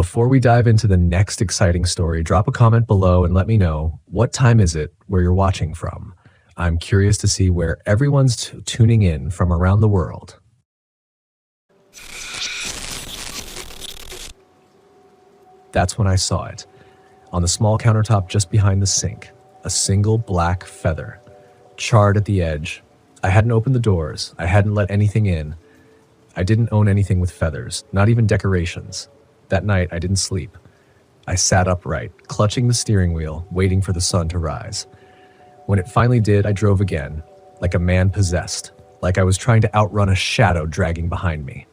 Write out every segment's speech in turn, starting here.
before we dive into the next exciting story, drop a comment below and let me know, what time is it where you're watching from? I'm curious to see where everyone's tuning in from around the world. That's when I saw it. On the small countertop just behind the sink, a single black feather, charred at the edge. I hadn't opened the doors. I hadn't let anything in. I didn't own anything with feathers, not even decorations. That night, I didn't sleep. I sat upright, clutching the steering wheel, waiting for the sun to rise. When it finally did, I drove again, like a man possessed, like I was trying to outrun a shadow dragging behind me.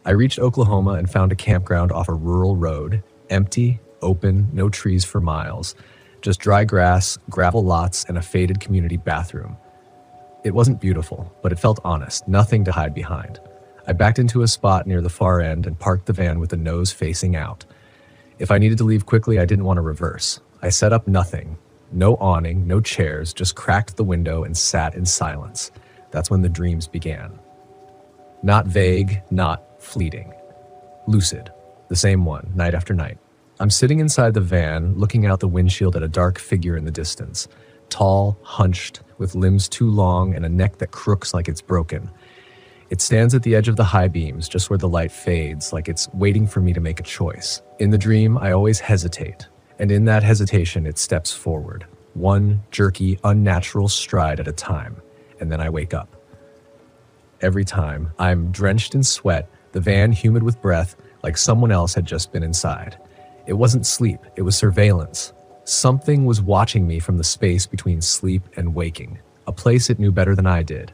I reached Oklahoma and found a campground off a rural road, empty, open, no trees for miles, just dry grass, gravel lots, and a faded community bathroom. It wasn't beautiful, but it felt honest, nothing to hide behind. I backed into a spot near the far end and parked the van with the nose facing out. If I needed to leave quickly, I didn't want to reverse. I set up nothing. No awning, no chairs, just cracked the window and sat in silence. That's when the dreams began. Not vague, not fleeting. Lucid. The same one, night after night. I'm sitting inside the van, looking out the windshield at a dark figure in the distance. Tall, hunched, with limbs too long and a neck that crooks like it's broken. It stands at the edge of the high beams, just where the light fades, like it's waiting for me to make a choice. In the dream, I always hesitate. And in that hesitation, it steps forward. One jerky, unnatural stride at a time. And then I wake up. Every time, I'm drenched in sweat, the van humid with breath, like someone else had just been inside. It wasn't sleep, it was surveillance. Something was watching me from the space between sleep and waking, a place it knew better than I did.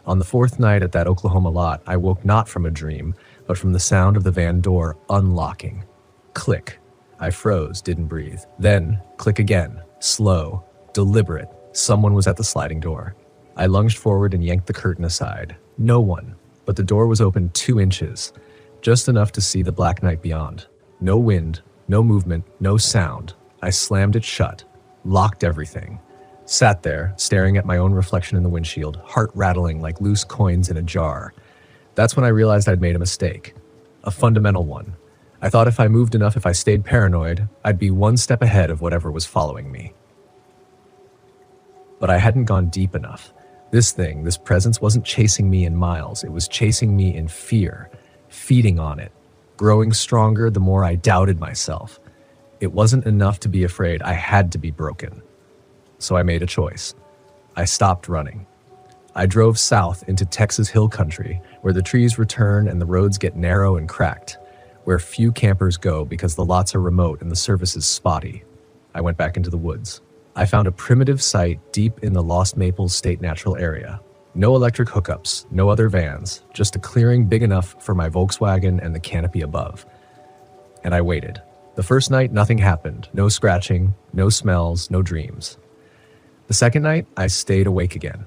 On the fourth night at that Oklahoma lot, I woke not from a dream, but from the sound of the van door unlocking. Click. I froze, didn't breathe. Then, click again. Slow, deliberate. Someone was at the sliding door. I lunged forward and yanked the curtain aside. No one, but the door was open 2 inches, just enough to see the black night beyond. No wind, no movement, no sound. I slammed it shut, locked everything. Sat there, staring at my own reflection in the windshield, heart rattling like loose coins in a jar. That's when I realized I'd made a mistake. A fundamental one. I thought if I moved enough, if I stayed paranoid, I'd be one step ahead of whatever was following me. But I hadn't gone deep enough. This thing, this presence wasn't chasing me in miles. It was chasing me in fear, feeding on it, growing stronger the more I doubted myself. It wasn't enough to be afraid. I had to be broken. So I made a choice. I stopped running. I drove south into Texas hill country, where the trees return and the roads get narrow and cracked, where few campers go because the lots are remote and the service is spotty. I went back into the woods. I found a primitive site deep in the Lost Maples State Natural Area. No electric hookups, no other vans, just a clearing big enough for my Volkswagen and the canopy above. And I waited. The first night, nothing happened. No scratching, no smells, no dreams. The second night, I stayed awake again.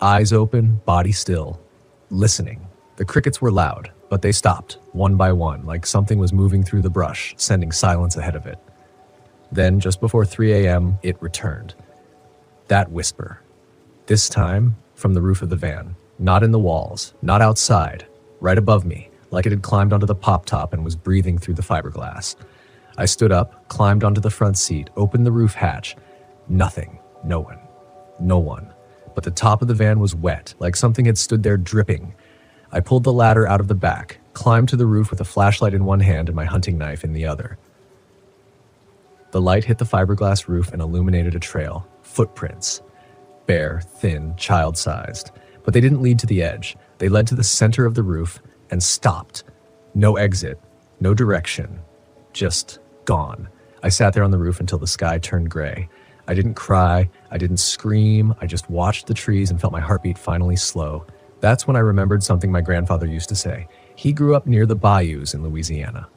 Eyes open, body still, listening. The crickets were loud, but they stopped, one by one, like something was moving through the brush, sending silence ahead of it. Then, just before 3 a.m., it returned. That whisper. This time, from the roof of the van. Not in the walls, not outside, right above me, like it had climbed onto the pop top and was breathing through the fiberglass. I stood up, climbed onto the front seat, opened the roof hatch. Nothing. No one. No one. But the top of the van was wet, like something had stood there dripping. I pulled the ladder out of the back, climbed to the roof with a flashlight in one hand and my hunting knife in the other. The light hit the fiberglass roof and illuminated a trail. Footprints. Bare, thin, child-sized. But they didn't lead to the edge. They led to the center of the roof and stopped. No exit. No direction. Just gone. I sat there on the roof until the sky turned gray. I didn't cry. I didn't scream. I just watched the trees and felt my heartbeat finally slow. That's when I remembered something my grandfather used to say. He grew up near the bayous in Louisiana.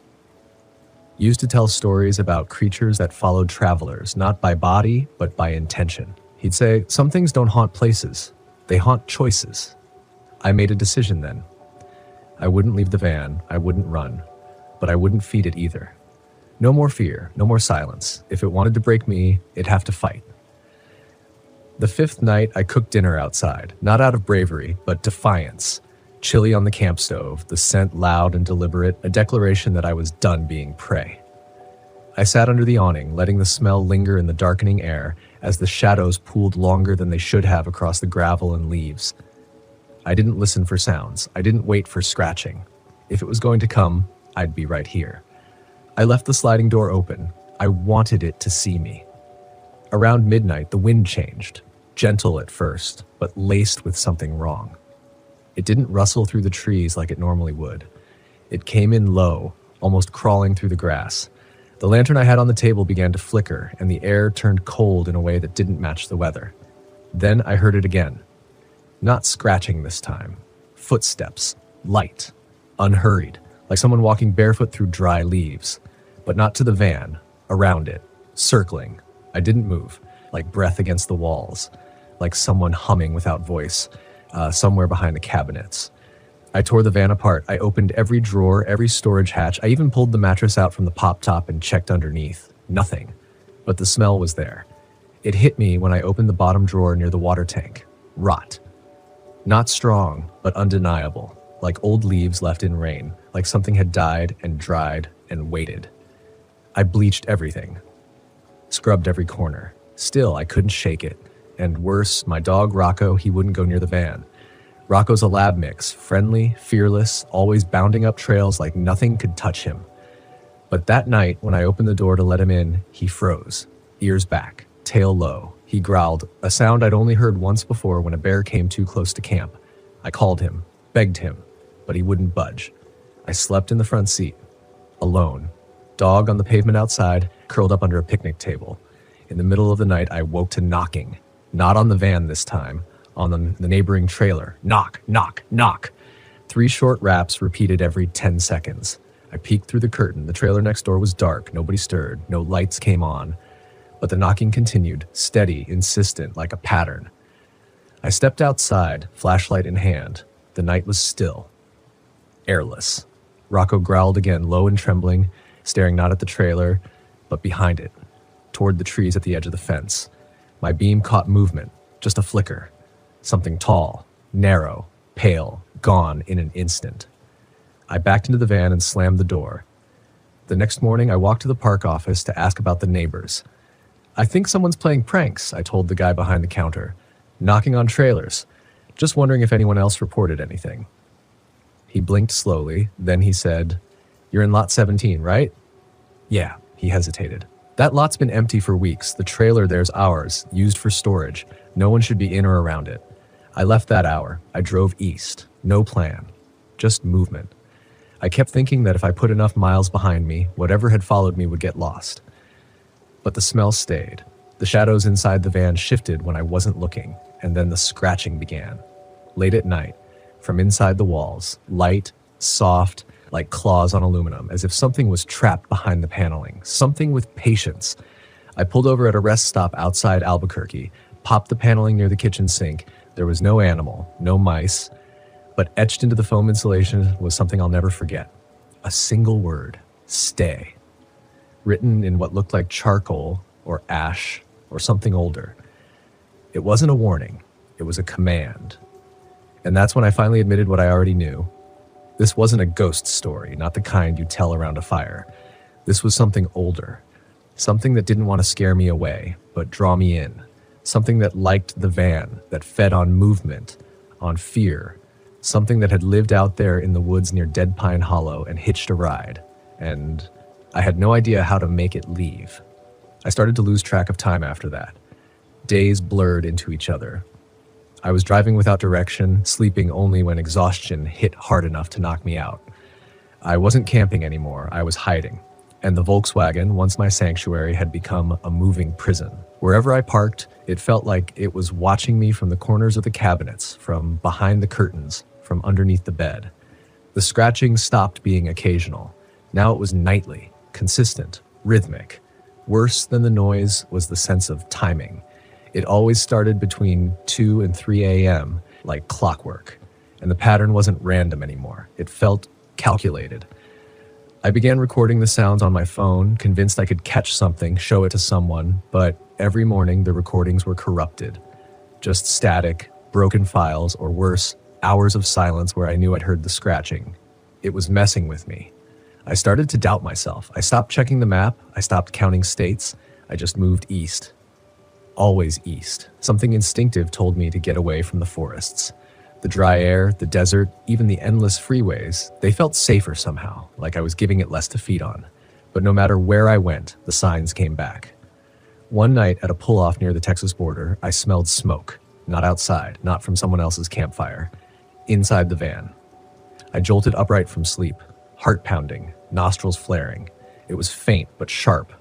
Used to tell stories about creatures that followed travelers, not by body, but by intention. He'd say, some things don't haunt places. They haunt choices. I made a decision then. I wouldn't leave the van. I wouldn't run. But I wouldn't feed it either. No more fear, no more silence. If it wanted to break me, it'd have to fight. The fifth night, I cooked dinner outside, not out of bravery, but defiance. Chili on the camp stove, the scent loud and deliberate, a declaration that I was done being prey. I sat under the awning, letting the smell linger in the darkening air as the shadows pooled longer than they should have across the gravel and leaves. I didn't listen for sounds. I didn't wait for scratching. If it was going to come, I'd be right here. I left the sliding door open. I wanted it to see me. Around midnight, the wind changed, gentle at first, but laced with something wrong. It didn't rustle through the trees like it normally would. It came in low, almost crawling through the grass. The lantern I had on the table began to flicker, and the air turned cold in a way that didn't match the weather. Then I heard it again. Not scratching this time. Footsteps. Light. Unhurried, like someone walking barefoot through dry leaves. But not to the van. Around it. Circling. I didn't move. Like breath against the walls. Like someone humming without voice. Somewhere behind the cabinets. I tore the van apart. I opened every drawer, every storage hatch. I even pulled the mattress out from the pop top and checked underneath. Nothing. But the smell was there. It hit me when I opened the bottom drawer near the water tank. Rot. Not strong, but undeniable. Like old leaves left in rain. Like something had died and dried and waited. I bleached everything. Scrubbed every corner. Still, I couldn't shake it. And worse, my dog Rocco, he wouldn't go near the van. Rocco's a lab mix, friendly, fearless, always bounding up trails like nothing could touch him. But that night, when I opened the door to let him in, he froze, ears back, tail low. He growled, a sound I'd only heard once before when a bear came too close to camp. I called him, begged him, but he wouldn't budge. I slept in the front seat, alone. Dog on the pavement outside, curled up under a picnic table. In the middle of the night, I woke to knocking. Not on the van this time. On the neighboring trailer. Knock, knock, knock. 3 short raps repeated every 10 seconds. I peeked through the curtain. The trailer next door was dark. Nobody stirred. No lights came on. But the knocking continued, steady, insistent, like a pattern. I stepped outside, flashlight in hand. The night was still. Airless. Rocco growled again, low and trembling, staring not at the trailer, but behind it, toward the trees at the edge of the fence. My beam caught movement, just a flicker. Something tall, narrow, pale, gone in an instant. I backed into the van and slammed the door. The next morning, I walked to the park office to ask about the neighbors. I think someone's playing pranks, I told the guy behind the counter. Knocking on trailers. Just wondering if anyone else reported anything. He blinked slowly, then he said, "You're in lot 17, right?" "Yeah," he hesitated. "That lot's been empty for weeks. The trailer there's ours, used for storage. No one should be in or around it." I left that hour. I drove east. No plan. Just movement. I kept thinking that if I put enough miles behind me, whatever had followed me would get lost. But the smell stayed. The shadows inside the van shifted when I wasn't looking, and then the scratching began. Late at night, from inside the walls, light, soft, like claws on aluminum, as if something was trapped behind the paneling, something with patience. I pulled over at a rest stop outside Albuquerque, popped the paneling near the kitchen sink. There was no animal, no mice, but etched into the foam insulation was something I'll never forget. A single word, stay, written in what looked like charcoal or ash or something older. It wasn't a warning, it was a command. And that's when I finally admitted what I already knew. This wasn't a ghost story, not the kind you tell around a fire. This was something older, something that didn't want to scare me away, but draw me in. Something that liked the van, that fed on movement, on fear. Something that had lived out there in the woods near Dead Pine Hollow and hitched a ride. And I had no idea how to make it leave. I started to lose track of time after that. Days blurred into each other. I was driving without direction, sleeping only when exhaustion hit hard enough to knock me out. I wasn't camping anymore, I was hiding. And the Volkswagen, once my sanctuary, had become a moving prison. Wherever I parked, it felt like it was watching me from the corners of the cabinets, from behind the curtains, from underneath the bed. The scratching stopped being occasional. Now it was nightly, consistent, rhythmic. Worse than the noise was the sense of timing. It always started between 2 and 3 a.m., like clockwork. And the pattern wasn't random anymore. It felt calculated. I began recording the sounds on my phone, convinced I could catch something, show it to someone, but every morning the recordings were corrupted. Just static, broken files, or worse, Hours of silence where I knew I'd heard the scratching. It was messing with me. I started to doubt myself. I stopped checking the map. I stopped counting states. I just moved east. Always east. Something instinctive told me to get away from the forests. The dry air, the desert, even the endless freeways, they felt safer somehow, like I was giving it less to feed on. But no matter where I went, the signs came back. One night at a pull-off near the Texas border, I smelled smoke. Not outside, not from someone else's campfire. Inside the van. I jolted upright from sleep, heart pounding, nostrils flaring. It was faint but sharp.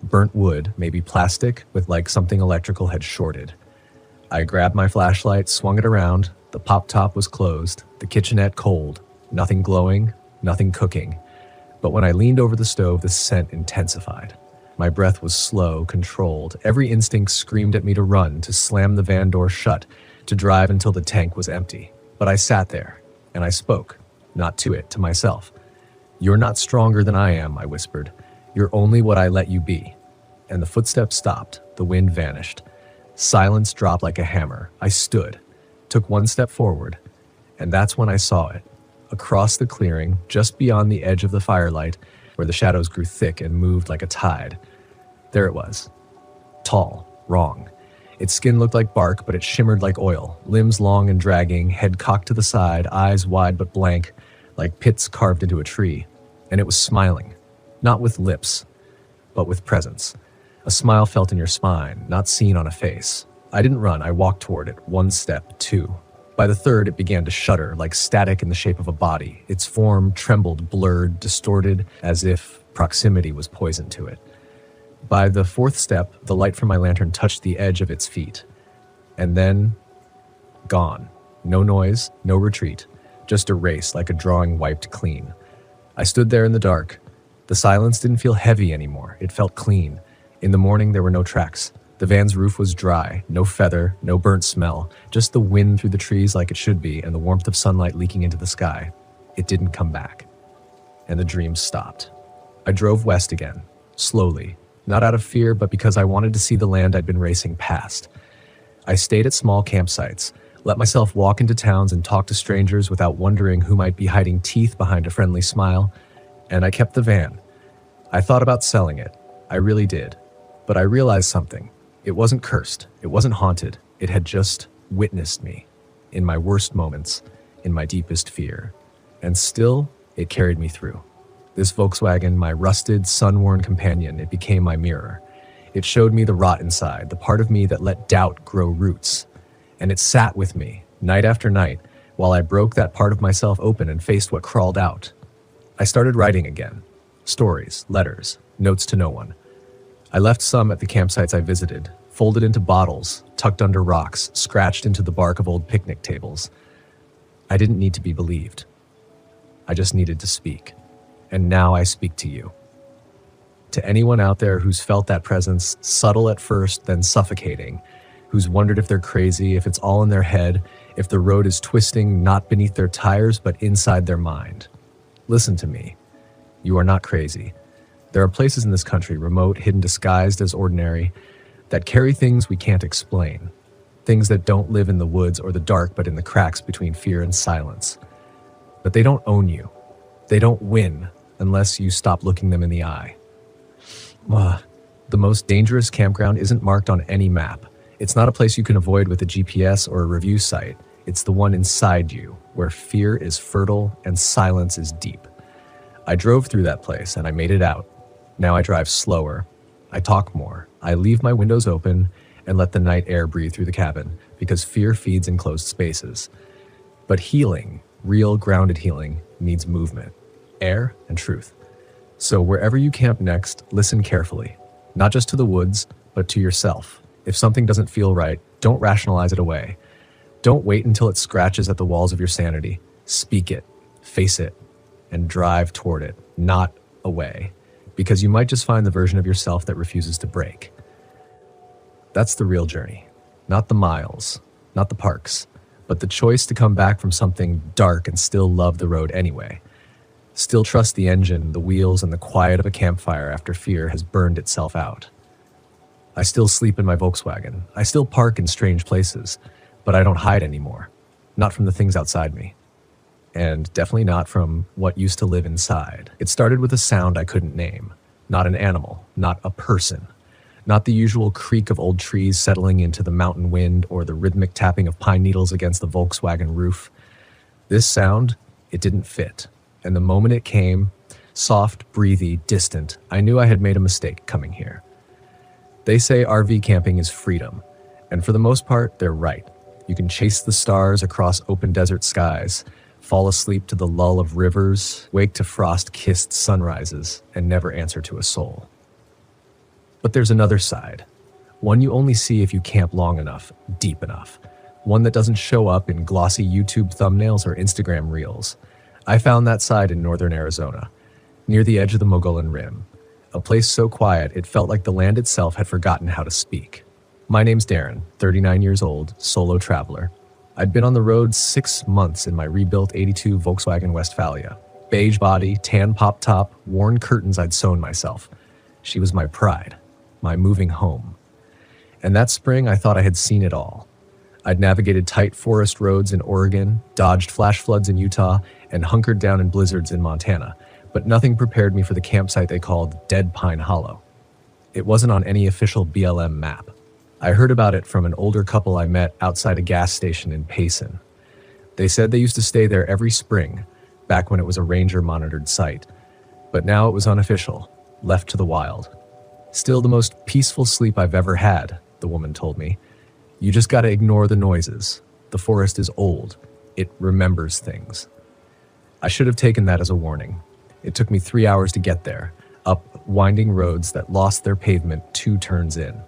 Burnt wood, maybe plastic, with like something electrical had shorted. I grabbed my flashlight, swung it around. The pop top was closed, the kitchenette cold. Nothing glowing, nothing cooking. But when I leaned over the stove, the scent intensified. My breath was slow, controlled. Every instinct screamed at me to run, to slam the van door shut, to drive until the tank was empty. But I sat there, and I spoke, not to it, to myself. "You're not stronger than I am," I whispered. "You're only what I let you be." And the footsteps stopped, the wind vanished. Silence dropped like a hammer. I stood, took one step forward, and that's when I saw it. Across the clearing, just beyond the edge of the firelight, where the shadows grew thick and moved like a tide. There it was. Tall, wrong. Its skin looked like bark, but it shimmered like oil. Limbs long and dragging, head cocked to the side, eyes wide but blank, like pits carved into a tree. And it was smiling, not with lips, but with presence. A smile felt in your spine, not seen on a face. I didn't run, I walked toward it, one step, two. By the third, it began to shudder, like static in the shape of a body. Its form trembled, blurred, distorted, as if proximity was poison to it. By the fourth step, the light from my lantern touched the edge of its feet. And then, gone. No noise, no retreat, just erased like a drawing wiped clean. I stood there in the dark. The silence didn't feel heavy anymore. It felt clean. In the morning, there were no tracks. The van's roof was dry, no feather, no burnt smell, just the wind through the trees like it should be and the warmth of sunlight leaking into the sky. It didn't come back. And the dream stopped. I drove west again, slowly, not out of fear, but because I wanted to see the land I'd been racing past. I stayed at small campsites, let myself walk into towns and talk to strangers without wondering who might be hiding teeth behind a friendly smile, and I kept the van. I thought about selling it. I really did. But I realized something. It wasn't cursed. It wasn't haunted. It had just witnessed me, in my worst moments, in my deepest fear. And still, it carried me through. This Volkswagen, my rusted, sun-worn companion, it became my mirror. It showed me the rot inside, the part of me that let doubt grow roots. And it sat with me, night after night, while I broke that part of myself open and faced what crawled out. I started writing again. Stories, letters, notes to no one. I left some at the campsites I visited, folded into bottles, tucked under rocks, scratched into the bark of old picnic tables. I didn't need to be believed. I just needed to speak. And now I speak to you. To anyone out there who's felt that presence, subtle at first, then suffocating, who's wondered if they're crazy, if it's all in their head, if the road is twisting not beneath their tires, but inside their mind. Listen to me. You are not crazy. There are places in this country, remote, hidden, disguised as ordinary, that carry things we can't explain. Things that don't live in the woods or the dark, but in the cracks between fear and silence. But they don't own you. They don't win unless you stop looking them in the eye. The most dangerous campground isn't marked on any map. It's not a place you can avoid with a GPS or a review site. It's the one inside you, where fear is fertile and silence is deep. I drove through that place and I made it out. Now I drive slower. I talk more. I leave my windows open and let the night air breathe through the cabin because fear feeds in closed spaces. But healing, real grounded healing, needs movement, air, and truth. So wherever you camp next, listen carefully, not just to the woods, but to yourself. If something doesn't feel right, don't rationalize it away. Don't wait until it scratches at the walls of your sanity. Speak it, face it, and drive toward it, not away. Because you might just find the version of yourself that refuses to break. That's the real journey. Not the miles, not the parks, but the choice to come back from something dark and still love the road anyway. Still trust the engine, the wheels, and the quiet of a campfire after fear has burned itself out. I still sleep in my Volkswagen. I still park in strange places, but I don't hide anymore. not from the things outside me, and definitely not from what used to live inside. It started with a sound I couldn't name. Not an animal, not a person, not the usual creak of old trees settling into the mountain wind or the rhythmic tapping of pine needles against the Volkswagen roof. This sound, it didn't fit, and the moment it came, soft, breathy, distant, I knew I had made a mistake coming here. They say RV camping is freedom, and for the most part, they're right. You can chase the stars across open desert skies, fall asleep to the lull of rivers, wake to frost-kissed sunrises, and never answer to a soul. But there's another side, one you only see if you camp long enough, deep enough, one that doesn't show up in glossy YouTube thumbnails or Instagram reels. I found that side in northern Arizona, near the edge of the Mogollon Rim, a place so quiet it felt like the land itself had forgotten how to speak. My name's Darren, 39 years old, solo traveler. I'd been on the road 6 months in my rebuilt '82 Volkswagen Westfalia. Beige body, tan pop top, worn curtains I'd sewn myself. She was my pride, my moving home. And that spring, I thought I had seen it all. I'd navigated tight forest roads in Oregon, dodged flash floods in Utah, and hunkered down in blizzards in Montana, but nothing prepared me for the campsite they called Dead Pine Hollow. It wasn't on any official BLM map. I heard about it from an older couple I met outside a gas station in Payson. They said they used to stay there every spring, back when it was a ranger-monitored site. But now it was unofficial, left to the wild. Still the most peaceful sleep I've ever had, the woman told me. You just gotta ignore the noises. The forest is old. It remembers things. I should have taken that as a warning. It took me 3 hours to get there, up winding roads that lost their pavement 2 turns in.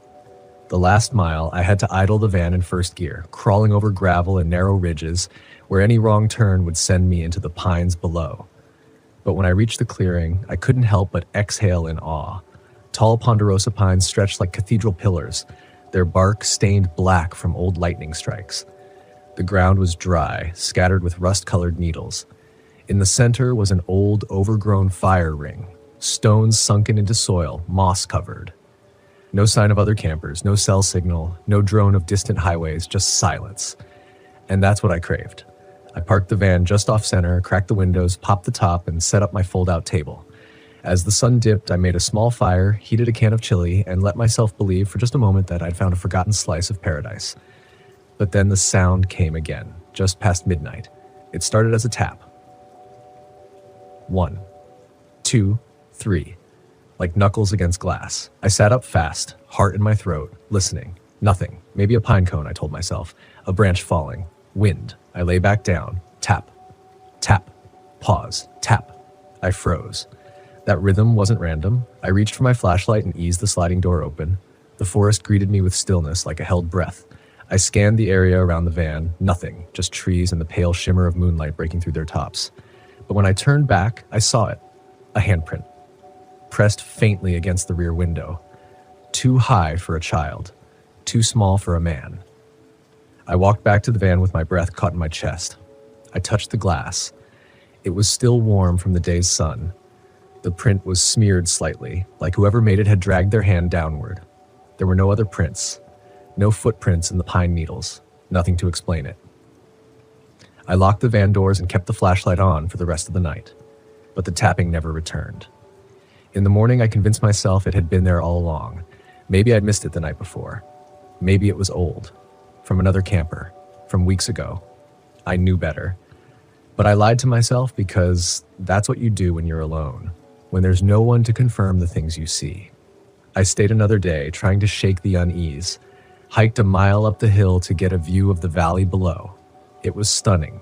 The last mile, I had to idle the van in first gear, crawling over gravel and narrow ridges where any wrong turn would send me into the pines below. But when I reached the clearing, I couldn't help but exhale in awe. Tall ponderosa pines stretched like cathedral pillars, their bark stained black from old lightning strikes. The ground was dry, scattered with rust-colored needles. In the center was an old, overgrown fire ring, stones sunken into soil, moss-covered. No sign of other campers, no cell signal, no drone of distant highways, just silence. And that's what I craved. I parked the van just off center, cracked the windows, popped the top, and set up my fold-out table. As the sun dipped, I made a small fire, heated a can of chili, and let myself believe for just a moment that I'd found a forgotten slice of paradise. But then the sound came again, just past midnight. It started as a tap. 1, 2, 3. Like knuckles against glass. I sat up fast, heart in my throat, listening. Nothing. Maybe a pine cone, I told myself. A branch falling. Wind. I lay back down. Tap. Tap. Pause. Tap. I froze. That rhythm wasn't random. I reached for my flashlight and eased the sliding door open. The forest greeted me with stillness like a held breath. I scanned the area around the van. Nothing. Just trees and the pale shimmer of moonlight breaking through their tops. But when I turned back, I saw it. A handprint. Pressed faintly against the rear window. Too high for a child. Too small for a man. I walked back to the van with my breath caught in my chest. I touched the glass. It was still warm from the day's sun. The print was smeared slightly, like whoever made it had dragged their hand downward. There were no other prints. No footprints in the pine needles. Nothing to explain it. I locked the van doors and kept the flashlight on for the rest of the night. But the tapping never returned. In the morning, I convinced myself it had been there all along. Maybe I'd missed it the night before. Maybe it was old. From another camper. From weeks ago. I knew better. But I lied to myself because that's what you do when you're alone. When there's no one to confirm the things you see. I stayed another day, trying to shake the unease. Hiked a mile up the hill to get a view of the valley below. It was stunning.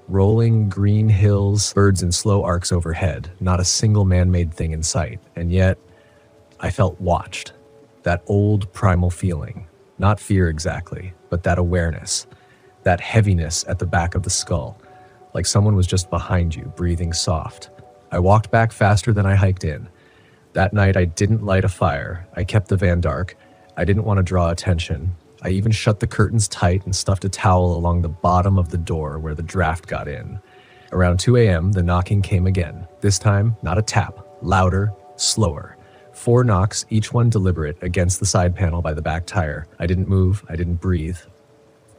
Rolling green hills, birds in slow arcs overhead, not a single man-made thing in sight. And yet, I felt watched. That old primal feeling. Not fear exactly, but that awareness. That heaviness at the back of the skull. Like someone was just behind you, breathing soft. I walked back faster than I hiked in. That night, I didn't light a fire. I kept the van dark. I didn't want to draw attention. I even shut the curtains tight and stuffed a towel along the bottom of the door where the draft got in. Around 2 a.m., the knocking came again. This time, not a tap. Louder, slower. 4 knocks, each one deliberate, against the side panel by the back tire. I didn't move. I didn't breathe.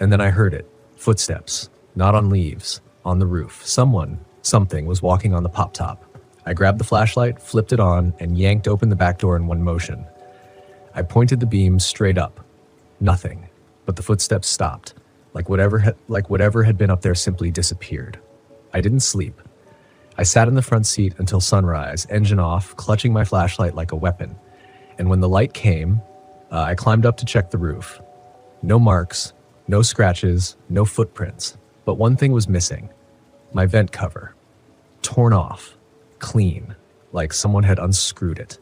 And then I heard it. Footsteps. Not on leaves, on the roof. Something was walking on the pop top. I grabbed the flashlight, flipped it on, and yanked open the back door in one motion. I pointed the beam straight up. Nothing, but the footsteps stopped, like whatever had been up there simply disappeared. I didn't sleep. I sat in the front seat until sunrise, engine off, clutching my flashlight like a weapon. And when the light came, I climbed up to check the roof. No marks, no scratches, no footprints. But one thing was missing. My vent cover. Torn off. Clean. Like someone had unscrewed it.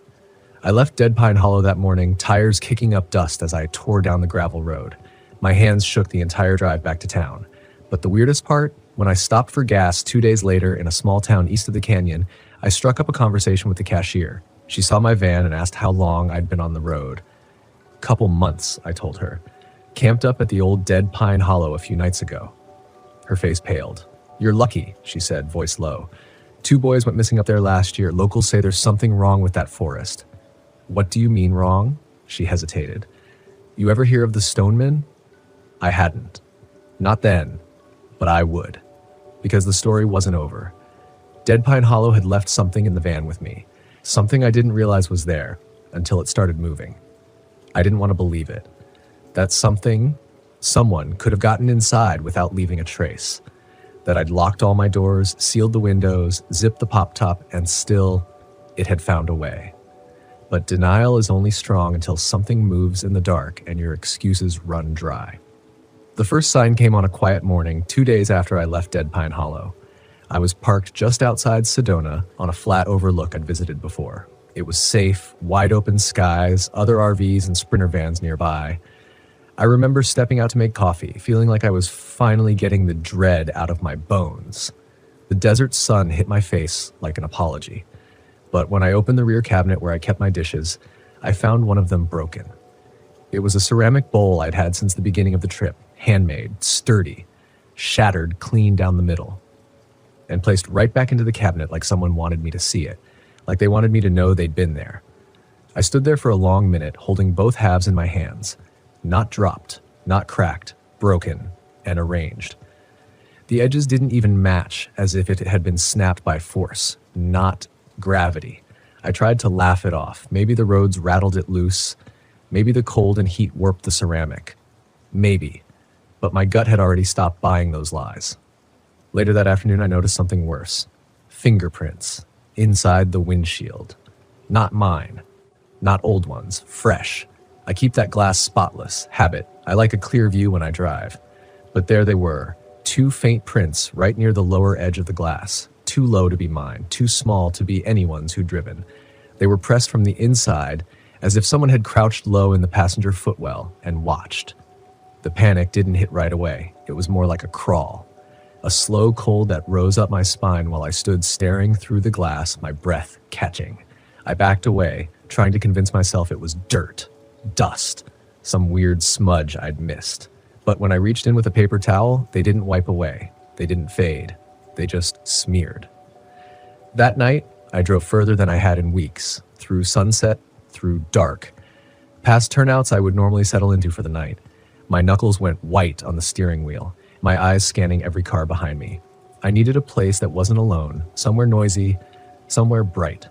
I left Dead Pine Hollow that morning, tires kicking up dust as I tore down the gravel road. My hands shook the entire drive back to town. But the weirdest part, when I stopped for gas 2 days later in a small town east of the canyon, I struck up a conversation with the cashier. She saw my van and asked how long I'd been on the road. Couple months, I told her. Camped up at the old Dead Pine Hollow a few nights ago. Her face paled. You're lucky, she said, voice low. 2 boys went missing up there last year. Locals say there's something wrong with that forest. What do you mean wrong? She hesitated. You ever hear of the Stoneman? I hadn't. Not then, but I would. Because the story wasn't over. Dead Pine Hollow had left something in the van with me. Something I didn't realize was there until it started moving. I didn't want to believe it. That someone could have gotten inside without leaving a trace. That I'd locked all my doors, sealed the windows, zipped the pop top, and still, it had found a way. But denial is only strong until something moves in the dark and your excuses run dry. The first sign came on a quiet morning 2 days after I left Dead Pine Hollow. I was parked just outside Sedona on a flat overlook I'd visited before. It was safe, wide open skies, other RVs and sprinter vans nearby. I remember stepping out to make coffee, feeling like I was finally getting the dread out of my bones. The desert sun hit my face like an apology. But when I opened the rear cabinet where I kept my dishes, I found one of them broken. It was a ceramic bowl I'd had since the beginning of the trip, handmade, sturdy, shattered clean down the middle, and placed right back into the cabinet like someone wanted me to see it, like they wanted me to know they'd been there. I stood there for a long minute, holding both halves in my hands, not dropped, not cracked, broken, and arranged. The edges didn't even match, as if it had been snapped by force, not gravity. I tried to laugh it off. Maybe the roads rattled it loose. Maybe the cold and heat warped the ceramic. Maybe. But my gut had already stopped buying those lies. Later that afternoon, I noticed something worse. Fingerprints. Inside the windshield. Not mine. Not old ones. Fresh. I keep that glass spotless. Habit. I like a clear view when I drive. But there they were. 2 faint prints right near the lower edge of the glass. Too low to be mine. Too small to be anyone's who'd driven. They were pressed from the inside, as if someone had crouched low in the passenger footwell and watched. The panic didn't hit right away. It was more like a crawl. A slow cold that rose up my spine while I stood staring through the glass, my breath catching. I backed away, trying to convince myself it was dirt, dust, some weird smudge I'd missed. But when I reached in with a paper towel, they didn't wipe away. They didn't fade. They just smeared. That night, I drove further than I had in weeks, through sunset, through dark, past turnouts I would normally settle into for the night. My knuckles went white on the steering wheel, my eyes scanning every car behind me. I needed a place that wasn't alone, somewhere noisy, somewhere bright.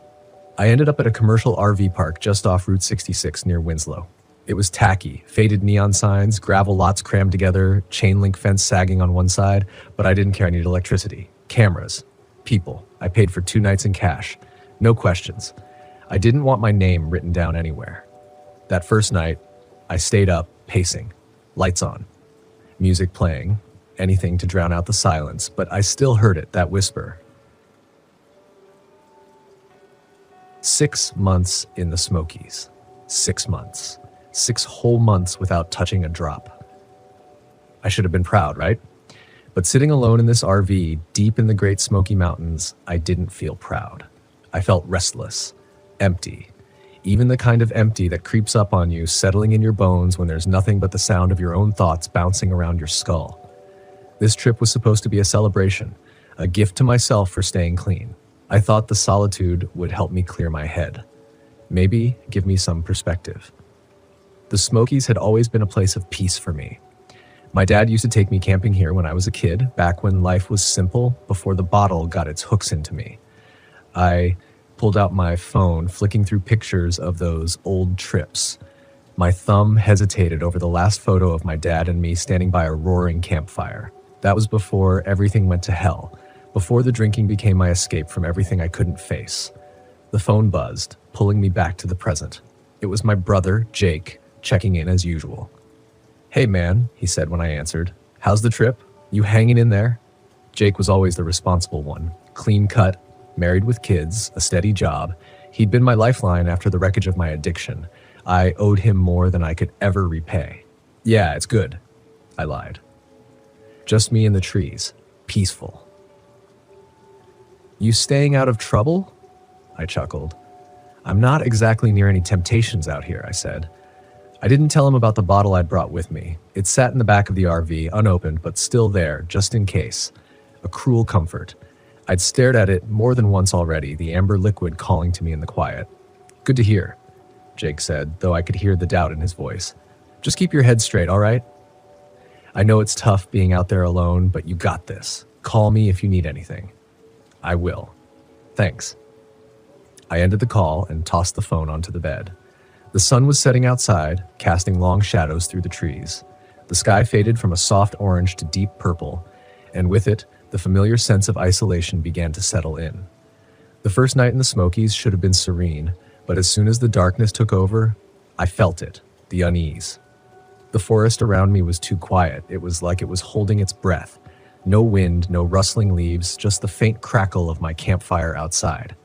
I ended up at a commercial RV park just off Route 66 near Winslow. It was tacky, faded neon signs, gravel lots crammed together, chain link fence sagging on one side, but I didn't care. I needed electricity, cameras, people. I paid for 2 nights in cash. No questions. I didn't want my name written down anywhere. That first night, I stayed up, pacing, lights on, music playing, anything to drown out the silence, but I still heard it, that whisper. 6 months in the Smokies. 6 months. 6 whole months without touching a drop. I should have been proud, right? But sitting alone in this RV, deep in the Great Smoky Mountains, I didn't feel proud. I felt restless, empty. Even the kind of empty that creeps up on you, settling in your bones when there's nothing but the sound of your own thoughts bouncing around your skull. This trip was supposed to be a celebration, a gift to myself for staying clean. I thought the solitude would help me clear my head. Maybe give me some perspective. The Smokies had always been a place of peace for me. My dad used to take me camping here when I was a kid, back when life was simple, before the bottle got its hooks into me. I pulled out my phone, flicking through pictures of those old trips. My thumb hesitated over the last photo of my dad and me standing by a roaring campfire. That was before everything went to hell, before the drinking became my escape from everything I couldn't face. The phone buzzed, pulling me back to the present. It was my brother, Jake, checking in as usual. "Hey man," he said when I answered. "How's the trip? You hanging in there?" Jake was always the responsible one. Clean cut, married with kids, a steady job. He'd been my lifeline after the wreckage of my addiction. I owed him more than I could ever repay. "Yeah, it's good," I lied. "Just me and the trees. Peaceful." "You staying out of trouble?" I chuckled. "I'm not exactly near any temptations out here," I said. I didn't tell him about the bottle I'd brought with me. It sat in the back of the RV, unopened, but still there, just in case. A cruel comfort. I'd stared at it more than once already, the amber liquid calling to me in the quiet. "Good to hear," Jake said, though I could hear the doubt in his voice. "Just keep your head straight, all right? I know it's tough being out there alone, but you got this. Call me if you need anything." "I will. Thanks." I ended the call and tossed the phone onto the bed. The sun was setting outside, casting long shadows through the trees. The sky faded from a soft orange to deep purple, and with it, the familiar sense of isolation began to settle in. The first night in the Smokies should have been serene, but as soon as the darkness took over, I felt it, the unease. The forest around me was too quiet. It was like it was holding its breath. No wind, no rustling leaves, just the faint crackle of my campfire outside.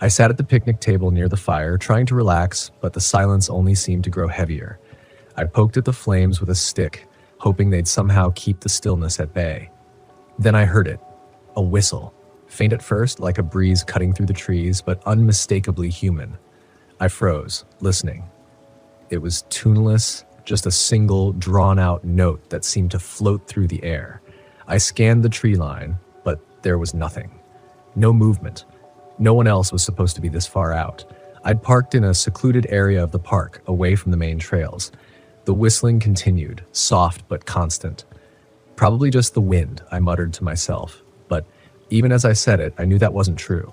I sat at the picnic table near the fire, trying to relax, but the silence only seemed to grow heavier. I poked at the flames with a stick, hoping they'd somehow keep the stillness at bay. Then I heard it, a whistle, faint at first, like a breeze cutting through the trees, but unmistakably human. I froze, listening. It was tuneless, just a single, drawn-out note that seemed to float through the air. I scanned the tree line, but there was nothing. No movement. No one else was supposed to be this far out. I'd parked in a secluded area of the park, away from the main trails. The whistling continued, soft but constant. "Probably just the wind," I muttered to myself. But even as I said it, I knew that wasn't true.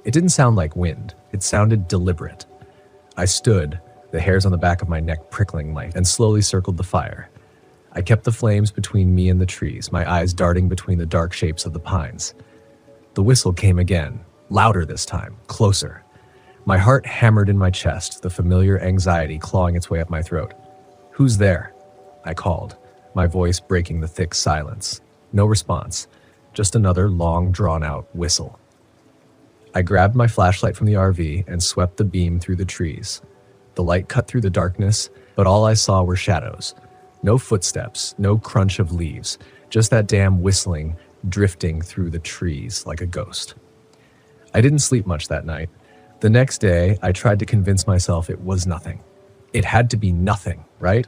It didn't sound like wind. It sounded deliberate. I stood, the hairs on the back of my neck prickling, and slowly circled the fire. I kept the flames between me and the trees, my eyes darting between the dark shapes of the pines. The whistle came again. Louder this time, closer. My heart hammered in my chest, the familiar anxiety clawing its way up my throat. "Who's there?" I called, my voice breaking the thick silence. No response, just another long, drawn-out whistle. I grabbed my flashlight from the RV and swept the beam through the trees. The light cut through the darkness, but all I saw were shadows. No footsteps, no crunch of leaves, just that damn whistling drifting through the trees like a ghost. I didn't sleep much that night. The next day, I tried to convince myself it was nothing. It had to be nothing, right?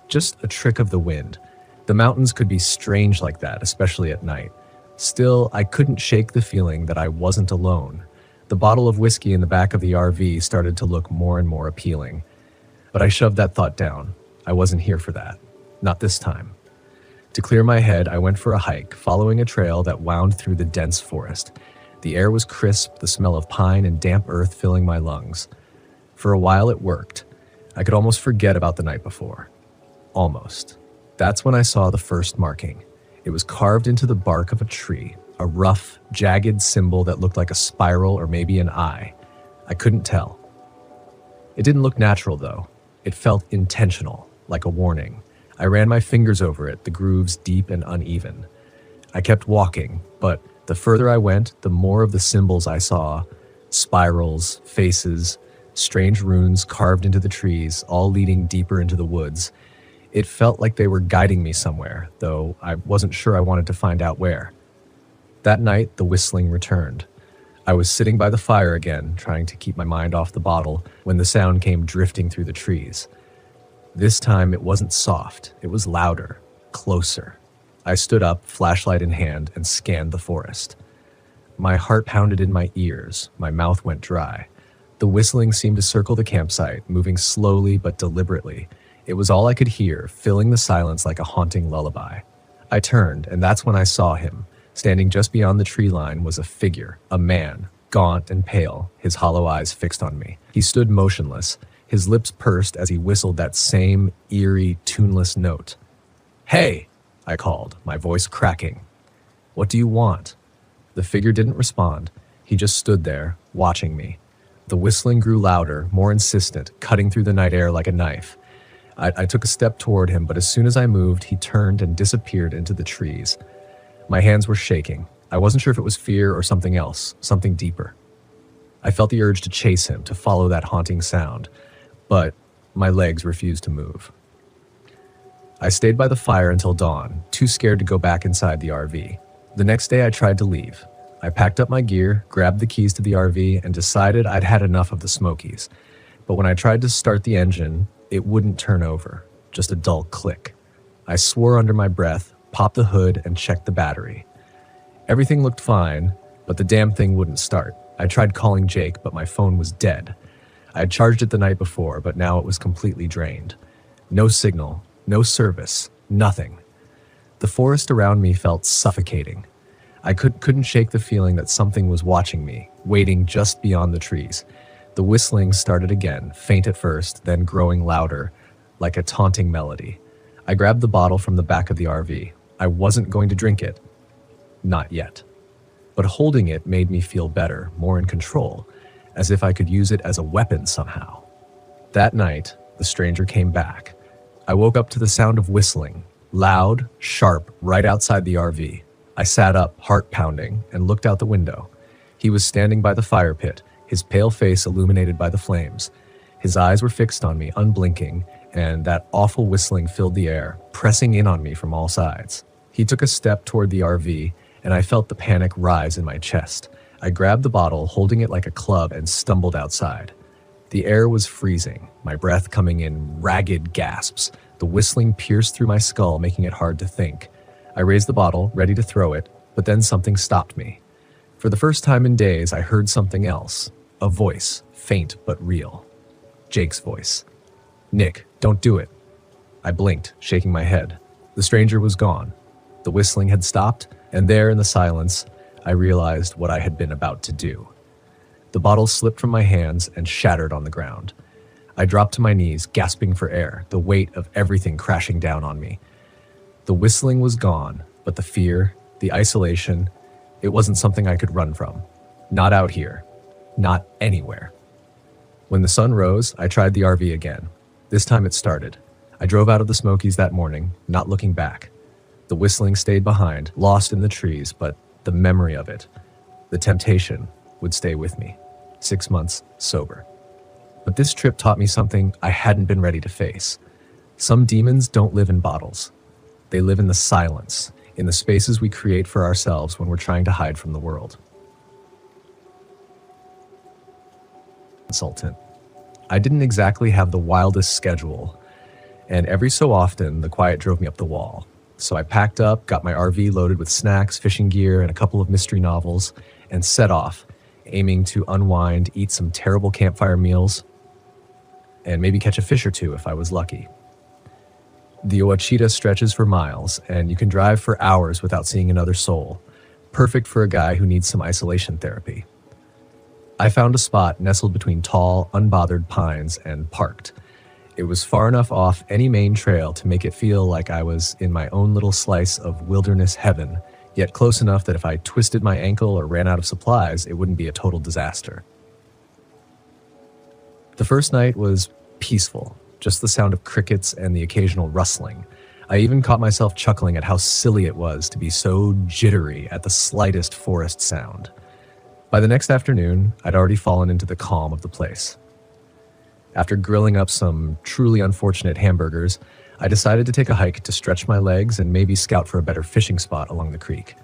Just a trick of the wind. The mountains could be strange like that, especially at night. Still, I couldn't shake the feeling that I wasn't alone. The bottle of whiskey in the back of the RV started to look more and more appealing. But I shoved that thought down. I wasn't here for that. Not this time. To clear my head, I went for a hike, following a trail that wound through the dense forest. The air was crisp, the smell of pine and damp earth filling my lungs. For a while it worked. I could almost forget about the night before. Almost. That's when I saw the first marking. It was carved into the bark of a tree, a rough, jagged symbol that looked like a spiral or maybe an eye. I couldn't tell. It didn't look natural, though. It felt intentional, like a warning. I ran my fingers over it, the grooves deep and uneven. I kept walking, but the further I went, the more of the symbols I saw. Spirals, faces, strange runes carved into the trees, all leading deeper into the woods. It felt like they were guiding me somewhere, though I wasn't sure I wanted to find out where. That night, the whistling returned. I was sitting by the fire again, trying to keep my mind off the bottle, when the sound came drifting through the trees. This time, it wasn't soft. It was louder, closer. I stood up, flashlight in hand, and scanned the forest. My heart pounded in my ears. My mouth went dry. The whistling seemed to circle the campsite, moving slowly but deliberately. It was all I could hear, filling the silence like a haunting lullaby. I turned, and that's when I saw him. Standing just beyond the tree line was a figure, a man, gaunt and pale, his hollow eyes fixed on me. He stood motionless, his lips pursed as he whistled that same eerie, tuneless note. "Hey!" I called, my voice cracking. "What do you want?" The figure didn't respond. He just stood there, watching me. The whistling grew louder, more insistent, cutting through the night air like a knife. I took a step toward him, but as soon as I moved, he turned and disappeared into the trees. My hands were shaking. I wasn't sure if it was fear or something else, something deeper. I felt the urge to chase him, to follow that haunting sound, but my legs refused to move. I stayed by the fire until dawn, too scared to go back inside the RV. The next day I tried to leave. I packed up my gear, grabbed the keys to the RV, and decided I'd had enough of the Smokies. But when I tried to start the engine, it wouldn't turn over, just a dull click. I swore under my breath, popped the hood, and checked the battery. Everything looked fine, but the damn thing wouldn't start. I tried calling Jake, but my phone was dead. I had charged it the night before, but now it was completely drained. No signal, no service, nothing. The forest around me felt suffocating. I couldn't shake the feeling that something was watching me, waiting just beyond the trees. The whistling started again, faint at first, then growing louder, like a taunting melody. I grabbed the bottle from the back of the RV. I wasn't going to drink it. Not yet. But holding it made me feel better, more in control, as if I could use it as a weapon somehow. That night, the stranger came back. I woke up to the sound of whistling, loud, sharp, right outside the RV. I sat up, heart pounding, and looked out the window. He was standing by the fire pit, his pale face illuminated by the flames. His eyes were fixed on me, unblinking, and that awful whistling filled the air, pressing in on me from all sides. He took a step toward the RV, and I felt the panic rise in my chest. I grabbed the bottle, holding it like a club, and stumbled outside. The air was freezing, my breath coming in ragged gasps. The whistling pierced through my skull, making it hard to think. I raised the bottle, ready to throw it, but then something stopped me. For the first time in days, I heard something else. A voice, faint but real. Jake's voice. "Nick, don't do it." I blinked, shaking my head. The stranger was gone. The whistling had stopped, and there in the silence, I realized what I had been about to do. The bottle slipped from my hands and shattered on the ground. I dropped to my knees, gasping for air, the weight of everything crashing down on me. The whistling was gone, but the fear, the isolation, it wasn't something I could run from. Not out here. Not anywhere. When the sun rose, I tried the RV again. This time it started. I drove out of the Smokies that morning, not looking back. The whistling stayed behind, lost in the trees, but the memory of it, the temptation, would stay with me. 6 months sober. But this trip taught me something I hadn't been ready to face. Some demons don't live in bottles. They live in the silence, in the spaces we create for ourselves when we're trying to hide from the world. Consultant. I didn't exactly have the wildest schedule, and every so often the quiet drove me up the wall. So I packed up, got my RV loaded with snacks, fishing gear, and a couple of mystery novels, and set off, aiming to unwind, eat some terrible campfire meals, and maybe catch a fish or two if I was lucky. The Ouachita stretches for miles, and you can drive for hours without seeing another soul, perfect for a guy who needs some isolation therapy. I found a spot nestled between tall, unbothered pines and parked. It was far enough off any main trail to make it feel like I was in my own little slice of wilderness heaven, yet close enough that if I twisted my ankle or ran out of supplies, it wouldn't be a total disaster. The first night was peaceful, just the sound of crickets and the occasional rustling. I even caught myself chuckling at how silly it was to be so jittery at the slightest forest sound. By the next afternoon, I'd already fallen into the calm of the place. After grilling up some truly unfortunate hamburgers, I decided to take a hike to stretch my legs and maybe scout for a better fishing spot along the creek.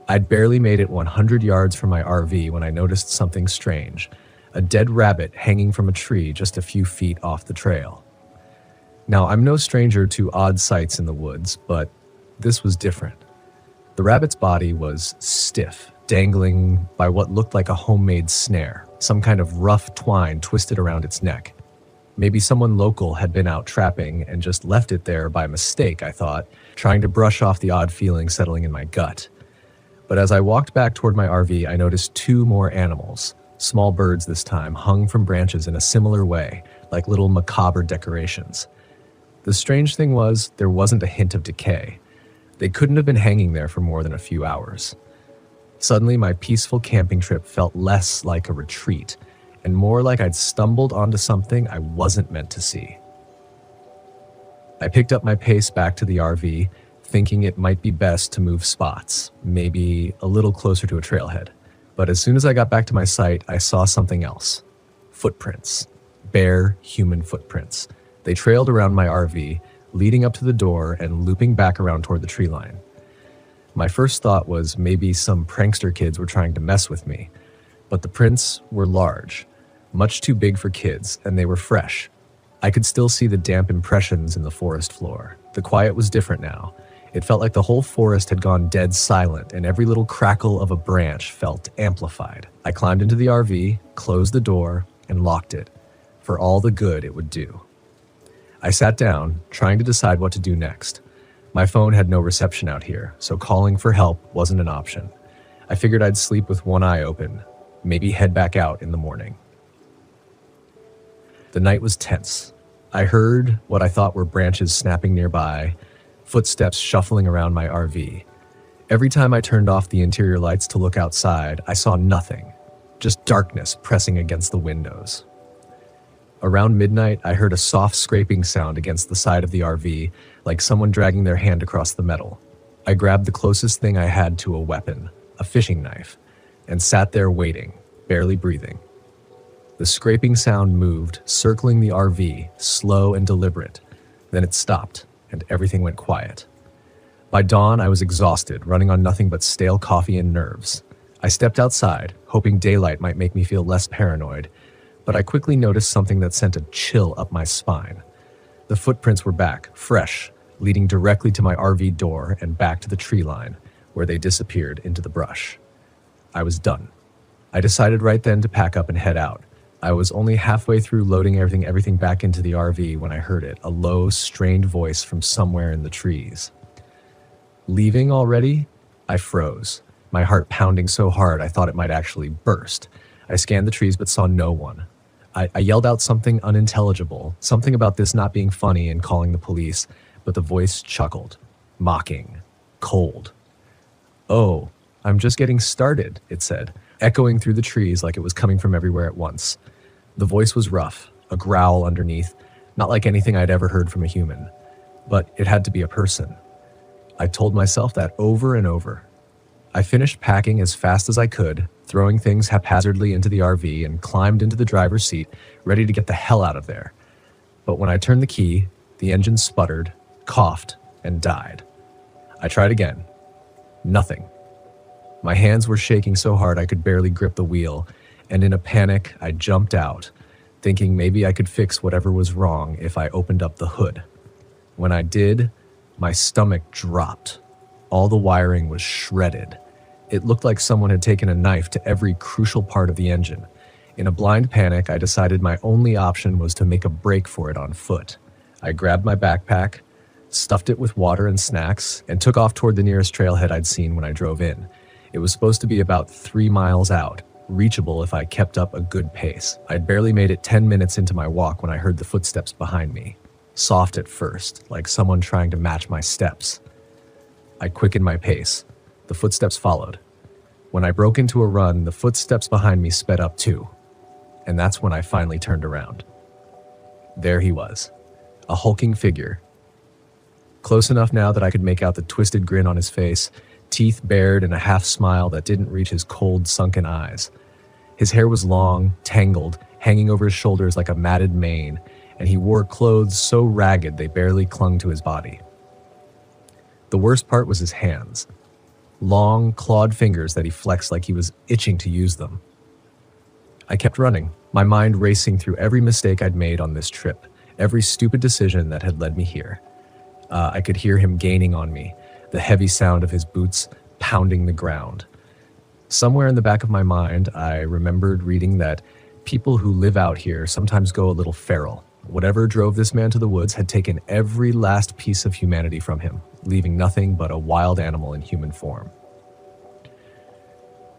I'd barely made it 100 yards from my RV when I noticed something strange, a dead rabbit hanging from a tree just a few feet off the trail. Now, I'm no stranger to odd sights in the woods, but this was different. The rabbit's body was stiff, dangling by what looked like a homemade snare, some kind of rough twine twisted around its neck. Maybe someone local had been out trapping and just left it there by mistake, I thought, trying to brush off the odd feeling settling in my gut. But as I walked back toward my RV, I noticed two more animals, small birds this time, hung from branches in a similar way, like little macabre decorations. The strange thing was, there wasn't a hint of decay. They couldn't have been hanging there for more than a few hours. Suddenly, my peaceful camping trip felt less like a retreat, and more like I'd stumbled onto something I wasn't meant to see. I picked up my pace back to the RV, thinking it might be best to move spots, maybe a little closer to a trailhead. But as soon as I got back to my site, I saw something else. Footprints. Bare human footprints. They trailed around my RV, leading up to the door and looping back around toward the tree line. My first thought was maybe some prankster kids were trying to mess with me, but the prints were large, much too big for kids, and they were fresh. I could still see the damp impressions in the forest floor. The quiet was different now. It felt like the whole forest had gone dead silent, and every little crackle of a branch felt amplified. I climbed into the RV, closed the door, and locked it, for all the good it would do. I sat down, trying to decide what to do next. My phone had no reception out here, so calling for help wasn't an option. I figured I'd sleep with one eye open, maybe head back out in the morning. The night was tense. I heard what I thought were branches snapping nearby, footsteps shuffling around my RV. Every time I turned off the interior lights to look outside, I saw nothing, just darkness pressing against the windows. Around midnight, I heard a soft scraping sound against the side of the RV, like someone dragging their hand across the metal. I grabbed the closest thing I had to a weapon, a fishing knife, and sat there waiting, barely breathing. The scraping sound moved, circling the RV, slow and deliberate. Then it stopped, and everything went quiet. By dawn, I was exhausted, running on nothing but stale coffee and nerves. I stepped outside, hoping daylight might make me feel less paranoid, but I quickly noticed something that sent a chill up my spine. The footprints were back, fresh, leading directly to my RV door and back to the tree line, where they disappeared into the brush. I was done. I decided right then to pack up and head out. I was only halfway through loading everything back into the RV when I heard it, a low, strained voice from somewhere in the trees. Leaving already? I froze, my heart pounding so hard I thought it might actually burst. I scanned the trees but saw no one. I yelled out something unintelligible, something about this not being funny and calling the police, but the voice chuckled, mocking, cold. "Oh, I'm just getting started," it said, echoing through the trees like it was coming from everywhere at once. The voice was rough, a growl underneath, not like anything I'd ever heard from a human, but it had to be a person. I told myself that over and over. I finished packing as fast as I could, throwing things haphazardly into the RV and climbed into the driver's seat, ready to get the hell out of there. But when I turned the key, the engine sputtered, coughed, and died. I tried again. Nothing. My hands were shaking so hard I could barely grip the wheel, and in a panic, I jumped out, thinking maybe I could fix whatever was wrong if I opened up the hood. When I did, my stomach dropped. All the wiring was shredded. It looked like someone had taken a knife to every crucial part of the engine. In a blind panic, I decided my only option was to make a break for it on foot. I grabbed my backpack, stuffed it with water and snacks, and took off toward the nearest trailhead I'd seen when I drove in. It was supposed to be about 3 miles out, reachable if I kept up a good pace. I'd barely made it 10 minutes into my walk when I heard the footsteps behind me. Soft at first, like someone trying to match my steps. I quickened my pace. The footsteps followed. When I broke into a run, the footsteps behind me sped up too. And that's when I finally turned around. There he was, a hulking figure. Close enough now that I could make out the twisted grin on his face, teeth bared and a half smile that didn't reach his cold, sunken eyes. His hair was long, tangled, hanging over his shoulders like a matted mane, and he wore clothes so ragged they barely clung to his body. The worst part was his hands. Long, clawed fingers that he flexed like he was itching to use them. I kept running, my mind racing through every mistake I'd made on this trip, every stupid decision that had led me here. I could hear him gaining on me, the heavy sound of his boots pounding the ground. Somewhere in the back of my mind, I remembered reading that people who live out here sometimes go a little feral, Whatever drove this man to the woods had taken every last piece of humanity from him, leaving nothing but a wild animal in human form.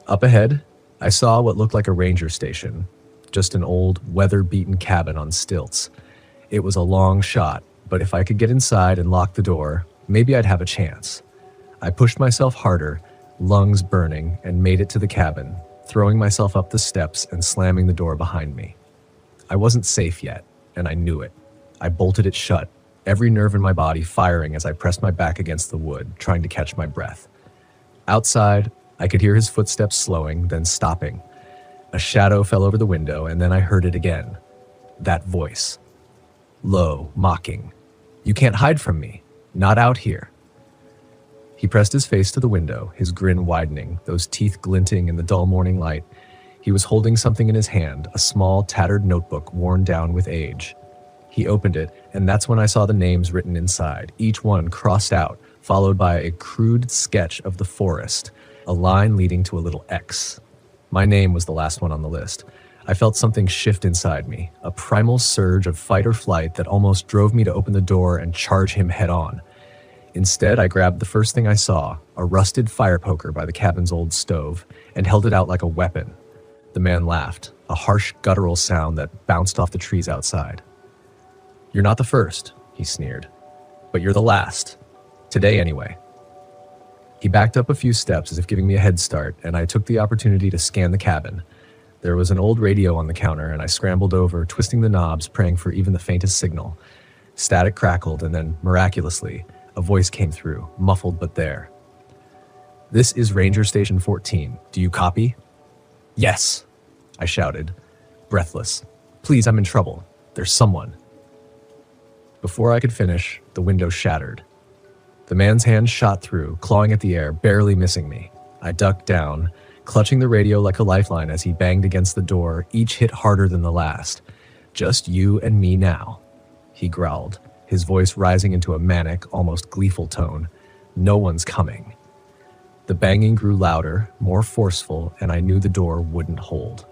Up ahead, I saw what looked like a ranger station, just an old, weather-beaten cabin on stilts. It was a long shot, but if I could get inside and lock the door, maybe I'd have a chance. I pushed myself harder, lungs burning, and made it to the cabin, throwing myself up the steps and slamming the door behind me. I wasn't safe yet, and I knew it. I bolted it shut, every nerve in my body firing as I pressed my back against the wood, trying to catch my breath. Outside, I could hear his footsteps slowing, then stopping. A shadow fell over the window, and then I heard it again. That voice. Low, mocking. "You can't hide from me. Not out here." He pressed his face to the window, his grin widening, those teeth glinting in the dull morning light. He was holding something in his hand, a small, tattered notebook worn down with age. He opened it, and that's when I saw the names written inside, each one crossed out, followed by a crude sketch of the forest, a line leading to a little X. My name was the last one on the list. I felt something shift inside me, a primal surge of fight or flight that almost drove me to open the door and charge him head on. Instead, I grabbed the first thing I saw, a rusted fire poker by the cabin's old stove, and held it out like a weapon. The man laughed, a harsh guttural sound that bounced off the trees outside. "You're not the first," he sneered, "but you're the last. Today, anyway." He backed up a few steps as if giving me a head start, and I took the opportunity to scan the cabin. There was an old radio on the counter, and I scrambled over, twisting the knobs, praying for even the faintest signal. Static crackled, and then, miraculously, a voice came through, muffled but there. "This is Ranger Station 14. Do you copy?" "Yes," I shouted, breathless. "Please, I'm in trouble. There's someone." Before I could finish, the window shattered. The man's hand shot through, clawing at the air, barely missing me. I ducked down, clutching the radio like a lifeline as he banged against the door, each hit harder than the last. "Just you and me now," he growled, his voice rising into a manic, almost gleeful tone. "No one's coming." The banging grew louder, more forceful, and I knew the door wouldn't hold.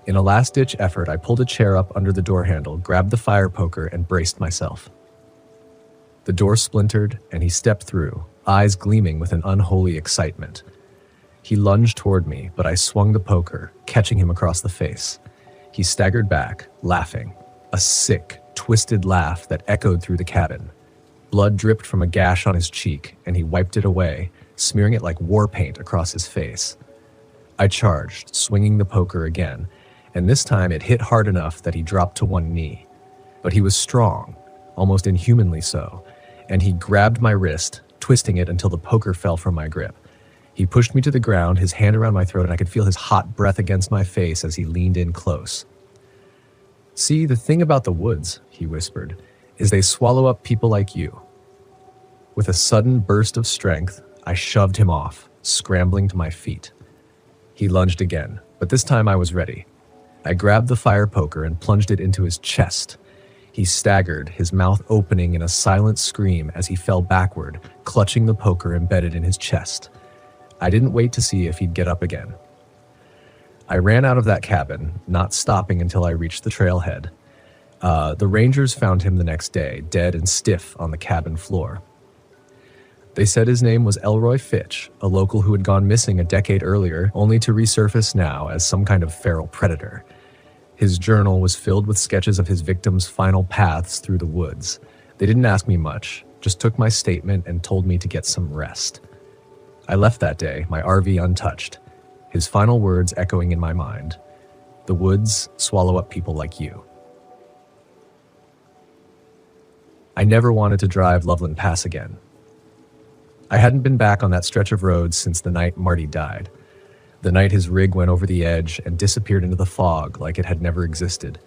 In a last-ditch effort, I pulled a chair up under the door handle, grabbed the fire poker, and braced myself. The door splintered, and he stepped through, eyes gleaming with an unholy excitement. He lunged toward me, but I swung the poker, catching him across the face. He staggered back, laughing, a sick, twisted laugh that echoed through the cabin. Blood dripped from a gash on his cheek, and he wiped it away, smearing it like war paint across his face. I charged, swinging the poker again, and this time it hit hard enough that he dropped to one knee. But he was strong, almost inhumanly so, and he grabbed my wrist, twisting it until the poker fell from my grip. He pushed me to the ground, his hand around my throat, and I could feel his hot breath against my face as he leaned in close. "See, the thing about the woods," he whispered, "is they swallow up people like you." With a sudden burst of strength, I shoved him off, scrambling to my feet. He lunged again, but this time I was ready. I grabbed the fire poker and plunged it into his chest. He staggered, his mouth opening in a silent scream as he fell backward, clutching the poker embedded in his chest. I didn't wait to see if he'd get up again. I ran out of that cabin, not stopping until I reached the trailhead. The rangers found him the next day, dead and stiff on the cabin floor. They said his name was Elroy Fitch, a local who had gone missing a decade earlier, only to resurface now as some kind of feral predator. His journal was filled with sketches of his victims' final paths through the woods. They didn't ask me much, just took my statement and told me to get some rest. I left that day, my RV untouched, his final words echoing in my mind. "The woods swallow up people like you." I never wanted to drive Loveland Pass again. I hadn't been back on that stretch of road since the night Marty died. The night his rig went over the edge and disappeared into the fog like it had never existed.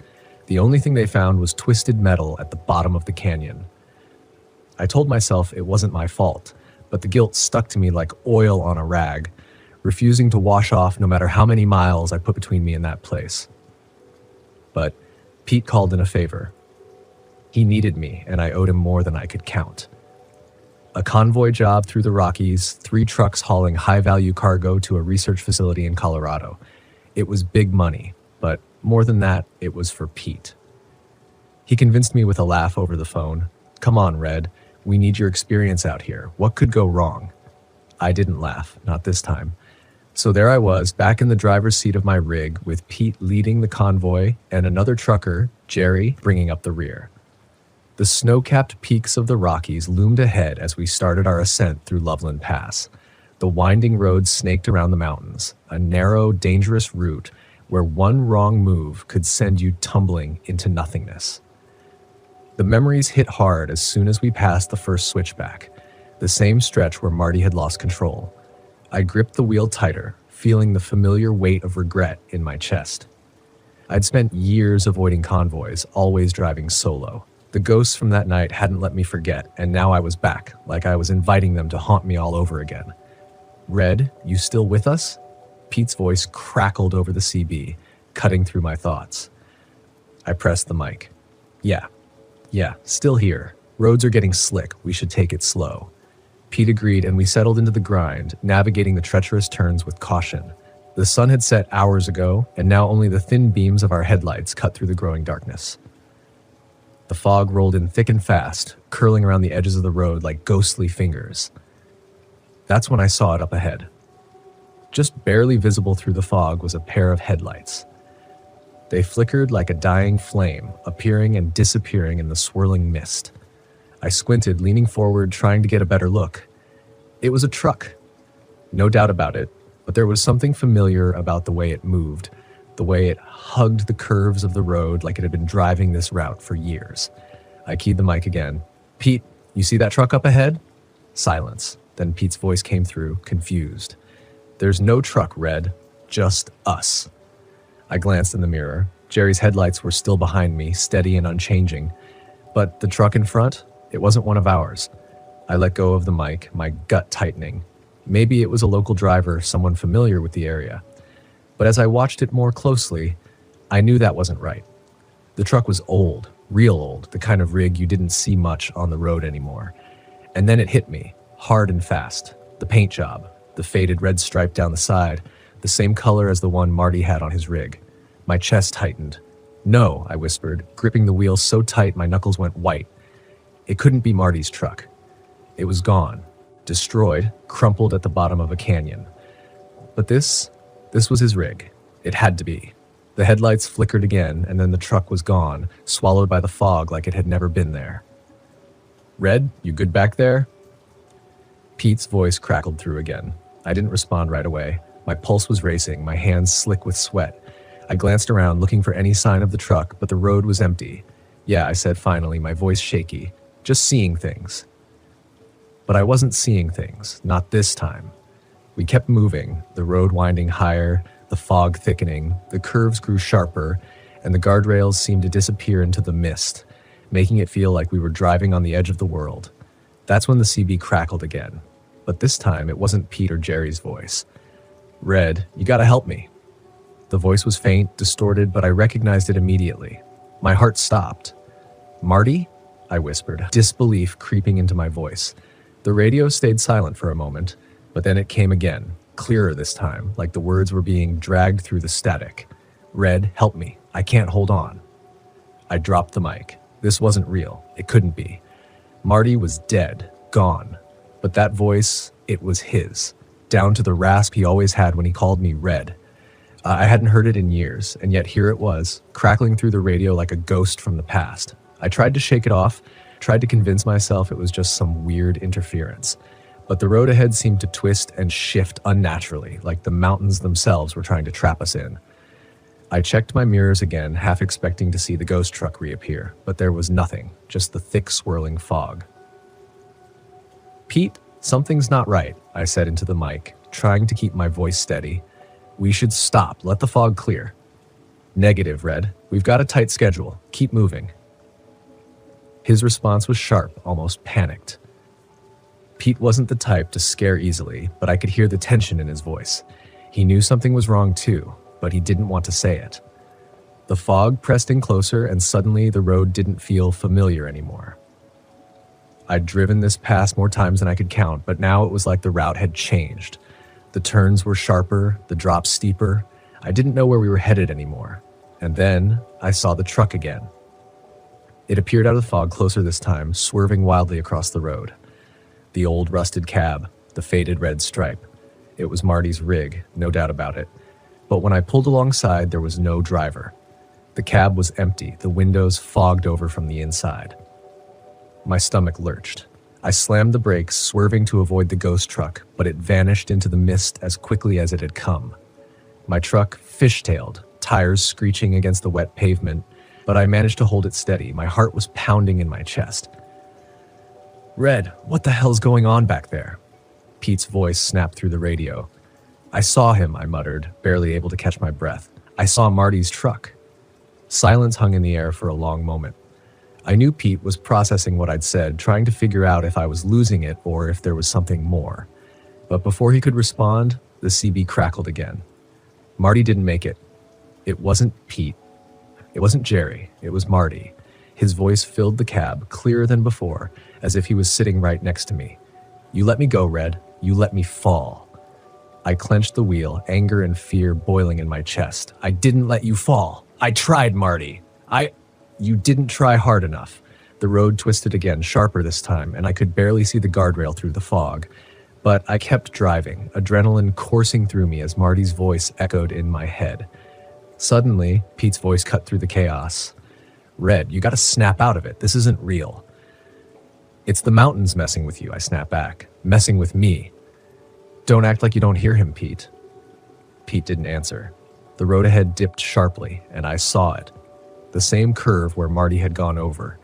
The only thing they found was twisted metal at the bottom of the canyon. I told myself it wasn't my fault, but the guilt stuck to me like oil on a rag, refusing to wash off no matter how many miles I put between me and that place. But Pete called in a favor. He needed me, and I owed him more than I could count. A convoy job through the Rockies, 3 trucks hauling high-value cargo to a research facility in Colorado. It was big money, but more than that, it was for Pete. He convinced me with a laugh over the phone. Come on, Red. We need your experience out here. What could go wrong? I didn't laugh, not this time. So there I was, back in the driver's seat of my rig, with Pete leading the convoy and another trucker, Jerry, bringing up the rear. The snow-capped peaks of the Rockies loomed ahead as we started our ascent through Loveland Pass. The winding road snaked around the mountains, a narrow, dangerous route where one wrong move could send you tumbling into nothingness. The memories hit hard as soon as we passed the first switchback, the same stretch where Marty had lost control. I gripped the wheel tighter, feeling the familiar weight of regret in my chest. I'd spent years avoiding convoys, always driving solo. The ghosts from that night hadn't let me forget, and now I was back, like I was inviting them to haunt me all over again. Red, you still with us? Pete's voice crackled over the CB, cutting through my thoughts. I pressed the mic. Yeah, still here. Roads are getting slick. We should take it slow. Pete agreed, and we settled into the grind, navigating the treacherous turns with caution. The sun had set hours ago, and now only the thin beams of our headlights cut through the growing darkness. The fog rolled in thick and fast, curling around the edges of the road like ghostly fingers. That's when I saw it up ahead. Just barely visible through the fog was a pair of headlights. They flickered like a dying flame, appearing and disappearing in the swirling mist. I squinted, leaning forward, trying to get a better look. It was a truck. No doubt about it, but there was something familiar about the way it moved, the way it hugged the curves of the road like it had been driving this route for years. I keyed the mic again. Pete, you see that truck up ahead? Silence. Then Pete's voice came through, confused. There's no truck, Red. Just us. I glanced in the mirror. Jerry's headlights were still behind me, steady and unchanging. But the truck in front, it wasn't one of ours. I let go of the mic, my gut tightening. Maybe it was a local driver, someone familiar with the area. But as I watched it more closely, I knew that wasn't right. The truck was old, real old, the kind of rig you didn't see much on the road anymore. And then it hit me, hard and fast. The paint job, the faded red stripe down the side, the same color as the one Marty had on his rig. My chest tightened. No, I whispered, gripping the wheel so tight my knuckles went white. It couldn't be Marty's truck. It was gone, destroyed, crumpled at the bottom of a canyon. But this was his rig. It had to be. The headlights flickered again, and then the truck was gone, swallowed by the fog like it had never been there. Red, you good back there? Pete's voice crackled through again. I didn't respond right away. My pulse was racing, my hands slick with sweat. I glanced around, looking for any sign of the truck, but the road was empty. Yeah, I said finally, my voice shaky. Just seeing things. But I wasn't seeing things, not this time. We kept moving, the road winding higher, the fog thickening, the curves grew sharper, and the guardrails seemed to disappear into the mist, making it feel like we were driving on the edge of the world. That's when the CB crackled again. But this time, it wasn't Pete or Jerry's voice. Red, you gotta help me. The voice was faint, distorted, but I recognized it immediately. My heart stopped. Marty? I whispered, disbelief creeping into my voice. The radio stayed silent for a moment, but then it came again, clearer this time, like the words were being dragged through the static. Red, help me. I can't hold on. I dropped the mic. This wasn't real. It couldn't be. Marty was dead, gone. But that voice, it was his, down to the rasp he always had when he called me Red. I hadn't heard it in years, and yet here it was, crackling through the radio like a ghost from the past. I tried to shake it off, tried to convince myself it was just some weird interference. But the road ahead seemed to twist and shift unnaturally, like the mountains themselves were trying to trap us in. I checked my mirrors again, half expecting to see the ghost truck reappear, but there was nothing, just the thick swirling fog. Pete, something's not right, I said into the mic, trying to keep my voice steady. We should stop, let the fog clear. Negative, Red. We've got a tight schedule. Keep moving. His response was sharp, almost panicked. Pete wasn't the type to scare easily, but I could hear the tension in his voice. He knew something was wrong too, but he didn't want to say it. The fog pressed in closer, and suddenly the road didn't feel familiar anymore. I'd driven this pass more times than I could count, but now it was like the route had changed. The turns were sharper, the drops steeper. I didn't know where we were headed anymore. And then I saw the truck again. It appeared out of the fog closer this time, swerving wildly across the road. The old rusted cab, the faded red stripe. It was Marty's rig, no doubt about it. But when I pulled alongside, there was no driver. The cab was empty, the windows fogged over from the inside. My stomach lurched. I slammed the brakes, swerving to avoid the ghost truck, but it vanished into the mist as quickly as it had come. My truck fishtailed, tires screeching against the wet pavement, but I managed to hold it steady. My heart was pounding in my chest. "Red, what the hell's going on back there?" Pete's voice snapped through the radio. "I saw him," I muttered, barely able to catch my breath. "I saw Marty's truck." Silence hung in the air for a long moment. I knew Pete was processing what I'd said, trying to figure out if I was losing it or if there was something more. But before he could respond, the CB crackled again. Marty didn't make it. It wasn't Pete. It wasn't Jerry. It was Marty. His voice filled the cab, clearer than before, as if he was sitting right next to me. "You let me go, Red. You let me fall." I clenched the wheel, anger and fear boiling in my chest. "I didn't let you fall. I tried, Marty. You didn't try hard enough." The road twisted again, sharper this time, and I could barely see the guardrail through the fog. But I kept driving, adrenaline coursing through me as Marty's voice echoed in my head. Suddenly, Pete's voice cut through the chaos. "Red, you gotta snap out of it. This isn't real." "It's the mountains messing with you," I snapped back. "Messing with me." "Don't act like you don't hear him, Pete." Pete didn't answer. The road ahead dipped sharply, and I saw it. The same curve where Marty had gone over.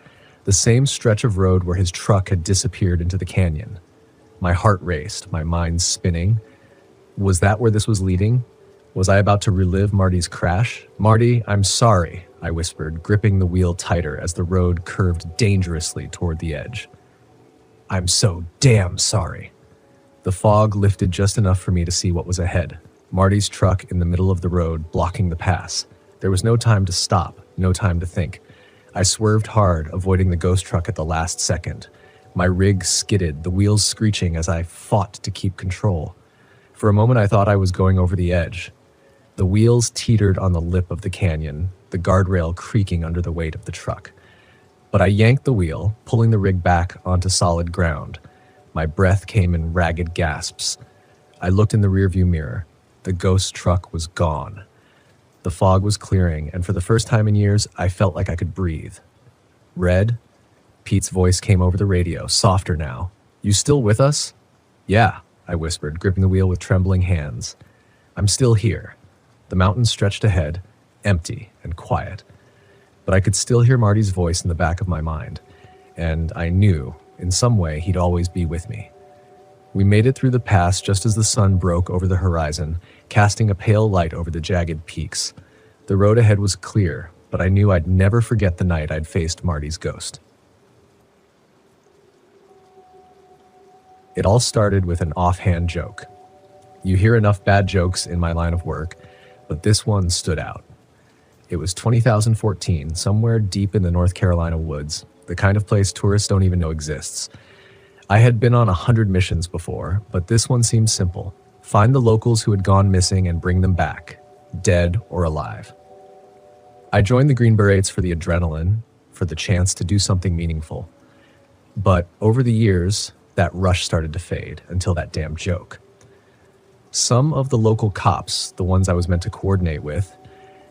The same stretch of road where his truck had disappeared into the canyon. My heart raced, my mind spinning. Was that where this was leading? Was I about to relive Marty's crash? "Marty, I'm sorry," I whispered, gripping the wheel tighter as the road curved dangerously toward the edge. "I'm so damn sorry." The fog lifted just enough for me to see what was ahead. Marty's truck in the middle of the road, blocking the pass. There was no time to stop, no time to think. I swerved hard, avoiding the ghost truck at the last second. My rig skidded, the wheels screeching as I fought to keep control. For a moment I thought I was going over the edge. The wheels teetered on the lip of the canyon, the guardrail creaking under the weight of the truck. But I yanked the wheel, pulling the rig back onto solid ground. My breath came in ragged gasps. I looked in the rearview mirror. The ghost truck was gone. The fog was clearing, and for the first time in years, I felt like I could breathe. "Red?" Pete's voice came over the radio, softer now. "You still with us?" "Yeah," I whispered, gripping the wheel with trembling hands. "I'm still here." The mountains stretched ahead, empty and quiet. But I could still hear Marty's voice in the back of my mind, and I knew, in some way, he'd always be with me. We made it through the pass just as the sun broke over the horizon, casting a pale light over the jagged peaks. The road ahead was clear, but I knew I'd never forget the night I'd faced Marty's ghost. It all started with an offhand joke. You hear enough bad jokes in my line of work, but this one stood out. It was 2014, somewhere deep in the North Carolina woods, the kind of place tourists don't even know exists. I had been on 100 missions before, but this one seemed simple. Find the locals who had gone missing and bring them back, dead or alive. I joined the Green Berets for the adrenaline, for the chance to do something meaningful. But over the years, that rush started to fade until that damn joke. Some of the local cops, the ones I was meant to coordinate with,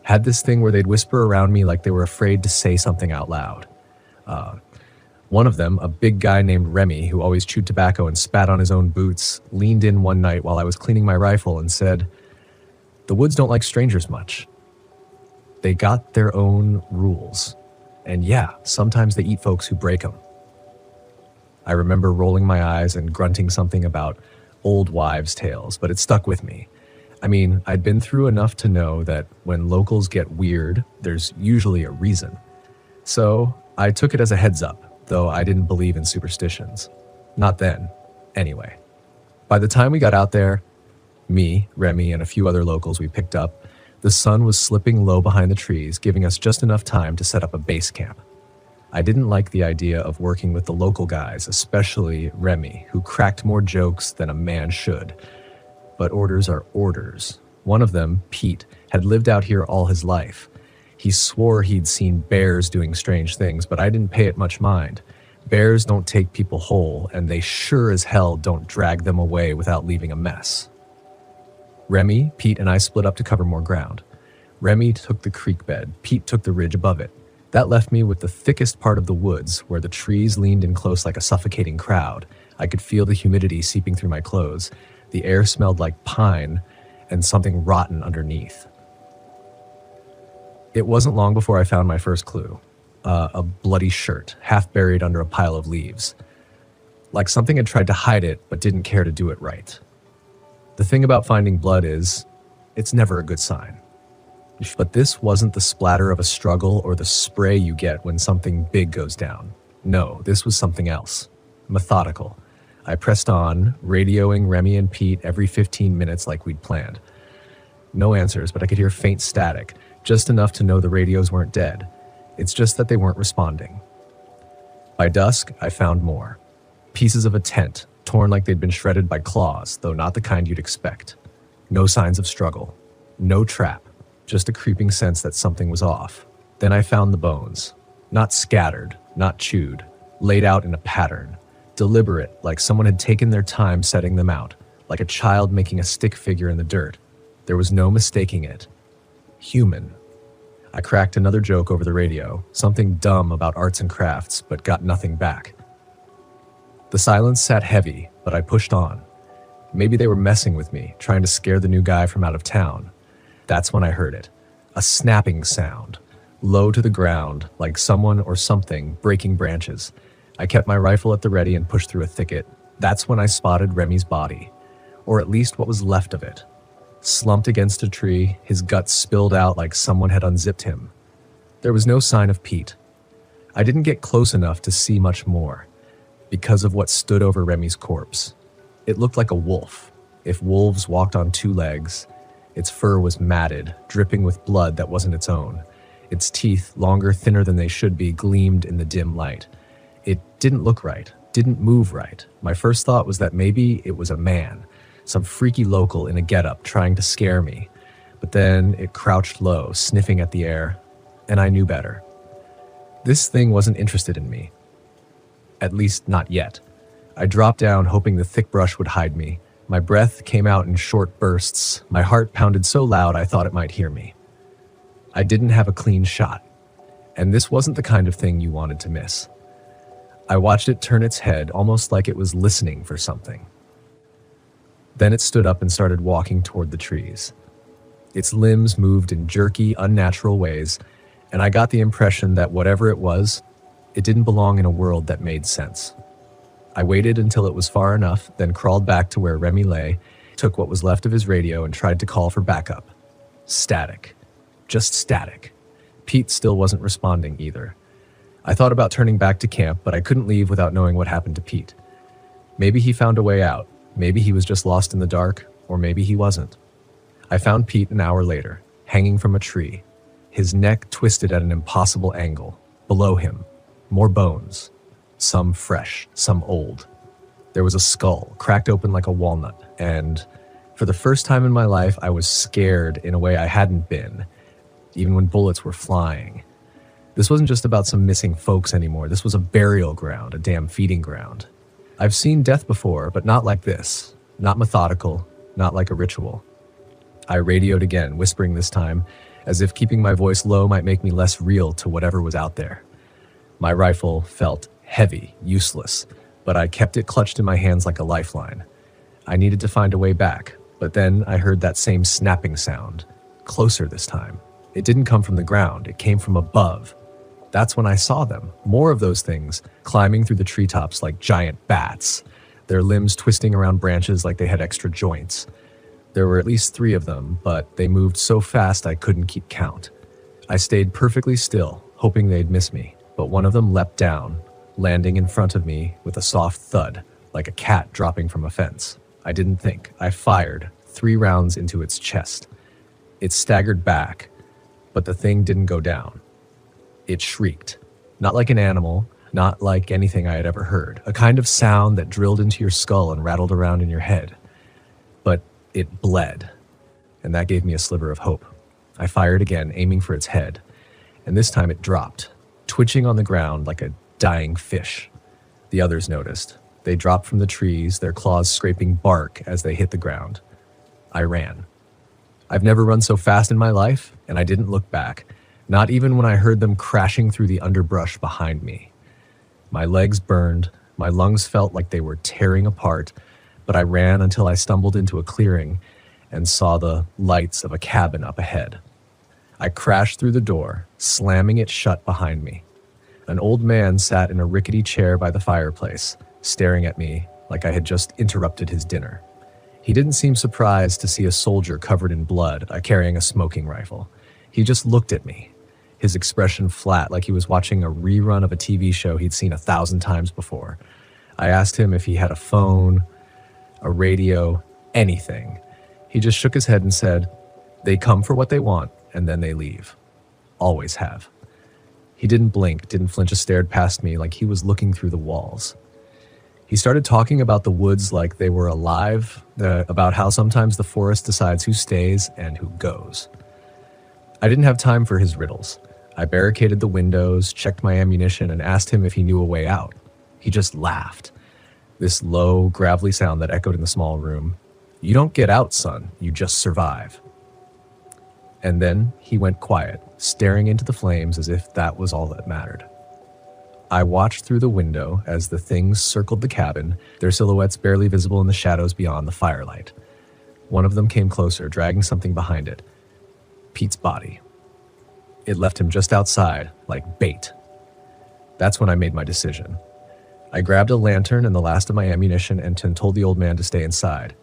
had this thing where they'd whisper around me like they were afraid to say something out loud. One of them, a big guy named Remy, who always chewed tobacco and spat on his own boots, leaned in one night while I was cleaning my rifle and said, "The woods don't like strangers much. They got their own rules. And yeah, sometimes they eat folks who break them." I remember rolling my eyes and grunting something about old wives' tales, but it stuck with me. I mean, I'd been through enough to know that when locals get weird, there's usually a reason. So I took it as a heads up, though I didn't believe in superstitions. Not then, anyway. By the time we got out there, me, Remy, and a few other locals we picked up, the sun was slipping low behind the trees, giving us just enough time to set up a base camp. I didn't like the idea of working with the local guys, especially Remy, who cracked more jokes than a man should. But orders are orders. One of them, Pete, had lived out here all his life. He swore he'd seen bears doing strange things, but I didn't pay it much mind. Bears don't take people whole, and they sure as hell don't drag them away without leaving a mess. Remy, Pete, and I split up to cover more ground. Remy took the creek bed, Pete took the ridge above it. That left me with the thickest part of the woods, where the trees leaned in close like a suffocating crowd. I could feel the humidity seeping through my clothes. The air smelled like pine and something rotten underneath. It wasn't long before I found my first clue. A bloody shirt, half buried under a pile of leaves. Like something had tried to hide it, but didn't care to do it right. The thing about finding blood is, it's never a good sign. But this wasn't the splatter of a struggle or the spray you get when something big goes down. No, this was something else. Methodical. I pressed on, radioing Remy and Pete every 15 minutes like we'd planned. No answers, but I could hear faint static, just enough to know the radios weren't dead. It's just that they weren't responding. By dusk, I found more. Pieces of a tent, torn like they'd been shredded by claws, though not the kind you'd expect. No signs of struggle. No trap. Just a creeping sense that something was off. Then I found the bones. Not scattered, not chewed. Laid out in a pattern. Deliberate, like someone had taken their time setting them out. Like a child making a stick figure in the dirt. There was no mistaking it. Human. I cracked another joke over the radio, something dumb about arts and crafts, but got nothing back. The silence sat heavy, but I pushed on. Maybe they were messing with me, trying to scare the new guy from out of town. That's when I heard it. A snapping sound, low to the ground, like someone or something breaking branches. I kept my rifle at the ready and pushed through a thicket. That's when I spotted Remy's body, or at least what was left of it. Slumped against a tree, his guts spilled out like someone had unzipped him. There was no sign of Pete. I didn't get close enough to see much more, because of what stood over Remy's corpse. It looked like a wolf, if wolves walked on two legs. Its fur was matted, dripping with blood that wasn't its own. Its teeth, longer, thinner than they should be, gleamed in the dim light. It didn't look right, didn't move right. My first thought was that maybe it was a man, some freaky local in a getup trying to scare me. But then it crouched low, sniffing at the air, and I knew better. This thing wasn't interested in me. At least not yet. I dropped down, hoping the thick brush would hide me. My breath came out in short bursts. My heart pounded so loud I thought it might hear me. I didn't have a clean shot, and this wasn't the kind of thing you wanted to miss. I watched it turn its head, almost like it was listening for something. Then it stood up and started walking toward the trees. Its limbs moved in jerky, unnatural ways, and I got the impression that whatever it was, it didn't belong in a world that made sense. I waited until it was far enough, then crawled back to where Remy lay, took what was left of his radio and tried to call for backup. Static. Just static. Pete still wasn't responding either. I thought about turning back to camp, but I couldn't leave without knowing what happened to Pete. Maybe he found a way out. Maybe he was just lost in the dark, or maybe he wasn't. I found Pete an hour later, hanging from a tree, his neck twisted at an impossible angle. Below him, more bones, some fresh, some old. There was a skull, cracked open like a walnut, and for the first time in my life, I was scared in a way I hadn't been, even when bullets were flying. This wasn't just about some missing folks anymore. This was a burial ground, a damn feeding ground. I've seen death before, but not like this. Not methodical, not like a ritual. I radioed again, whispering this time, as if keeping my voice low might make me less real to whatever was out there. My rifle felt heavy, useless, but I kept it clutched in my hands like a lifeline. I needed to find a way back, but then I heard that same snapping sound, closer this time. It didn't come from the ground, it came from above. That's when I saw them, more of those things, climbing through the treetops like giant bats, their limbs twisting around branches like they had extra joints. There were at least 3 of them, but they moved so fast I couldn't keep count. I stayed perfectly still, hoping they'd miss me, but one of them leapt down, landing in front of me with a soft thud, like a cat dropping from a fence. I didn't think. I fired 3 rounds into its chest. It staggered back, but the thing didn't go down. It shrieked. Not like an animal, not like anything I had ever heard. A kind of sound that drilled into your skull and rattled around in your head. But it bled, and that gave me a sliver of hope. I fired again, aiming for its head. and this time it dropped, twitching on the ground like a dying fish. The others noticed. They dropped from the trees, their claws scraping bark as they hit the ground. I ran. I've never run so fast in my life, and I didn't look back, not even when I heard them crashing through the underbrush behind me. My legs burned, my lungs felt like they were tearing apart, but I ran until I stumbled into a clearing and saw the lights of a cabin up ahead. I crashed through the door, slamming it shut behind me. An old man sat in a rickety chair by the fireplace, staring at me like I had just interrupted his dinner. He didn't seem surprised to see a soldier covered in blood, carrying a smoking rifle. He just looked at me, his expression flat like he was watching a rerun of a TV show he'd seen 1,000 times before. I asked him if he had a phone, a radio, anything. He just shook his head and said, "They come for what they want, and then they leave. Always have." He didn't blink, didn't flinch, just stared past me like he was looking through the walls. He started talking about the woods like they were alive, about how sometimes the forest decides who stays and who goes. I didn't have time for his riddles. I barricaded the windows, checked my ammunition, and asked him if he knew a way out. He just laughed. This low, gravelly sound that echoed in the small room. "You don't get out, son. You just survive." And then he went quiet, staring into the flames as if that was all that mattered. I watched through the window as the things circled the cabin, their silhouettes barely visible in the shadows beyond the firelight. One of them came closer, dragging something behind it. Pete's body. It left him just outside, like bait. That's when I made my decision. I grabbed a lantern and the last of my ammunition and told the old man to stay inside.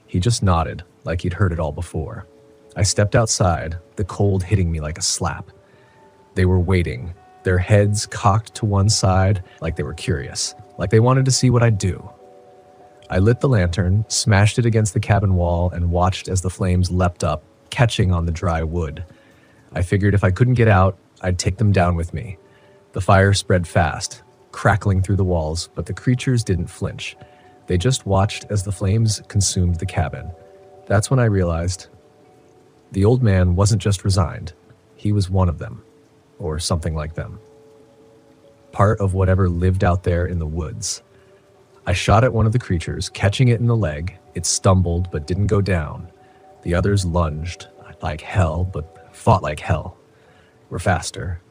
He just nodded, like he'd heard it all before. I stepped outside, the cold hitting me like a slap. They were waiting, their heads cocked to one side like they were curious, like they wanted to see what I'd do. I lit the lantern, smashed it against the cabin wall, and watched as the flames leapt up, catching on the dry wood. I figured if I couldn't get out, I'd take them down with me. The fire spread fast, crackling through the walls, but the creatures didn't flinch. They just watched as the flames consumed the cabin. That's when I realized the old man wasn't just resigned. He was one of them, or something like them. Part of whatever lived out there in the woods. I shot at one of the creatures, catching it in the leg. It stumbled, but didn't go down. The others lunged like hell, but fought like hell. Were faster.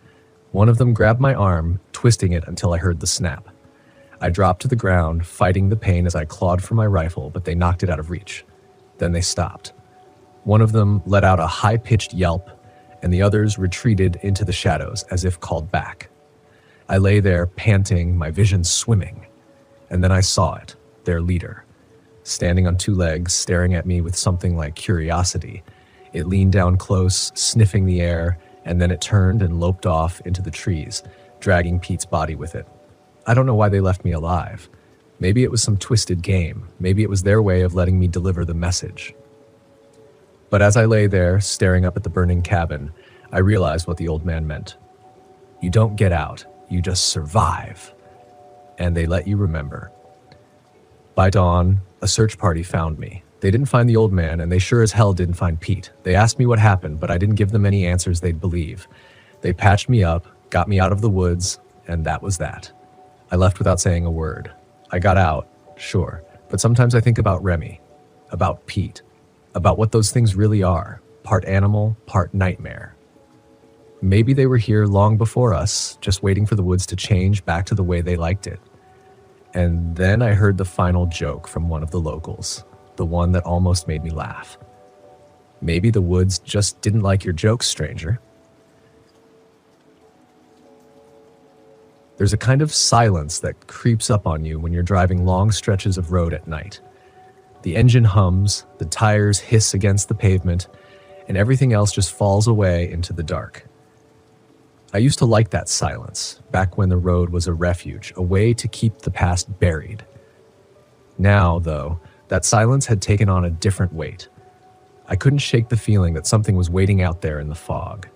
One of them grabbed my arm, twisting it until I heard the snap. I dropped to the ground, fighting the pain as I clawed for my rifle, but they knocked it out of reach. Then they stopped. One of them let out a high-pitched yelp, and the others retreated into the shadows as if called back. I lay there, panting, my vision swimming. And then I saw it, their leader, standing on two legs, staring at me with something like curiosity. It leaned down close, sniffing the air, and then it turned and loped off into the trees, dragging Pete's body with it. I don't know why they left me alive. Maybe it was some twisted game. Maybe it was their way of letting me deliver the message. But as I lay there, staring up at the burning cabin, I realized what the old man meant. You don't get out, you just survive. And they let you remember. By dawn, a search party found me. They didn't find the old man, and they sure as hell didn't find Pete. They asked me what happened, but I didn't give them any answers they'd believe. They patched me up, got me out of the woods, and that was that. I left without saying a word. I got out, sure, but sometimes I think about Remy, about Pete, about what those things really are, part animal, part nightmare. Maybe they were here long before us, just waiting for the woods to change back to the way they liked it. And then I heard the final joke from one of the locals, the one that almost made me laugh. Maybe the woods just didn't like your jokes, stranger. There's a kind of silence that creeps up on you when you're driving long stretches of road at night. The engine hums, the tires hiss against the pavement, and everything else just falls away into the dark. I used to like that silence, back when the road was a refuge, a way to keep the past buried. Now, though, that silence had taken on a different weight. I couldn't shake the feeling that something was waiting out there in the fog.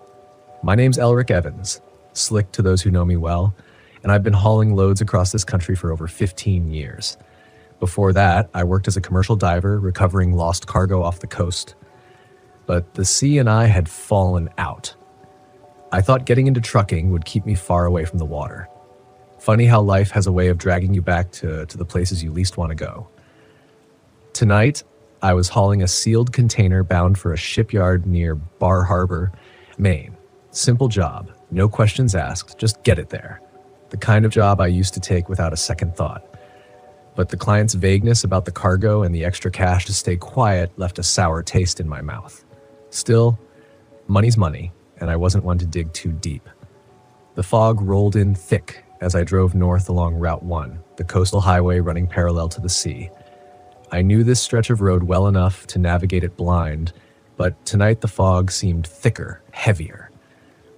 My name's Elric Evans, Slick to those who know me well, and I've been hauling loads across this country for over 15 years. Before that, I worked as a commercial diver, recovering lost cargo off the coast. But the sea and I had fallen out. I thought getting into trucking would keep me far away from the water. Funny how life has a way of dragging you back to the places you least want to go. Tonight, I was hauling a sealed container bound for a shipyard near Bar Harbor, Maine. Simple job, no questions asked, just get it there. The kind of job I used to take without a second thought. But the client's vagueness about the cargo and the extra cash to stay quiet left a sour taste in my mouth. Still, money's money, and I wasn't one to dig too deep. The fog rolled in thick as I drove north along Route 1, the coastal highway running parallel to the sea. I knew this stretch of road well enough to navigate it blind, but tonight the fog seemed thicker, heavier.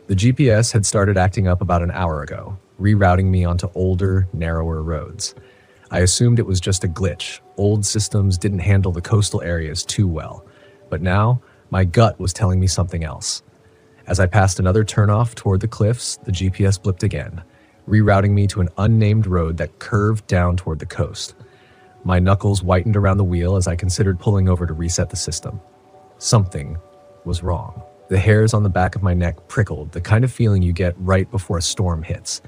The GPS had started acting up about an hour ago, rerouting me onto older, narrower roads. I assumed it was just a glitch. Old systems didn't handle the coastal areas too well. But now, my gut was telling me something else. As I passed another turnoff toward the cliffs, the GPS blipped again, rerouting me to an unnamed road that curved down toward the coast. My knuckles whitened around the wheel as I considered pulling over to reset the system. Something was wrong. The hairs on the back of my neck prickled, the kind of feeling you get right before a storm hits.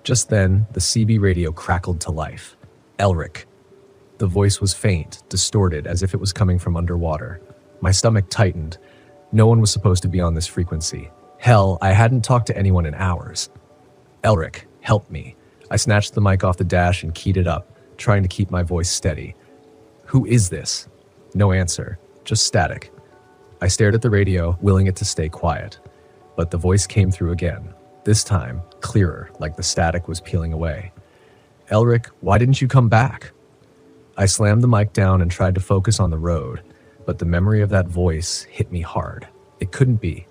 Just then, the CB radio crackled to life. Elric. The voice was faint, distorted, as if it was coming from underwater. My stomach tightened. No one was supposed to be on this frequency. Hell, I hadn't talked to anyone in hours. Elric, help me. I snatched the mic off the dash and keyed it up, trying to keep my voice steady. Who is this? No answer, just static. I stared at the radio, willing it to stay quiet. But the voice came through again, this time clearer, like the static was peeling away. Elric, why didn't you come back? I slammed the mic down and tried to focus on the road, but the memory of that voice hit me hard. It couldn't be.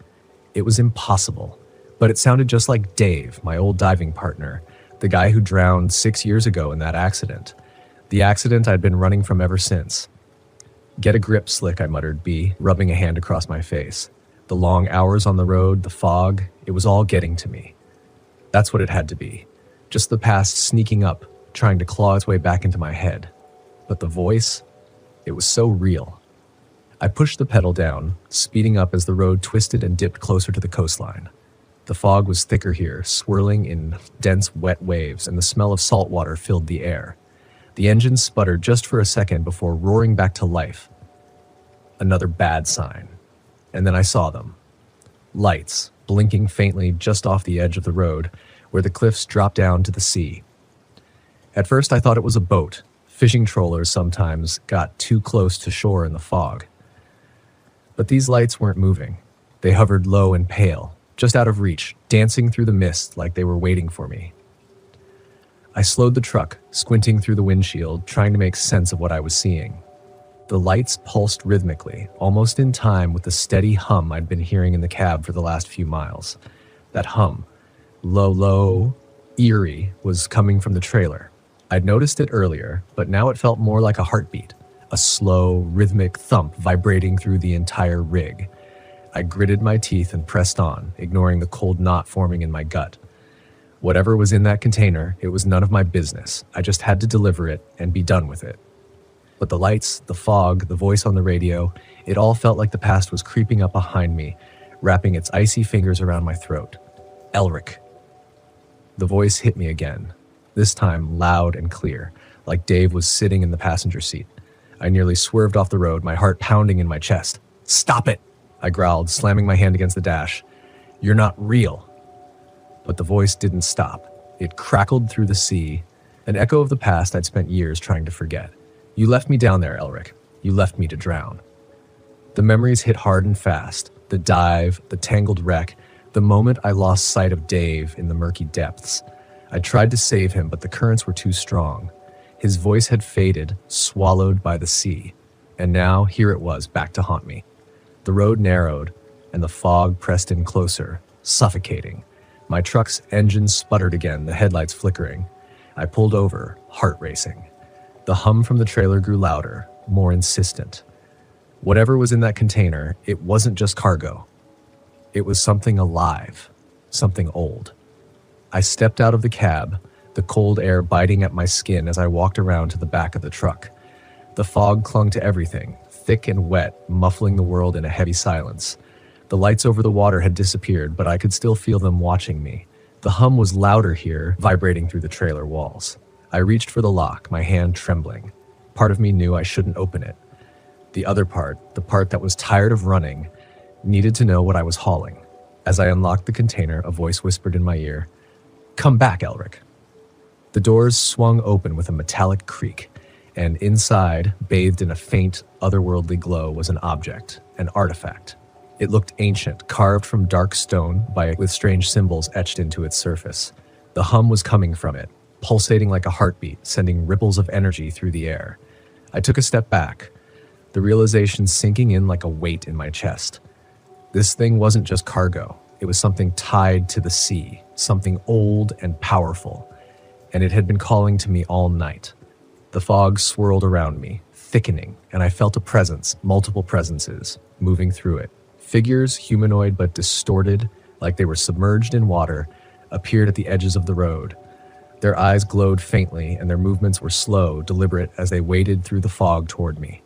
It was impossible. But it sounded just like Dave, my old diving partner, the guy who drowned 6 years ago in that accident. The accident I'd been running from ever since. Get a grip, Slick, I muttered, rubbing a hand across my face. The long hours on the road, the fog, it was all getting to me. That's what it had to be. Just the past sneaking up, trying to claw its way back into my head. But the voice, it was so real. I pushed the pedal down, speeding up as the road twisted and dipped closer to the coastline. The fog was thicker here, swirling in dense, wet waves, and the smell of salt water filled the air. The engine sputtered just for a second before roaring back to life. Another bad sign. And then I saw them. Lights, blinking faintly just off the edge of the road, where the cliffs dropped down to the sea. At first I thought it was a boat. Fishing trawlers sometimes got too close to shore in the fog. But these lights weren't moving. They hovered low and pale, just out of reach, dancing through the mist like they were waiting for me. I slowed the truck, squinting through the windshield, trying to make sense of what I was seeing. The lights pulsed rhythmically, almost in time with the steady hum I'd been hearing in the cab for the last few miles. That hum, low, eerie, was coming from the trailer. I'd noticed it earlier, but now it felt more like a heartbeat, a slow, rhythmic thump vibrating through the entire rig. I gritted my teeth and pressed on, ignoring the cold knot forming in my gut. Whatever was in that container, it was none of my business. I just had to deliver it and be done with it. But the lights, the fog, the voice on the radio, it all felt like the past was creeping up behind me, wrapping its icy fingers around my throat. Elric. The voice hit me again, this time loud and clear, like Dave was sitting in the passenger seat. I nearly swerved off the road, my heart pounding in my chest. Stop it, I growled, slamming my hand against the dash. You're not real. But the voice didn't stop. It crackled through the sea, an echo of the past I'd spent years trying to forget. You left me down there, Elric. You left me to drown. The memories hit hard and fast. The dive, the tangled wreck, the moment I lost sight of Dave in the murky depths. I tried to save him, but the currents were too strong. His voice had faded, swallowed by the sea. And now, here it was, back to haunt me. The road narrowed, and the fog pressed in closer, suffocating. My truck's engine sputtered again, the headlights flickering. I pulled over, heart racing. The hum from the trailer grew louder, more insistent. Whatever was in that container, it wasn't just cargo. It was something alive, something old. I stepped out of the cab, the cold air biting at my skin as I walked around to the back of the truck. The fog clung to everything, thick and wet, muffling the world in a heavy silence. The lights over the water had disappeared, but I could still feel them watching me. The hum was louder here, vibrating through the trailer walls. I reached for the lock, my hand trembling. Part of me knew I shouldn't open it. The other part, the part that was tired of running, needed to know what I was hauling. As I unlocked the container, a voice whispered in my ear, "Come back, Elric." The doors swung open with a metallic creak, and inside, bathed in a faint, otherworldly glow, was an object, an artifact. It looked ancient, carved from dark stone with strange symbols etched into its surface. The hum was coming from it, pulsating like a heartbeat, sending ripples of energy through the air. I took a step back, the realization sinking in like a weight in my chest. This thing wasn't just cargo. It was something tied to the sea, something old and powerful, and it had been calling to me all night. The fog swirled around me, thickening, and I felt a presence, multiple presences, moving through it. Figures, humanoid but distorted, like they were submerged in water, appeared at the edges of the road. Their eyes glowed faintly, and their movements were slow, deliberate as they waded through the fog toward me.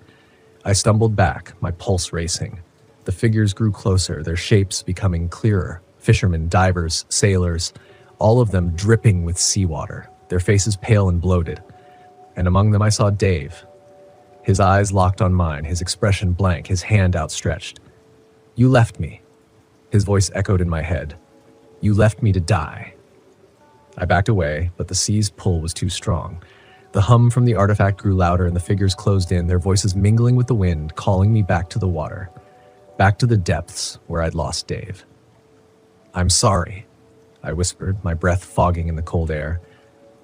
I stumbled back, my pulse racing. The figures grew closer, their shapes becoming clearer. Fishermen, divers, sailors, all of them dripping with seawater, their faces pale and bloated. And among them I saw Dave. His eyes locked on mine, his expression blank, his hand outstretched. "You left me." His voice echoed in my head. "You left me to die." I backed away, but the sea's pull was too strong. The hum from the artifact grew louder and the figures closed in, their voices mingling with the wind, calling me back to the water, back to the depths where I'd lost Dave. "I'm sorry," I whispered, my breath fogging in the cold air.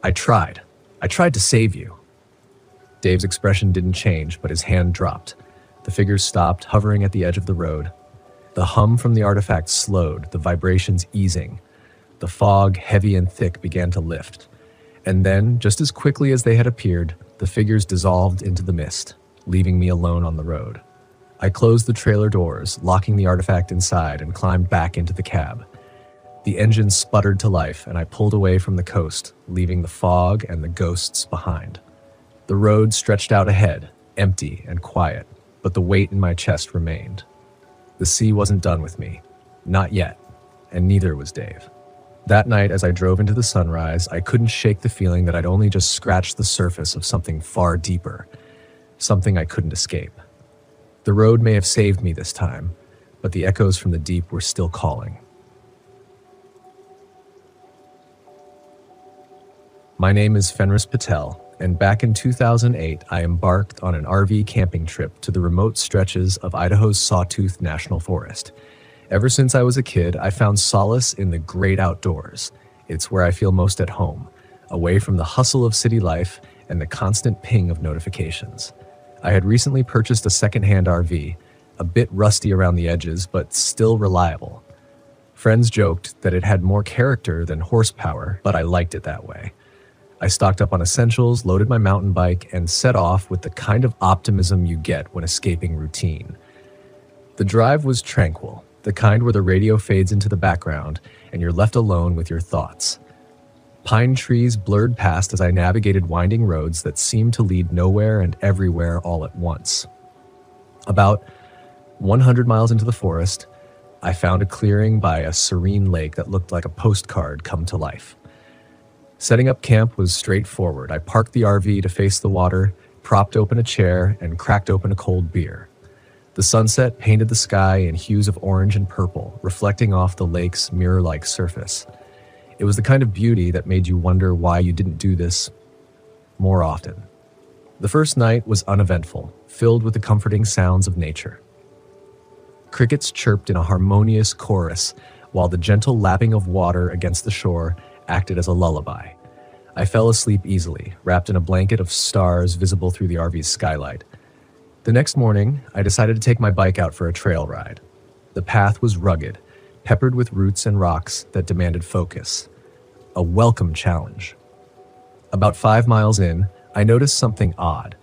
I tried to save you." Dave's expression didn't change, but his hand dropped. The figures stopped, hovering at the edge of the road. The hum from the artifact slowed, the vibrations easing. The fog, heavy and thick, began to lift. And then, just as quickly as they had appeared, the figures dissolved into the mist, leaving me alone on the road. I closed the trailer doors, locking the artifact inside, and climbed back into the cab. The engine sputtered to life, and I pulled away from the coast, leaving the fog and the ghosts behind. The road stretched out ahead, empty and quiet, but the weight in my chest remained. The sea wasn't done with me. Not yet. And neither was Dave. That night, as I drove into the sunrise, I couldn't shake the feeling that I'd only just scratched the surface of something far deeper, something I couldn't escape. The road may have saved me this time, but the echoes from the deep were still calling. My name is Fenris Patel, and back in 2008, I embarked on an RV camping trip to the remote stretches of Idaho's Sawtooth National Forest. Ever since I was a kid, I found solace in the great outdoors. It's where I feel most at home, away from the hustle of city life and the constant ping of notifications. I had recently purchased a secondhand RV, a bit rusty around the edges, but still reliable. Friends joked that it had more character than horsepower, but I liked it that way. I stocked up on essentials, loaded my mountain bike, and set off with the kind of optimism you get when escaping routine. The drive was tranquil, the kind where the radio fades into the background and you're left alone with your thoughts. Pine trees blurred past as I navigated winding roads that seemed to lead nowhere and everywhere all at once. About 100 miles into the forest, I found a clearing by a serene lake that looked like a postcard come to life. Setting up camp was straightforward. I parked the RV to face the water, propped open a chair, and cracked open a cold beer. The sunset painted the sky in hues of orange and purple, reflecting off the lake's mirror-like surface. It was the kind of beauty that made you wonder why you didn't do this more often. The first night was uneventful, filled with the comforting sounds of nature. Crickets chirped in a harmonious chorus, while the gentle lapping of water against the shore acted as a lullaby. I fell asleep easily, wrapped in a blanket of stars visible through the RV's skylight. The next morning, I decided to take my bike out for a trail ride. The path was rugged, peppered with roots and rocks that demanded focus. A welcome challenge. About 5 miles in, I noticed something odd.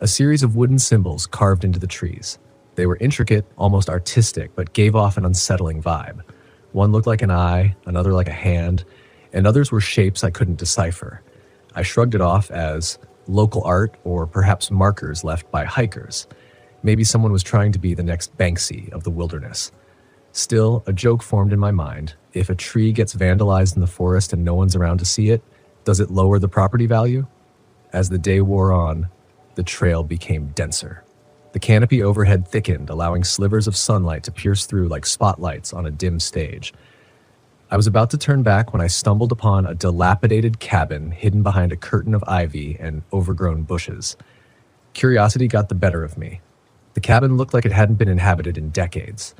A series of wooden symbols carved into the trees. They were intricate, almost artistic, but gave off an unsettling vibe. One looked like an eye, another like a hand, and others were shapes I couldn't decipher. I shrugged it off as local art or perhaps markers left by hikers. Maybe someone was trying to be the next Banksy of the wilderness. Still, a joke formed in my mind. If a tree gets vandalized in the forest and no one's around to see it, does it lower the property value? As the day wore on, the trail became denser. The canopy overhead thickened, allowing slivers of sunlight to pierce through like spotlights on a dim stage. I was about to turn back when I stumbled upon a dilapidated cabin hidden behind a curtain of ivy and overgrown bushes. Curiosity got the better of me. The cabin looked like it hadn't been inhabited in decades.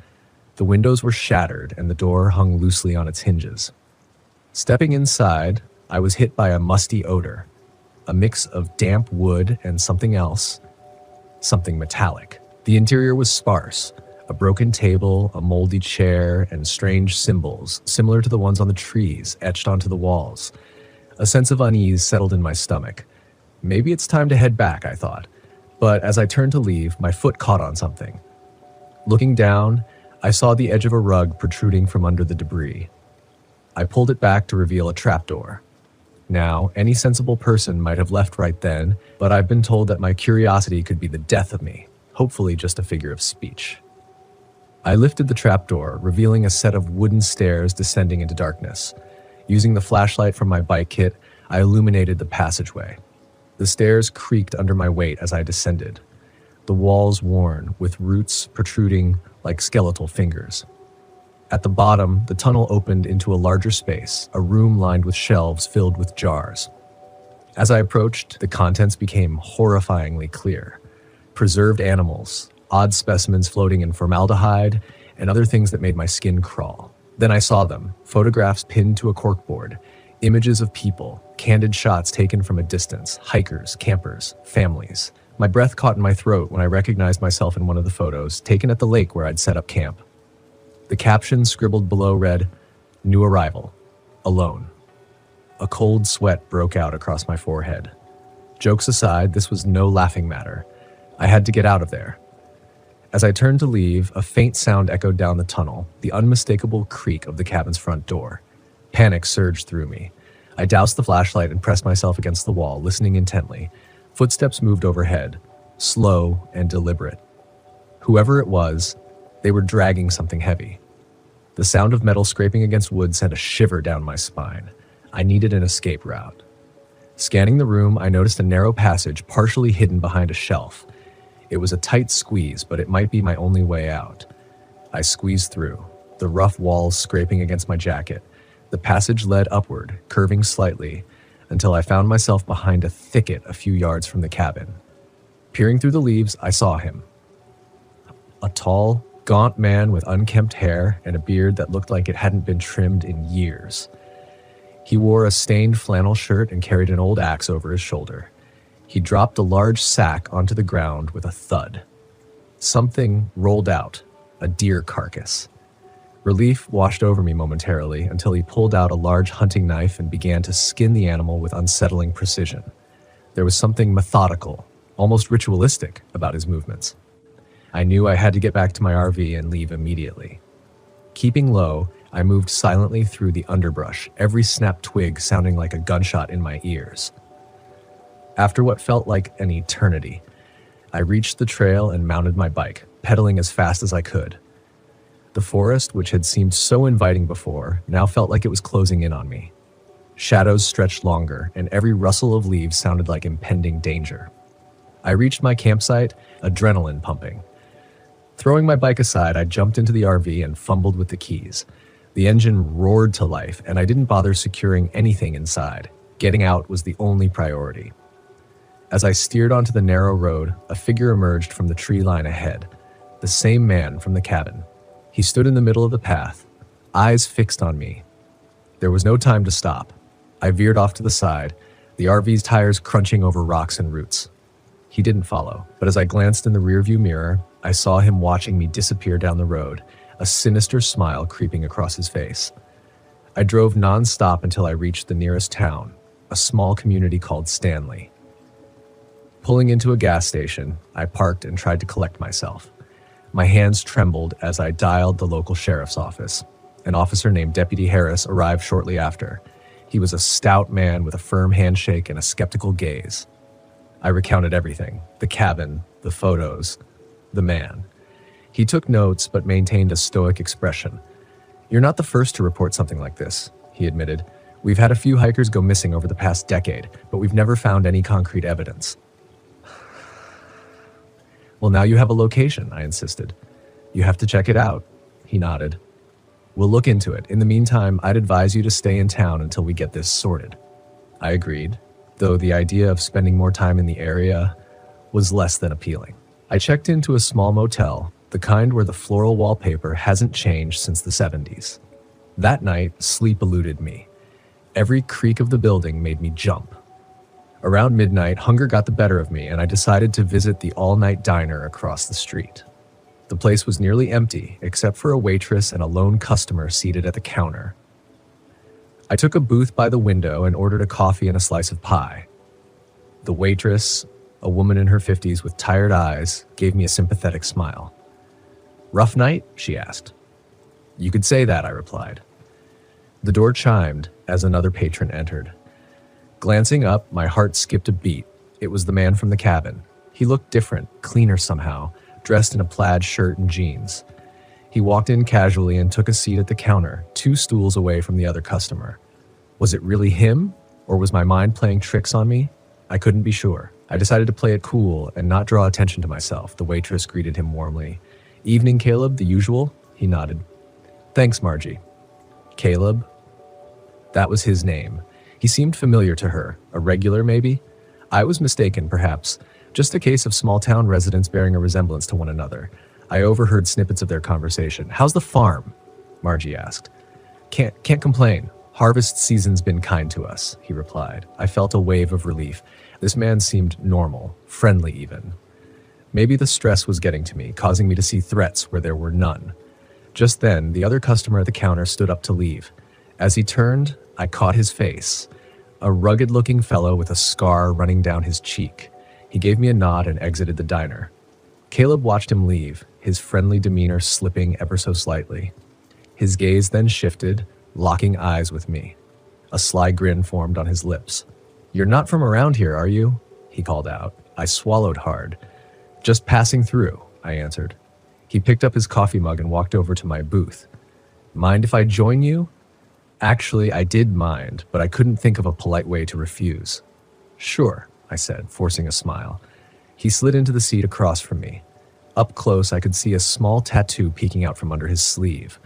The windows were shattered and the door hung loosely on its hinges. Stepping inside, I was hit by a musty odor, a mix of damp wood and something else, something metallic. The interior was sparse, a broken table, a moldy chair, and strange symbols, similar to the ones on the trees, etched onto the walls. A sense of unease settled in my stomach. Maybe it's time to head back, I thought. But as I turned to leave, my foot caught on something. Looking down, I saw the edge of a rug protruding from under the debris. I pulled it back to reveal a trapdoor. Now, any sensible person might have left right then, but I've been told that my curiosity could be the death of me, hopefully just a figure of speech. I lifted the trapdoor, revealing a set of wooden stairs descending into darkness. Using the flashlight from my bike kit, I illuminated the passageway. The stairs creaked under my weight as I descended, the walls worn, with roots protruding like skeletal fingers. At the bottom, the tunnel opened into a larger space, a room lined with shelves filled with jars. As I approached, the contents became horrifyingly clear. Preserved animals, odd specimens floating in formaldehyde, and other things that made my skin crawl. Then I saw them, photographs pinned to a corkboard, images of people, candid shots taken from a distance, hikers, campers, families. My breath caught in my throat when I recognized myself in one of the photos, taken at the lake where I'd set up camp. The caption scribbled below read, "New arrival, alone." A cold sweat broke out across my forehead. Jokes aside, this was no laughing matter. I had to get out of there. As I turned to leave, a faint sound echoed down the tunnel, the unmistakable creak of the cabin's front door. Panic surged through me. I doused the flashlight and pressed myself against the wall, listening intently. Footsteps moved overhead, slow and deliberate. Whoever it was, they were dragging something heavy. The sound of metal scraping against wood sent a shiver down my spine. I needed an escape route. Scanning the room, I noticed a narrow passage partially hidden behind a shelf. It was a tight squeeze, but it might be my only way out. I squeezed through, the rough walls scraping against my jacket. The passage led upward, curving slightly, until I found myself behind a thicket a few yards from the cabin. Peering through the leaves, I saw him. A tall, gaunt man with unkempt hair and a beard that looked like it hadn't been trimmed in years. He wore a stained flannel shirt and carried an old axe over his shoulder. He dropped a large sack onto the ground with a thud. Something rolled out, a deer carcass. Relief washed over me momentarily until he pulled out a large hunting knife and began to skin the animal with unsettling precision. There was something methodical, almost ritualistic, about his movements. I knew I had to get back to my RV and leave immediately. Keeping low, I moved silently through the underbrush, every snapped twig sounding like a gunshot in my ears. After what felt like an eternity, I reached the trail and mounted my bike, pedaling as fast as I could. The forest, which had seemed so inviting before, now felt like it was closing in on me. Shadows stretched longer, and every rustle of leaves sounded like impending danger. I reached my campsite, adrenaline pumping. Throwing my bike aside, I jumped into the RV and fumbled with the keys. The engine roared to life, and I didn't bother securing anything inside. Getting out was the only priority. As I steered onto the narrow road, a figure emerged from the tree line ahead. The same man from the cabin. He stood in the middle of the path, eyes fixed on me. There was no time to stop. I veered off to the side, the RV's tires crunching over rocks and roots. He didn't follow, but as I glanced in the rearview mirror, I saw him watching me disappear down the road, a sinister smile creeping across his face. I drove non-stop until I reached the nearest town, a small community called Stanley. Pulling into a gas station, I parked and tried to collect myself. My hands trembled as I dialed the local sheriff's office. An officer named Deputy Harris arrived shortly after. He was a stout man with a firm handshake and a skeptical gaze. I recounted everything: the cabin, the photos, the man. He took notes but maintained a stoic expression. "You're not the first to report something like this," he admitted. "We've had a few hikers go missing over the past decade, but we've never found any concrete evidence." "Well, now you have a location," I insisted. "You have to check it out." He nodded. "We'll look into it. In the meantime, I'd advise you to stay in town until we get this sorted." I agreed, though the idea of spending more time in the area was less than appealing. I checked into a small motel, the kind where the floral wallpaper hasn't changed since the 70s. That night, sleep eluded me. Every creak of the building made me jump. Around midnight, hunger got the better of me, and I decided to visit the all-night diner across the street. The place was nearly empty, except for a waitress and a lone customer seated at the counter. I took a booth by the window and ordered a coffee and a slice of pie. The waitress, a woman in her 50s with tired eyes, gave me a sympathetic smile. "Rough night?" she asked. "You could say that," I replied. The door chimed as another patron entered. Glancing up, my heart skipped a beat. It was the man from the cabin. He looked different, cleaner somehow, dressed in a plaid shirt and jeans. He walked in casually and took a seat at the counter, 2 stools away from the other customer. Was it really him, or was my mind playing tricks on me? I couldn't be sure. I decided to play it cool and not draw attention to myself. The waitress greeted him warmly. "Evening, Caleb, the usual?" He nodded. "Thanks, Margie." Caleb? That was his name. He seemed familiar to her. A regular, maybe? I was mistaken, perhaps. Just a case of small-town residents bearing a resemblance to one another. I overheard snippets of their conversation. "How's the farm?" Margie asked. Can't complain. Harvest season's been kind to us," he replied. I felt a wave of relief. This man seemed normal, friendly even. Maybe the stress was getting to me, causing me to see threats where there were none. Just then, the other customer at the counter stood up to leave. As he turned, I caught his face. A rugged-looking fellow with a scar running down his cheek. He gave me a nod and exited the diner. Caleb watched him leave, his friendly demeanor slipping ever so slightly. His gaze then shifted, locking eyes with me. A sly grin formed on his lips. "You're not from around here, are you?" he called out. I swallowed hard. "Just passing through," I answered. He picked up his coffee mug and walked over to my booth. "Mind if I join you?" Actually, I did mind, but I couldn't think of a polite way to refuse. "Sure," I said, forcing a smile. He slid into the seat across from me. Up close, I could see a small tattoo peeking out from under his sleeve.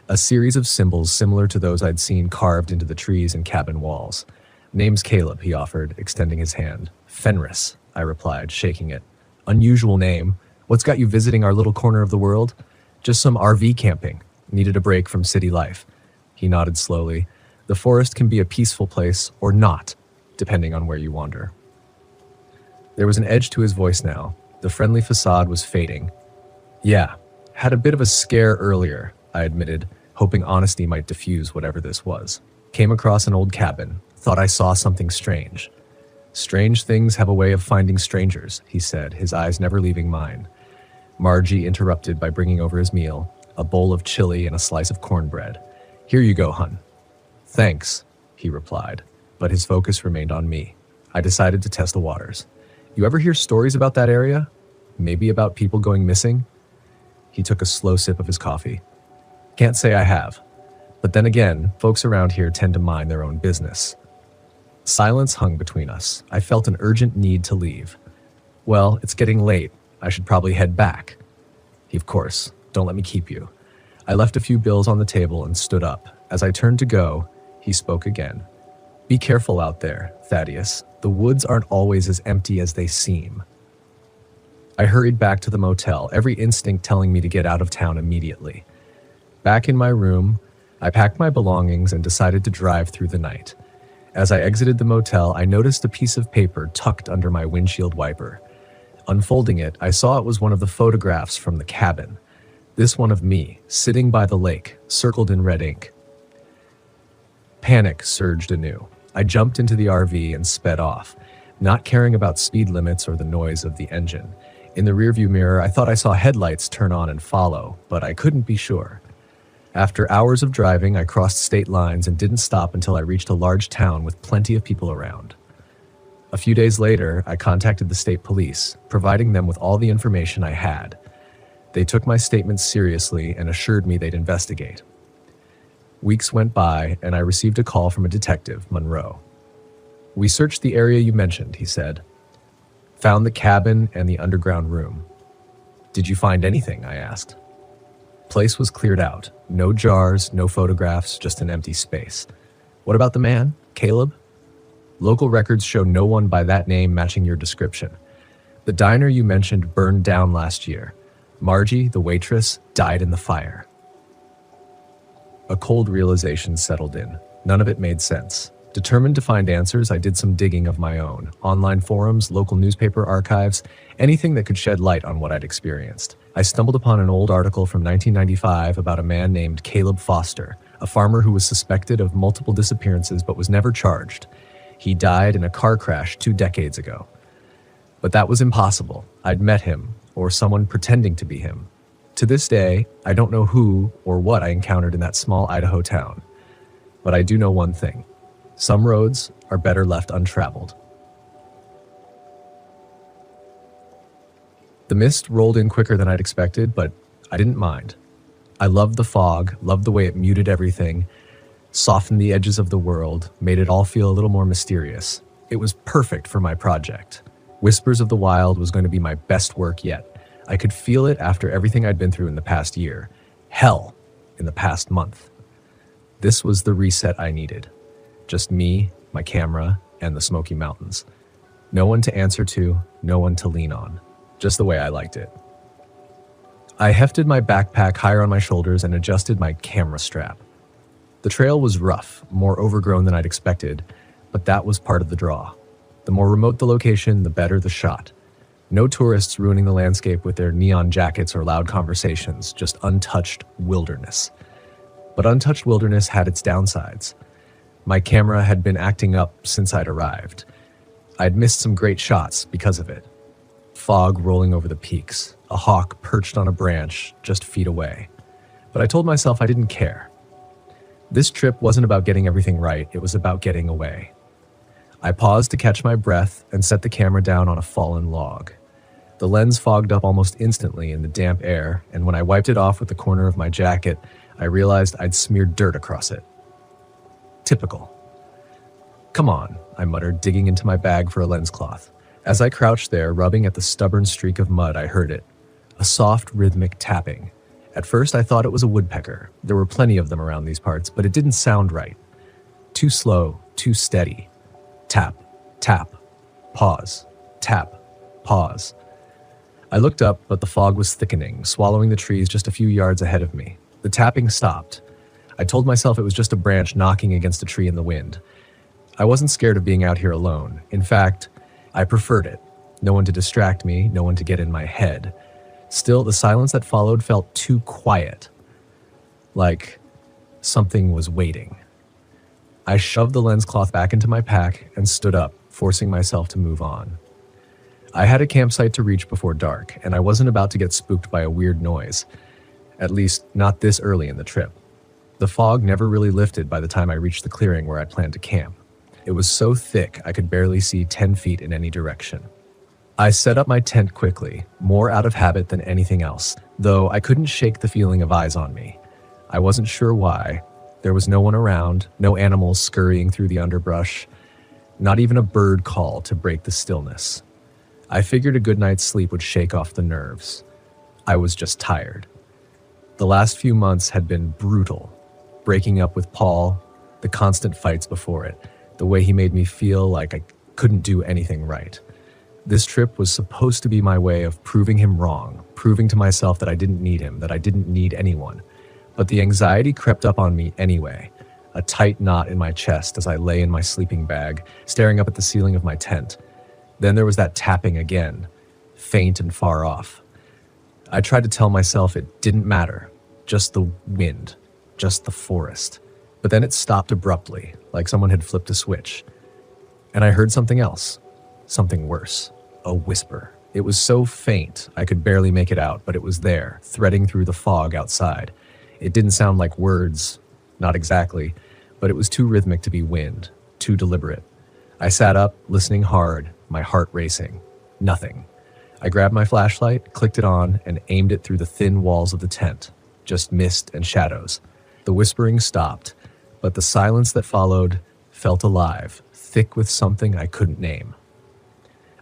A series of symbols similar to those I'd seen carved into the trees and cabin walls. "Name's Caleb," he offered, extending his hand. "Fenris," I replied, shaking it. "Unusual name. What's got you visiting our little corner of the world?" "Just some RV camping. Needed a break from city life." He nodded slowly. "The forest can be a peaceful place or not, depending on where you wander." There was an edge to his voice now. The friendly facade was fading. "Yeah, had a bit of a scare earlier," I admitted, hoping honesty might diffuse whatever this was. "Came across an old cabin. Thought I saw something strange." "Strange things have a way of finding strangers," he said, his eyes never leaving mine. Margie interrupted by bringing over his meal, a bowl of chili and a slice of cornbread. "Here you go, hun." "Thanks," he replied, but his focus remained on me. I decided to test the waters. "You ever hear stories about that area? Maybe about people going missing?" He took a slow sip of his coffee. "Can't say I have. But then again, folks around here tend to mind their own business." Silence hung between us. I felt an urgent need to leave. "Well, it's getting late. I should probably head back." "Of course. Don't let me keep you." I left a few bills on the table and stood up. As I turned to go, he spoke again. "Be careful out there, Thaddeus. The woods aren't always as empty as they seem." I hurried back to the motel, every instinct telling me to get out of town immediately. Back in my room, I packed my belongings and decided to drive through the night. As I exited the motel, I noticed a piece of paper tucked under my windshield wiper. Unfolding it, I saw it was one of the photographs from the cabin. This one of me, sitting by the lake, circled in red ink. Panic surged anew. I jumped into the RV and sped off, not caring about speed limits or the noise of the engine. In the rearview mirror, I thought I saw headlights turn on and follow, but I couldn't be sure. After hours of driving, I crossed state lines and didn't stop until I reached a large town with plenty of people around. A few days later, I contacted the state police, providing them with all the information I had. They took my statements seriously and assured me they'd investigate. Weeks went by, and I received a call from a detective, Monroe. "We searched the area you mentioned," he said. "Found the cabin and the underground room." "Did you find anything?" I asked. Place was cleared out. No jars, no photographs, just an empty space. "What about the man, Caleb?" "Local records show no one by that name matching your description. The diner you mentioned burned down last year. Margie, the waitress, died in the fire." A cold realization settled in. None of it made sense. Determined to find answers, I did some digging of my own. Online forums, local newspaper archives, anything that could shed light on what I'd experienced. I stumbled upon an old article from 1995 about a man named Caleb Foster, a farmer who was suspected of multiple disappearances but was never charged. He died in a car crash 2 decades ago. But that was impossible. I'd met him, or someone pretending to be him. To this day, I don't know who or what I encountered in that small Idaho town. But I do know one thing. Some roads are better left untraveled. The mist rolled in quicker than I'd expected, but I didn't mind. I loved the fog, loved the way it muted everything, softened the edges of the world, made it all feel a little more mysterious. It was perfect for my project. Whispers of the Wild was going to be my best work yet. I could feel it after everything I'd been through in the past year. Hell, in the past month. This was the reset I needed. Just me, my camera, and the Smoky Mountains. No one to answer to, no one to lean on. Just the way I liked it. I hefted my backpack higher on my shoulders and adjusted my camera strap. The trail was rough, more overgrown than I'd expected, but that was part of the draw. The more remote the location, the better the shot. No tourists ruining the landscape with their neon jackets or loud conversations, just untouched wilderness. But untouched wilderness had its downsides. My camera had been acting up since I'd arrived. I'd missed some great shots because of it. Fog rolling over the peaks, a hawk perched on a branch just feet away. But I told myself I didn't care. This trip wasn't about getting everything right, it was about getting away. I paused to catch my breath and set the camera down on a fallen log. The lens fogged up almost instantly in the damp air, and when I wiped it off with the corner of my jacket, I realized I'd smeared dirt across it. Typical. "Come on," I muttered, digging into my bag for a lens cloth. As I crouched there, rubbing at the stubborn streak of mud, I heard it. A soft, rhythmic tapping. At first, I thought it was a woodpecker. There were plenty of them around these parts, but it didn't sound right. Too slow, too steady. Tap, tap, pause, tap, pause. I looked up, but the fog was thickening, swallowing the trees just a few yards ahead of me. The tapping stopped. I told myself it was just a branch knocking against a tree in the wind. I wasn't scared of being out here alone. In fact, I preferred it. No one to distract me, no one to get in my head. Still, the silence that followed felt too quiet. Like something was waiting. I shoved the lens cloth back into my pack and stood up, forcing myself to move on. I had a campsite to reach before dark, and I wasn't about to get spooked by a weird noise. At least, not this early in the trip. The fog never really lifted by the time I reached the clearing where I'd planned to camp. It was so thick I could barely see 10 feet in any direction. I set up my tent quickly, more out of habit than anything else, though I couldn't shake the feeling of eyes on me. I wasn't sure why. There was no one around, no animals scurrying through the underbrush, not even a bird call to break the stillness. I figured a good night's sleep would shake off the nerves. I was just tired. The last few months had been brutal. Breaking up with Paul, the constant fights before it, the way he made me feel like I couldn't do anything right. This trip was supposed to be my way of proving him wrong, proving to myself that I didn't need him, that I didn't need anyone. But the anxiety crept up on me anyway, a tight knot in my chest as I lay in my sleeping bag, staring up at the ceiling of my tent. Then there was that tapping again, faint and far off. I tried to tell myself it didn't matter, just the wind, just the forest. But then it stopped abruptly, like someone had flipped a switch. And I heard something else, something worse, a whisper. It was so faint I could barely make it out, but it was there, threading through the fog outside. It didn't sound like words, not exactly, but it was too rhythmic to be wind, too deliberate. I sat up, listening hard, my heart racing. Nothing. I grabbed my flashlight, clicked it on, and aimed it through the thin walls of the tent. Just mist and shadows. The whispering stopped, but the silence that followed felt alive, thick with something I couldn't name.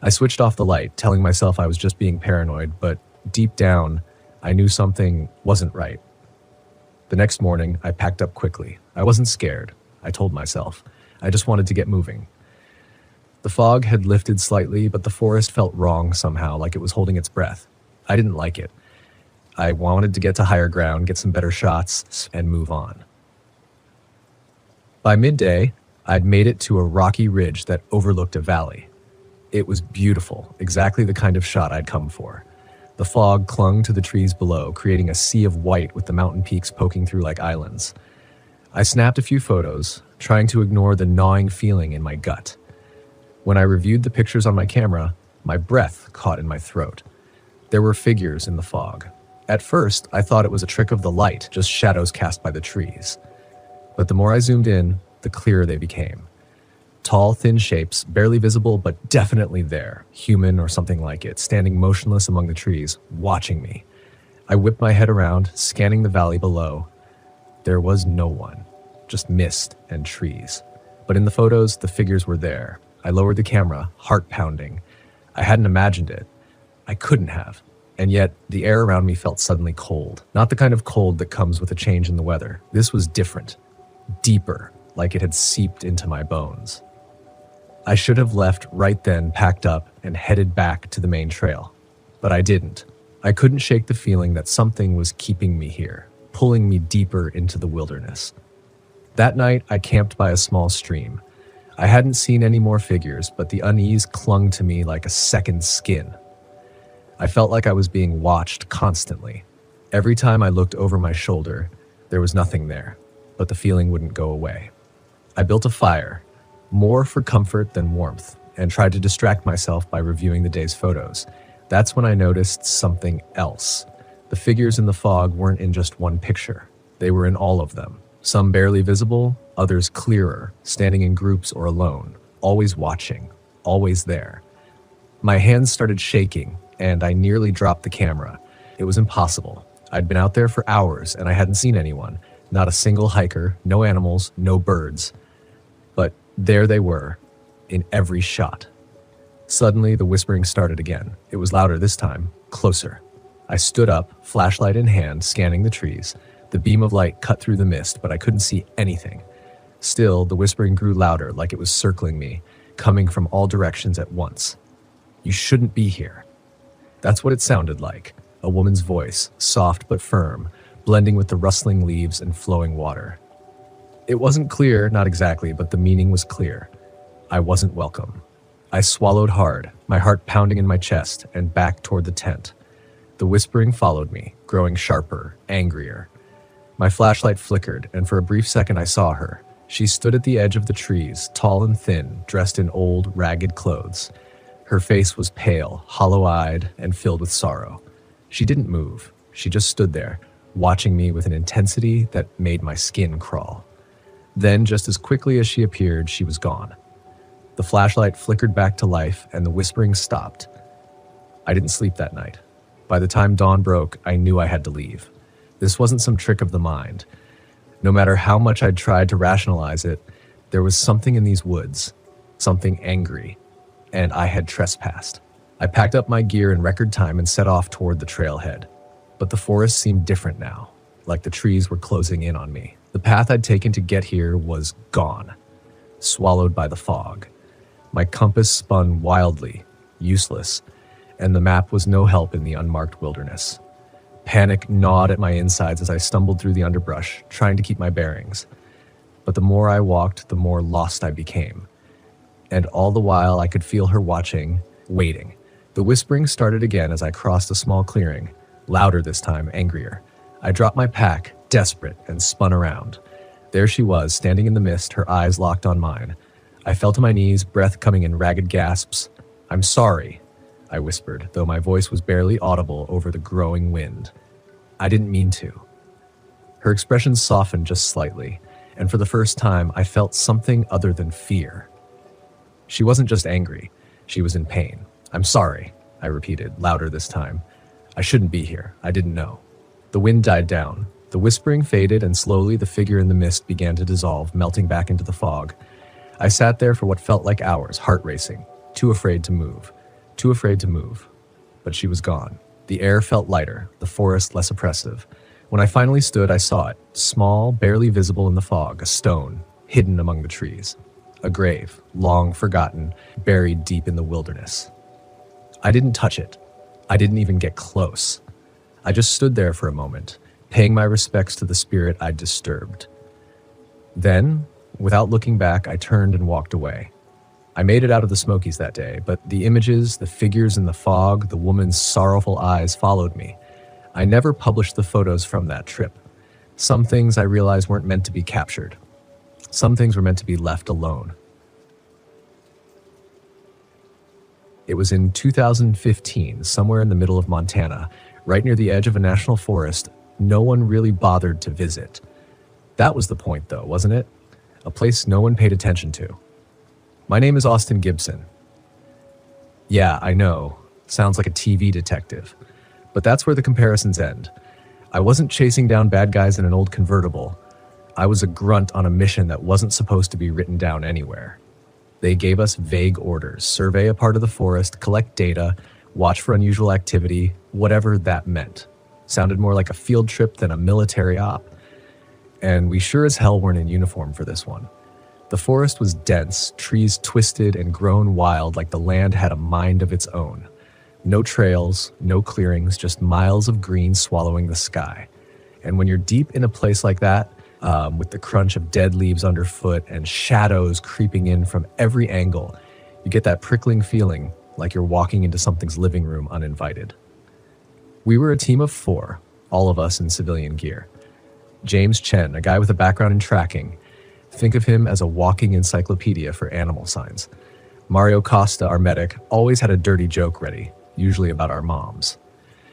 I switched off the light, telling myself I was just being paranoid, but deep down, I knew something wasn't right. The next morning, I packed up quickly. I wasn't scared, I told myself. I just wanted to get moving. The fog had lifted slightly, but the forest felt wrong somehow, like it was holding its breath. I didn't like it. I wanted to get to higher ground, get some better shots, and move on. By midday, I'd made it to a rocky ridge that overlooked a valley. It was beautiful, exactly the kind of shot I'd come for. The fog clung to the trees below, creating a sea of white with the mountain peaks poking through like islands. I snapped a few photos, trying to ignore the gnawing feeling in my gut. When I reviewed the pictures on my camera, my breath caught in my throat. There were figures in the fog. At first, I thought it was a trick of the light, just shadows cast by the trees. But the more I zoomed in, the clearer they became. Tall, thin shapes, barely visible, but definitely there, human or something like it, standing motionless among the trees, watching me. I whipped my head around, scanning the valley below. There was no one, just mist and trees. But in the photos, the figures were there. I lowered the camera, heart pounding. I hadn't imagined it. I couldn't have. And yet, the air around me felt suddenly cold. Not the kind of cold that comes with a change in the weather. This was different. Deeper, like it had seeped into my bones. I should have left right then, packed up, and headed back to the main trail. But I didn't. I couldn't shake the feeling that something was keeping me here, pulling me deeper into the wilderness. That night, I camped by a small stream. I hadn't seen any more figures, but the unease clung to me like a second skin. I felt like I was being watched constantly. Every time I looked over my shoulder, there was nothing there, but the feeling wouldn't go away. I built a fire, more for comfort than warmth, and tried to distract myself by reviewing the day's photos. That's when I noticed something else. The figures in the fog weren't in just one picture. They were in all of them. Some barely visible, others clearer, standing in groups or alone, always watching, always there. My hands started shaking, and I nearly dropped the camera. It was impossible. I'd been out there for hours, and I hadn't seen anyone. Not a single hiker, no animals, no birds. But there they were, in every shot. Suddenly, the whispering started again. It was louder this time, closer. I stood up, flashlight in hand, scanning the trees. The beam of light cut through the mist, but I couldn't see anything. Still, the whispering grew louder, like it was circling me, coming from all directions at once. "You shouldn't be here." That's what it sounded like, a woman's voice, soft but firm, blending with the rustling leaves and flowing water. It wasn't clear, not exactly, but the meaning was clear. I wasn't welcome. I swallowed hard, my heart pounding in my chest, and back toward the tent. The whispering followed me, growing sharper, angrier. My flashlight flickered, and for a brief second I saw her. She stood at the edge of the trees, tall and thin, dressed in old, ragged clothes. Her face was pale, hollow-eyed, and filled with sorrow. She didn't move. She just stood there, watching me with an intensity that made my skin crawl. Then, just as quickly as she appeared, she was gone. The flashlight flickered back to life, and the whispering stopped. I didn't sleep that night. By the time dawn broke, I knew I had to leave. This wasn't some trick of the mind. No matter how much I'd tried to rationalize it, there was something in these woods, something angry, and I had trespassed. I packed up my gear in record time and set off toward the trailhead. But the forest seemed different now, like the trees were closing in on me. The path I'd taken to get here was gone, swallowed by the fog. My compass spun wildly, useless, and the map was no help in the unmarked wilderness. Panic gnawed at my insides as I stumbled through the underbrush, trying to keep my bearings. But the more I walked, the more lost I became. And all the while I could feel her watching, waiting. The whispering started again as I crossed a small clearing, louder this time, angrier. I dropped my pack, desperate, and spun around. There she was, standing in the mist, her eyes locked on mine. I fell to my knees, breath coming in ragged gasps. "I'm sorry," I whispered, though my voice was barely audible over the growing wind. "I didn't mean to." Her expression softened just slightly, and for the first time, I felt something other than fear. She wasn't just angry. She was in pain. "I'm sorry," I repeated, louder this time. I shouldn't be here. I didn't know. The wind died down. The whispering faded, and slowly the figure in the mist began to dissolve, melting back into the fog. I sat there for what felt like hours, heart racing, too afraid to move. Too afraid to move. But she was gone. The air felt lighter, the forest less oppressive. When I finally stood, I saw it, small, barely visible in the fog, a stone, hidden among the trees. A grave, long forgotten, buried deep in the wilderness. I didn't touch it. I didn't even get close. I just stood there for a moment, paying my respects to the spirit I'd disturbed. Then, without looking back, I turned and walked away. I made it out of the Smokies that day, but the images, the figures in the fog, the woman's sorrowful eyes followed me. I never published the photos from that trip. Some things I realized weren't meant to be captured. Some things were meant to be left alone. It was in 2015, somewhere in the middle of Montana, right near the edge of a national forest. No one really bothered to visit. That was the point, though, wasn't it? A place no one paid attention to. My name is Austin Gibson. Yeah, I know. Sounds like a TV detective. But that's where the comparisons end. I wasn't chasing down bad guys in an old convertible. I was a grunt on a mission that wasn't supposed to be written down anywhere. They gave us vague orders: survey a part of the forest, collect data, watch for unusual activity, whatever that meant. Sounded more like a field trip than a military op. And we sure as hell weren't in uniform for this one. The forest was dense, trees twisted and grown wild like the land had a mind of its own. No trails, no clearings, just miles of green swallowing the sky. And when you're deep in a place like that, with the crunch of dead leaves underfoot and shadows creeping in from every angle, you get that prickling feeling like you're walking into something's living room uninvited. We were a team of 4, all of us in civilian gear. James Chen, a guy with a background in tracking. Think of him as a walking encyclopedia for animal signs. Mario Costa, our medic, always had a dirty joke ready, usually about our moms.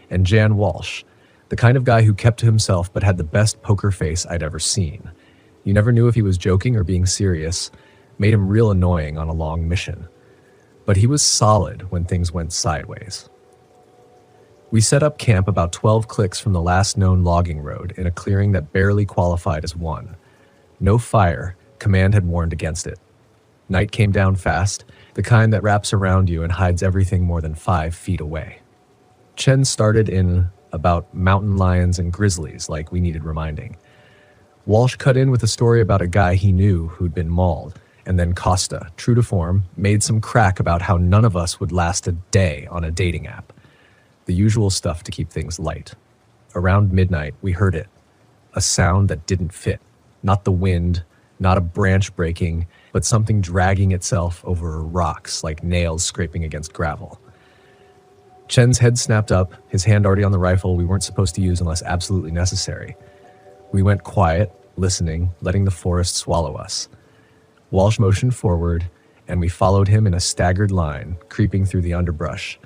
And Jan Walsh, the kind of guy who kept to himself but had the best poker face I'd ever seen. You never knew if he was joking or being serious. Made him real annoying on a long mission. But he was solid when things went sideways. We set up camp about 12 clicks from the last known logging road in a clearing that barely qualified as one. No fire. Command had warned against it. Night came down fast, the kind that wraps around you and hides everything more than 5 feet away. Chen started in about mountain lions and grizzlies, like we needed reminding. Walsh cut in with a story about a guy he knew who'd been mauled, and then Costa, true to form, made some crack about how none of us would last a day on a dating app. The usual stuff to keep things light. Around midnight, we heard it. A sound that didn't fit. Not the wind, not a branch breaking, but something dragging itself over rocks like nails scraping against gravel. Chen's head snapped up, his hand already on the rifle we weren't supposed to use unless absolutely necessary. We went quiet, listening, letting the forest swallow us. Walsh motioned forward, and we followed him in a staggered line, creeping through the underbrush.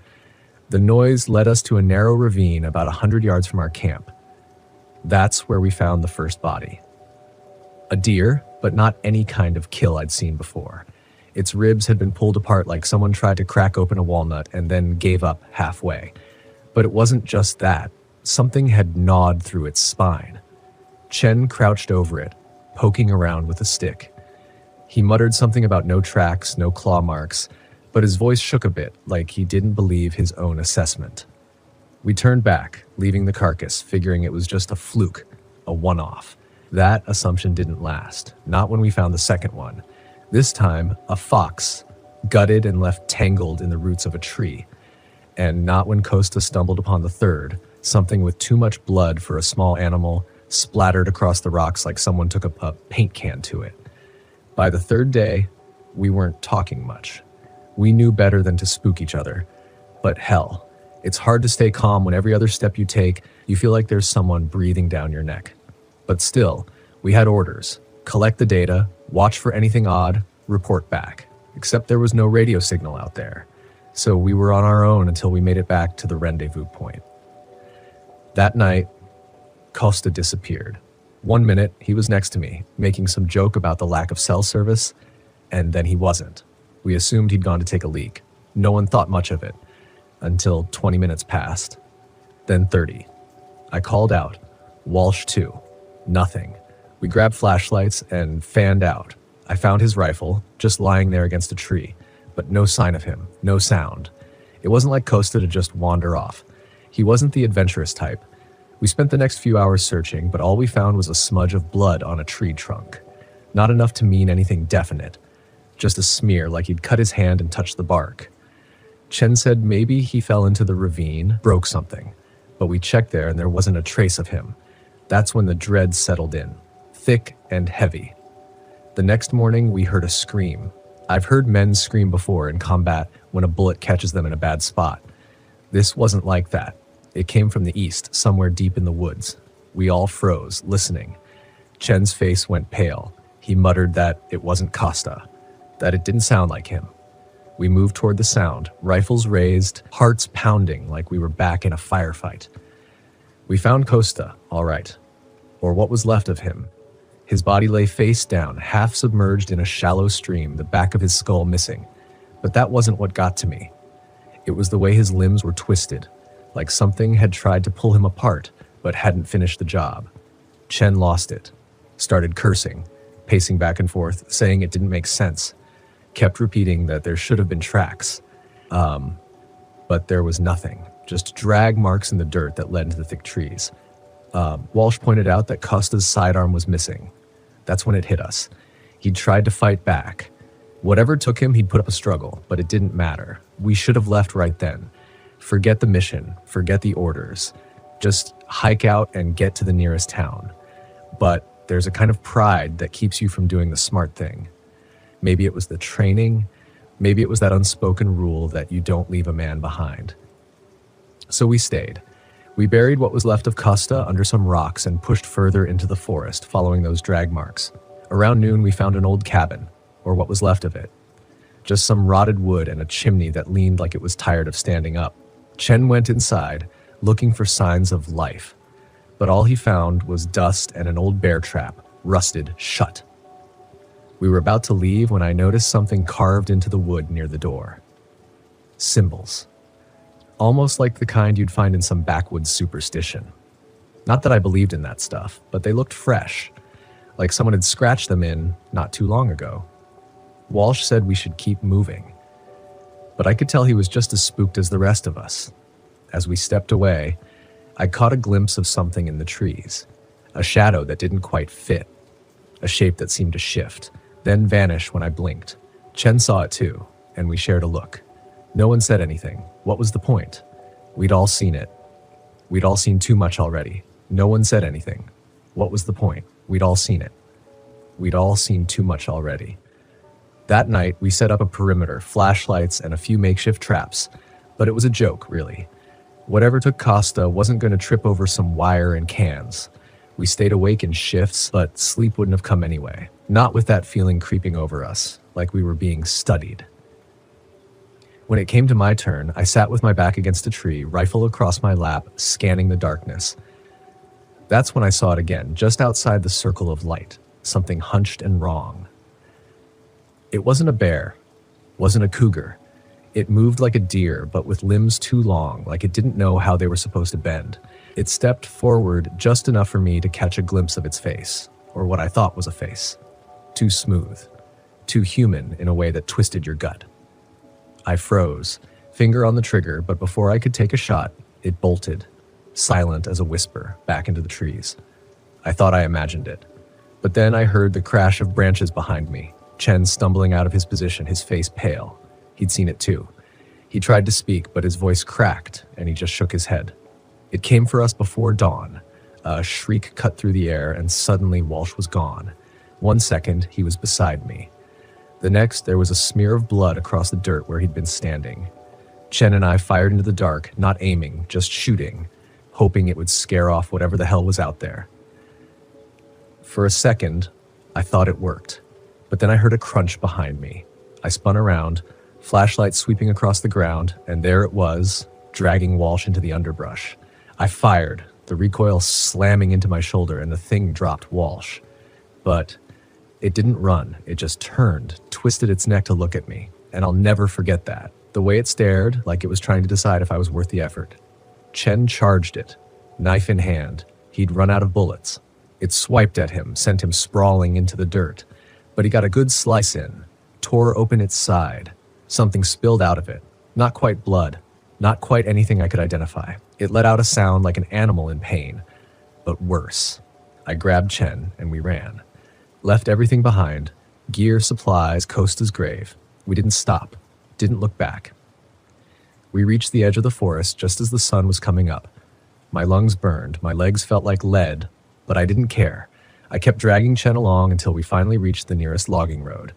The noise led us to a narrow ravine about 100 yards from our camp. That's where we found the first body. A deer, but not any kind of kill I'd seen before. Its ribs had been pulled apart like someone tried to crack open a walnut and then gave up halfway. But it wasn't just that. Something had gnawed through its spine. Chen crouched over it, poking around with a stick. He muttered something about no tracks, no claw marks, but his voice shook a bit, like he didn't believe his own assessment. We turned back, leaving the carcass, figuring it was just a fluke, a one-off. That assumption didn't last, not when we found the second one. This time, a fox, gutted and left tangled in the roots of a tree. And not when Costa stumbled upon the third, something with too much blood for a small animal, splattered across the rocks like someone took a paint can to it. By the third day, we weren't talking much. We knew better than to spook each other. But hell, it's hard to stay calm when every other step you take, you feel like there's someone breathing down your neck. But still, we had orders. Collect the data, watch for anything odd, report back. Except there was no radio signal out there. So we were on our own until we made it back to the rendezvous point. That night, Costa disappeared. 1 minute, he was next to me, making some joke about the lack of cell service, and then he wasn't. We assumed he'd gone to take a leak. No one thought much of it. until 20 minutes passed. Then 30. I called out, "Walsh 2. Nothing. We grabbed flashlights and fanned out. I found his rifle, just lying there against a tree, but no sign of him, no sound. It wasn't like Costa to just wander off. He wasn't the adventurous type. We spent the next few hours searching, but all we found was a smudge of blood on a tree trunk. Not enough to mean anything definite. Just a smear like he'd cut his hand and touched the bark. Chen said maybe he fell into the ravine, broke something. But we checked there and there wasn't a trace of him. That's when the dread settled in, thick and heavy. The next morning, we heard a scream. I've heard men scream before in combat when a bullet catches them in a bad spot. This wasn't like that. It came from the east, somewhere deep in the woods. We all froze, listening. Chen's face went pale. He muttered that it wasn't Costa, that it didn't sound like him. We moved toward the sound, rifles raised, hearts pounding like we were back in a firefight. We found Costa, all right, or what was left of him. His body lay face down, half submerged in a shallow stream, the back of his skull missing. But that wasn't what got to me. It was the way his limbs were twisted, like something had tried to pull him apart, but hadn't finished the job. Chen lost it, started cursing, pacing back and forth, saying it didn't make sense, kept repeating that there should have been tracks. But there was nothing, just drag marks in the dirt that led into the thick trees. Walsh pointed out that Costa's sidearm was missing. That's when it hit us. He'd tried to fight back. Whatever took him, he'd put up a struggle, but it didn't matter. We should have left right then. Forget the mission, forget the orders. Just hike out and get to the nearest town. But there's a kind of pride that keeps you from doing the smart thing. Maybe it was the training, maybe it was that unspoken rule that you don't leave a man behind. So we stayed. We buried what was left of Costa under some rocks and pushed further into the forest, following those drag marks. Around noon, we found an old cabin, or what was left of it. Just some rotted wood and a chimney that leaned like it was tired of standing up. Chen went inside, looking for signs of life. But all he found was dust and an old bear trap, rusted shut. We were about to leave when I noticed something carved into the wood near the door. Symbols. Almost like the kind you'd find in some backwoods superstition. Not that I believed in that stuff, but they looked fresh, like someone had scratched them in not too long ago. Walsh said we should keep moving, but I could tell he was just as spooked as the rest of us. As we stepped away, I caught a glimpse of something in the trees, a shadow that didn't quite fit, a shape that seemed to shift, then vanish when I blinked. Chen saw it too, and we shared a look. No one said anything. What was the point? We'd all seen it. We'd all seen too much already. No one said anything. What was the point? We'd all seen it. We'd all seen too much already. That night, we set up a perimeter, flashlights, and a few makeshift traps. But it was a joke, really. Whatever took Costa wasn't going to trip over some wire and cans. We stayed awake in shifts, but sleep wouldn't have come anyway. Not with that feeling creeping over us, like we were being studied. When it came to my turn, I sat with my back against a tree, rifle across my lap, scanning the darkness. That's when I saw it again, just outside the circle of light, something hunched and wrong. It wasn't a bear, wasn't a cougar. It moved like a deer, but with limbs too long, like it didn't know how they were supposed to bend. It stepped forward just enough for me to catch a glimpse of its face, or what I thought was a face. Too smooth, too human in a way that twisted your gut. I froze, finger on the trigger, but before I could take a shot, it bolted, silent as a whisper, back into the trees. I thought I imagined it. But then I heard the crash of branches behind me, Chen stumbling out of his position, his face pale. He'd seen it too. He tried to speak, but his voice cracked, and he just shook his head. It came for us before dawn. A shriek cut through the air, and suddenly Walsh was gone. 1 second, he was beside me. The next, there was a smear of blood across the dirt where he'd been standing. Chen and I fired into the dark, not aiming, just shooting, hoping it would scare off whatever the hell was out there. For a second, I thought it worked, but then I heard a crunch behind me. I spun around, flashlight sweeping across the ground, and there it was, dragging Walsh into the underbrush. I fired, the recoil slamming into my shoulder, and the thing dropped Walsh. But it didn't run, it just turned, twisted its neck to look at me, and I'll never forget that. The way it stared, like it was trying to decide if I was worth the effort. Chen charged it, knife in hand. He'd run out of bullets. It swiped at him, sent him sprawling into the dirt. But he got a good slice in, tore open its side. Something spilled out of it. Not quite blood. Not quite anything I could identify. It let out a sound like an animal in pain. But worse. I grabbed Chen and we ran. Left everything behind. Gear, supplies, Costa's grave. We didn't stop. Didn't look back. We reached the edge of the forest just as the sun was coming up. My lungs burned. My legs felt like lead. But I didn't care. I kept dragging Chen along until we finally reached the nearest logging road.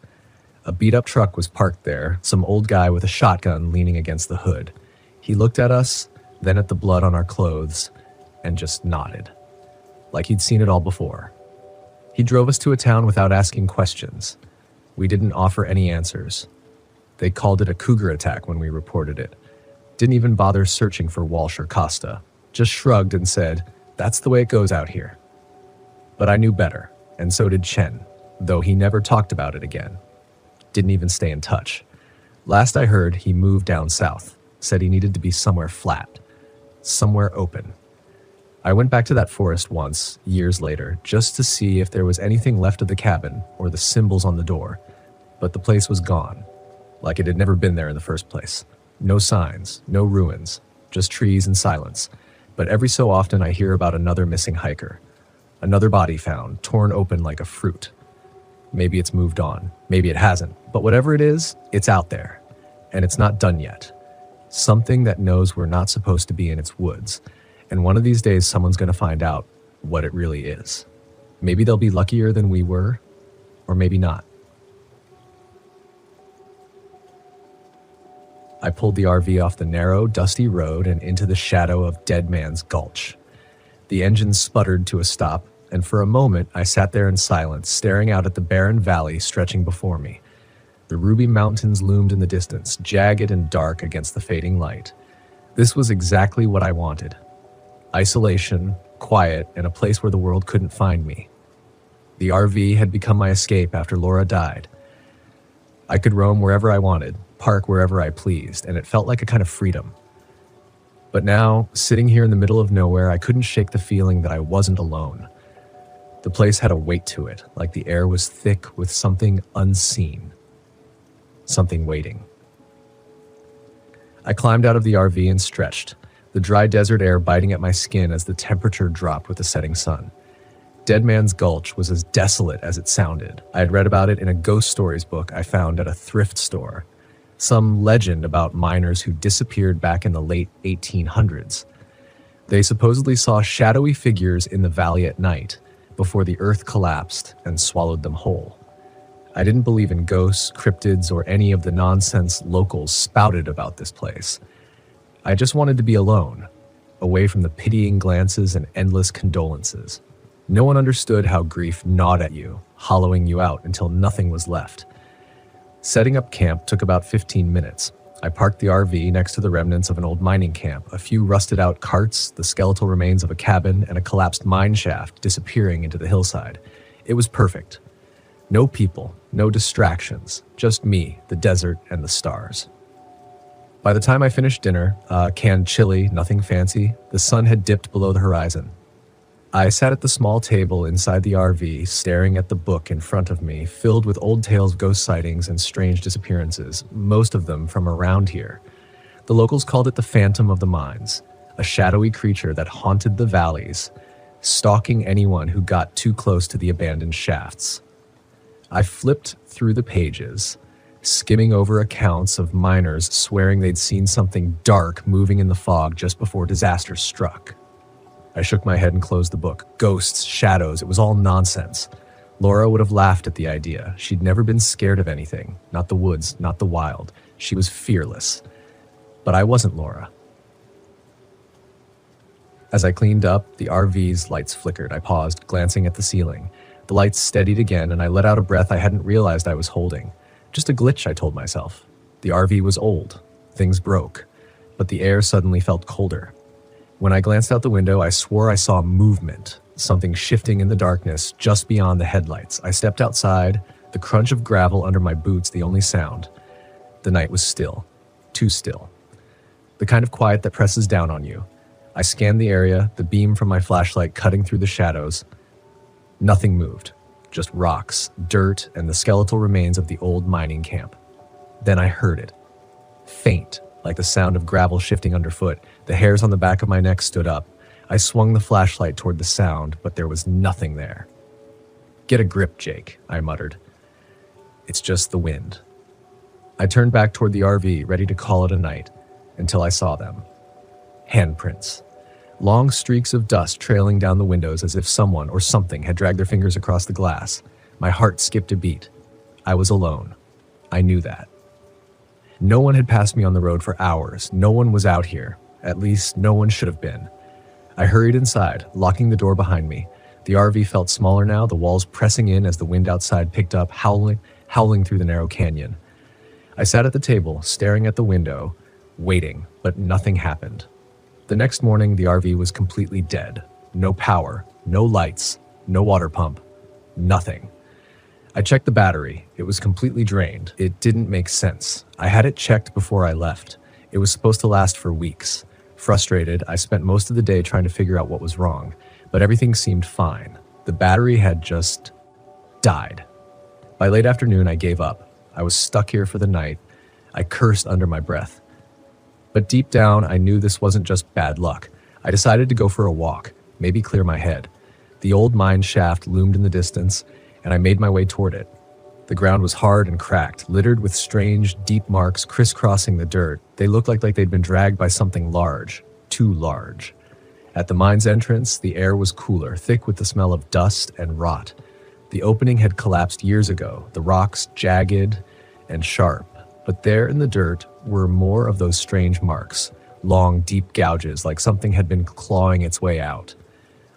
A beat-up truck was parked there, some old guy with a shotgun leaning against the hood. He looked at us, then at the blood on our clothes, and just nodded. Like he'd seen it all before. He drove us to a town without asking questions. We didn't offer any answers. They called it a cougar attack when we reported it. Didn't even bother searching for Walsh or Costa. Just shrugged and said, "That's the way it goes out here." But I knew better, and so did Chen, though he never talked about it again. Didn't even stay in touch. Last I heard, he moved down south, said he needed to be somewhere flat, somewhere open. I went back to that forest once, years later, just to see if there was anything left of the cabin or the symbols on the door, but the place was gone, like it had never been there in the first place. No signs, no ruins, just trees and silence. But every so often I hear about another missing hiker. Another body found, torn open like a fruit. Maybe it's moved on, maybe it hasn't, but whatever it is, it's out there, and it's not done yet. Something that knows we're not supposed to be in its woods, and one of these days someone's going to find out what it really is. Maybe they'll be luckier than we were, or maybe not. I pulled the RV off the narrow, dusty road and into the shadow of Dead Man's Gulch. The engine sputtered to a stop, and for a moment I sat there in silence, staring out at the barren valley stretching before me. The Ruby Mountains loomed in the distance, jagged and dark against the fading light. This was exactly what I wanted. Isolation, quiet, and a place where the world couldn't find me. The RV had become my escape after Laura died. I could roam wherever I wanted, park wherever I pleased, and it felt like a kind of freedom. But now, sitting here in the middle of nowhere, I couldn't shake the feeling that I wasn't alone. The place had a weight to it, like the air was thick with something unseen. Something waiting. I climbed out of the RV and stretched, the dry desert air biting at my skin as the temperature dropped with the setting sun. Dead Man's Gulch was as desolate as it sounded. I had read about it in a ghost stories book I found at a thrift store. Some legend about miners who disappeared back in the late 1800s. They supposedly saw shadowy figures in the valley at night before the earth collapsed and swallowed them whole. I didn't believe in ghosts, cryptids, or any of the nonsense locals spouted about this place. I just wanted to be alone, away from the pitying glances and endless condolences. No one understood how grief gnawed at you, hollowing you out until nothing was left. Setting up camp took about 15 minutes. I parked the RV next to the remnants of an old mining camp, a few rusted-out carts, the skeletal remains of a cabin, and a collapsed mine shaft disappearing into the hillside. It was perfect. No people, no distractions, just me, the desert, and the stars. By the time I finished dinner, canned chili, nothing fancy, the sun had dipped below the horizon. I sat at the small table inside the RV, staring at the book in front of me, filled with old tales of ghost sightings and strange disappearances, most of them from around here. The locals called it the Phantom of the Mines, a shadowy creature that haunted the valleys, stalking anyone who got too close to the abandoned shafts. I flipped through the pages, skimming over accounts of miners swearing they'd seen something dark moving in the fog just before disaster struck. I shook my head and closed the book. Ghosts, shadows, it was all nonsense. Laura would have laughed at the idea. She'd never been scared of anything. Not the woods, not the wild. She was fearless. But I wasn't Laura. As I cleaned up, the RV's lights flickered. I paused, glancing at the ceiling. The lights steadied again, and I let out a breath I hadn't realized I was holding. Just a glitch, I told myself. The RV was old. Things broke. But the air suddenly felt colder. When I glanced out the window, I swore I saw movement, something shifting in the darkness just beyond the headlights. I stepped outside, the crunch of gravel under my boots the only sound. The night was still. too still. The kind of quiet that presses down on you. I scanned the area, the beam from my flashlight cutting through the shadows. Nothing moved, just rocks, dirt, and the skeletal remains of the old mining camp. Then I heard it. Faint, like the sound of gravel shifting underfoot. The hairs on the back of my neck stood up. I swung the flashlight toward the sound, but there was nothing there. "Get a grip, Jake," I muttered. "It's just the wind." I turned back toward the RV, ready to call it a night, until I saw them. Handprints. Long streaks of dust trailing down the windows as if someone or something had dragged their fingers across the glass. My heart skipped a beat. I was alone. I knew that. No one had passed me on the road for hours. No one was out here. At least, no one should have been. I hurried inside, locking the door behind me. The RV felt smaller now, the walls pressing in as the wind outside picked up, howling through the narrow canyon. I sat at the table, staring at the window, waiting, but nothing happened. The next morning, the RV was completely dead. No power, no lights, no water pump, nothing. I checked the battery. It was completely drained. It didn't make sense. I had it checked before I left. It was supposed to last for weeks. Frustrated, I spent most of the day trying to figure out what was wrong, but everything seemed fine. The battery had just died. By late afternoon, I gave up. I was stuck here for the night. I cursed under my breath. But deep down, I knew this wasn't just bad luck. I decided to go for a walk, maybe clear my head. The old mine shaft loomed in the distance, and I made my way toward it. The ground was hard and cracked, littered with strange, deep marks crisscrossing the dirt. They looked like they'd been dragged by something large, too large. At the mine's entrance, the air was cooler, thick with the smell of dust and rot. The opening had collapsed years ago, the rocks jagged and sharp. But there in the dirt were more of those strange marks, long, deep gouges like something had been clawing its way out.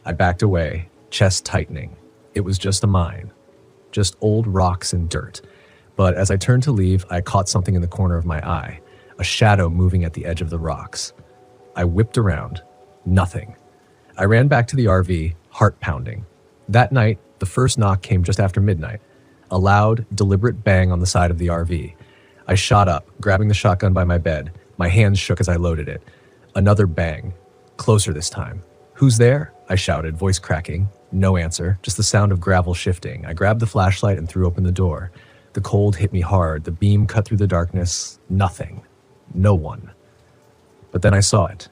I backed away, chest tightening. It was just a mine, just old rocks and dirt. But as I turned to leave, I caught something in the corner of my eye, a shadow moving at the edge of the rocks. I whipped around. Nothing. I ran back to the RV, heart pounding. That night, the first knock came just after midnight, a loud, deliberate bang on the side of the RV. I shot up, grabbing the shotgun by my bed. My hands shook as I loaded it. Another bang. Closer this time. "Who's there?" I shouted, voice cracking. No answer, just the sound of gravel shifting. I grabbed the flashlight and threw open the door. The cold hit me hard. The beam cut through the darkness. Nothing. No one. But then I saw it.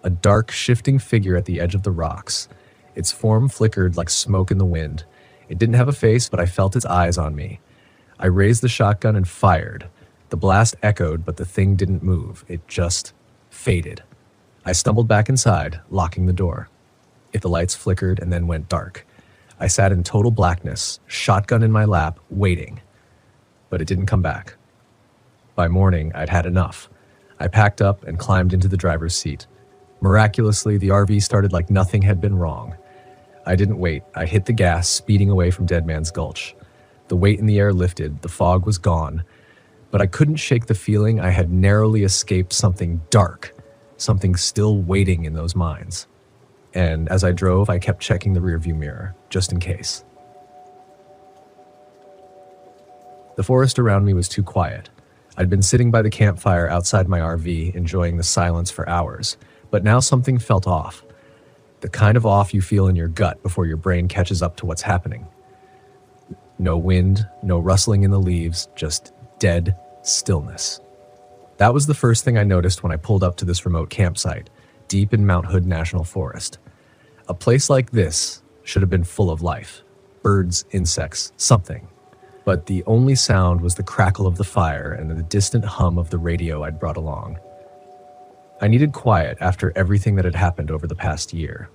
A dark, shifting figure at the edge of the rocks. Its form flickered like smoke in the wind. It didn't have a face, but I felt its eyes on me. I raised the shotgun and fired. The blast echoed, but the thing didn't move. It just faded. I stumbled back inside, locking the door. The lights flickered and then went dark. I sat in total blackness, shotgun in my lap, waiting. But it didn't come back. By morning, I'd had enough. I packed up and climbed into the driver's seat. Miraculously, the RV started like nothing had been wrong. I didn't wait. I hit the gas, speeding away from Dead Man's Gulch. The weight in the air lifted. The fog was gone. But I couldn't shake the feeling I had narrowly escaped something dark, something still waiting in those mines. And as I drove, I kept checking the rearview mirror, just in case. The forest around me was too quiet. I'd been sitting by the campfire outside my RV, enjoying the silence for hours, but now something felt off. The kind of off you feel in your gut before your brain catches up to what's happening. No wind, no rustling in the leaves, just dead stillness. That was the first thing I noticed when I pulled up to this remote campsite, deep in Mount Hood National Forest. A place like this should have been full of life. Birds, insects, something. But the only sound was the crackle of the fire and the distant hum of the radio I'd brought along. I needed quiet after everything that had happened over the past year.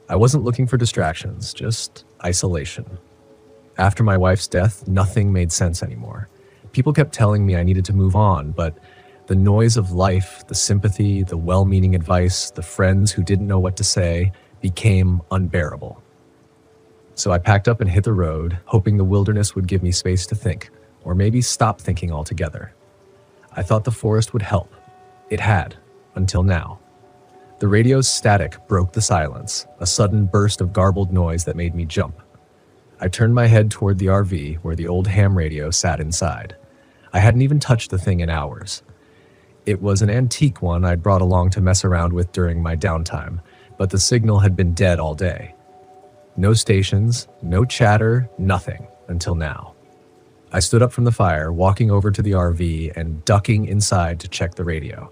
I wasn't looking for distractions, just isolation. After my wife's death, nothing made sense anymore. People kept telling me I needed to move on, but the noise of life, the sympathy, the well-meaning advice, the friends who didn't know what to say, became unbearable. So I packed up and hit the road, hoping the wilderness would give me space to think, or maybe stop thinking altogether. I thought the forest would help. It had, until now. The radio's static broke the silence, a sudden burst of garbled noise that made me jump. I turned my head toward the RV where the old ham radio sat inside. I hadn't even touched the thing in hours. It was an antique one I'd brought along to mess around with during my downtime, but the signal had been dead all day. No stations, no chatter, nothing, until now. I stood up from the fire, walking over to the RV and ducking inside to check the radio.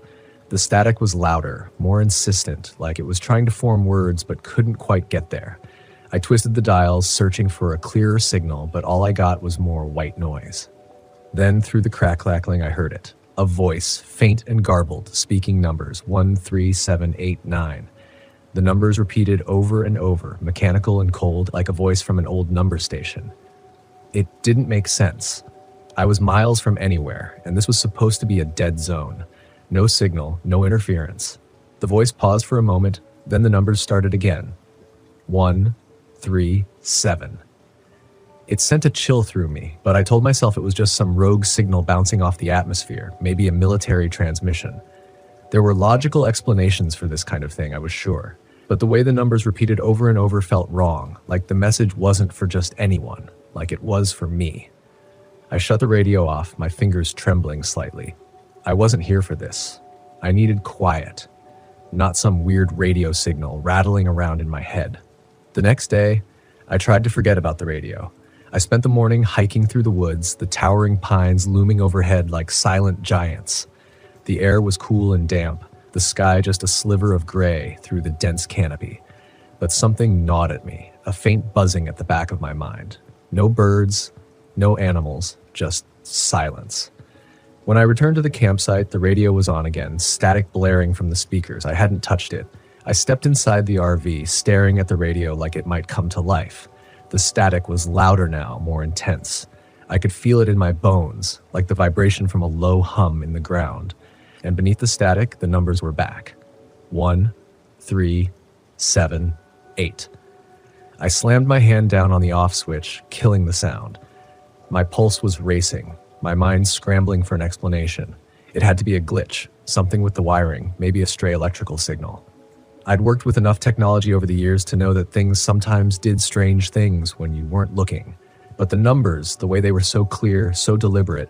The static was louder, more insistent, like it was trying to form words but couldn't quite get there. I twisted the dials, searching for a clearer signal, but all I got was more white noise. Then, through the crackling, I heard it. A voice, faint and garbled, speaking numbers, 13789. The numbers repeated over and over, mechanical and cold, like a voice from an old number station. It didn't make sense. I was miles from anywhere, and this was supposed to be a dead zone. No signal, no interference. The voice paused for a moment, then the numbers started again. 137. It sent a chill through me, but I told myself it was just some rogue signal bouncing off the atmosphere, maybe a military transmission. There were logical explanations for this kind of thing, I was sure, but the way the numbers repeated over and over felt wrong, like the message wasn't for just anyone, like it was for me. I shut the radio off, my fingers trembling slightly. I wasn't here for this. I needed quiet, not some weird radio signal rattling around in my head. The next day, I tried to forget about the radio. I spent the morning hiking through the woods, the towering pines looming overhead like silent giants. The air was cool and damp, the sky just a sliver of gray through the dense canopy. But something gnawed at me, a faint buzzing at the back of my mind. No birds, no animals, just silence. When I returned to the campsite, the radio was on again, static blaring from the speakers. I hadn't touched it. I stepped inside the RV, staring at the radio like it might come to life. The static was louder now, more intense. I could feel it in my bones, like the vibration from a low hum in the ground. And beneath the static, the numbers were back. 1, 3, 7, 8. I slammed my hand down on the off switch, killing the sound. My pulse was racing, my mind scrambling for an explanation. It had to be a glitch, something with the wiring, maybe a stray electrical signal. I'd worked with enough technology over the years to know that things sometimes did strange things when you weren't looking. But the numbers, the way they were so clear, so deliberate,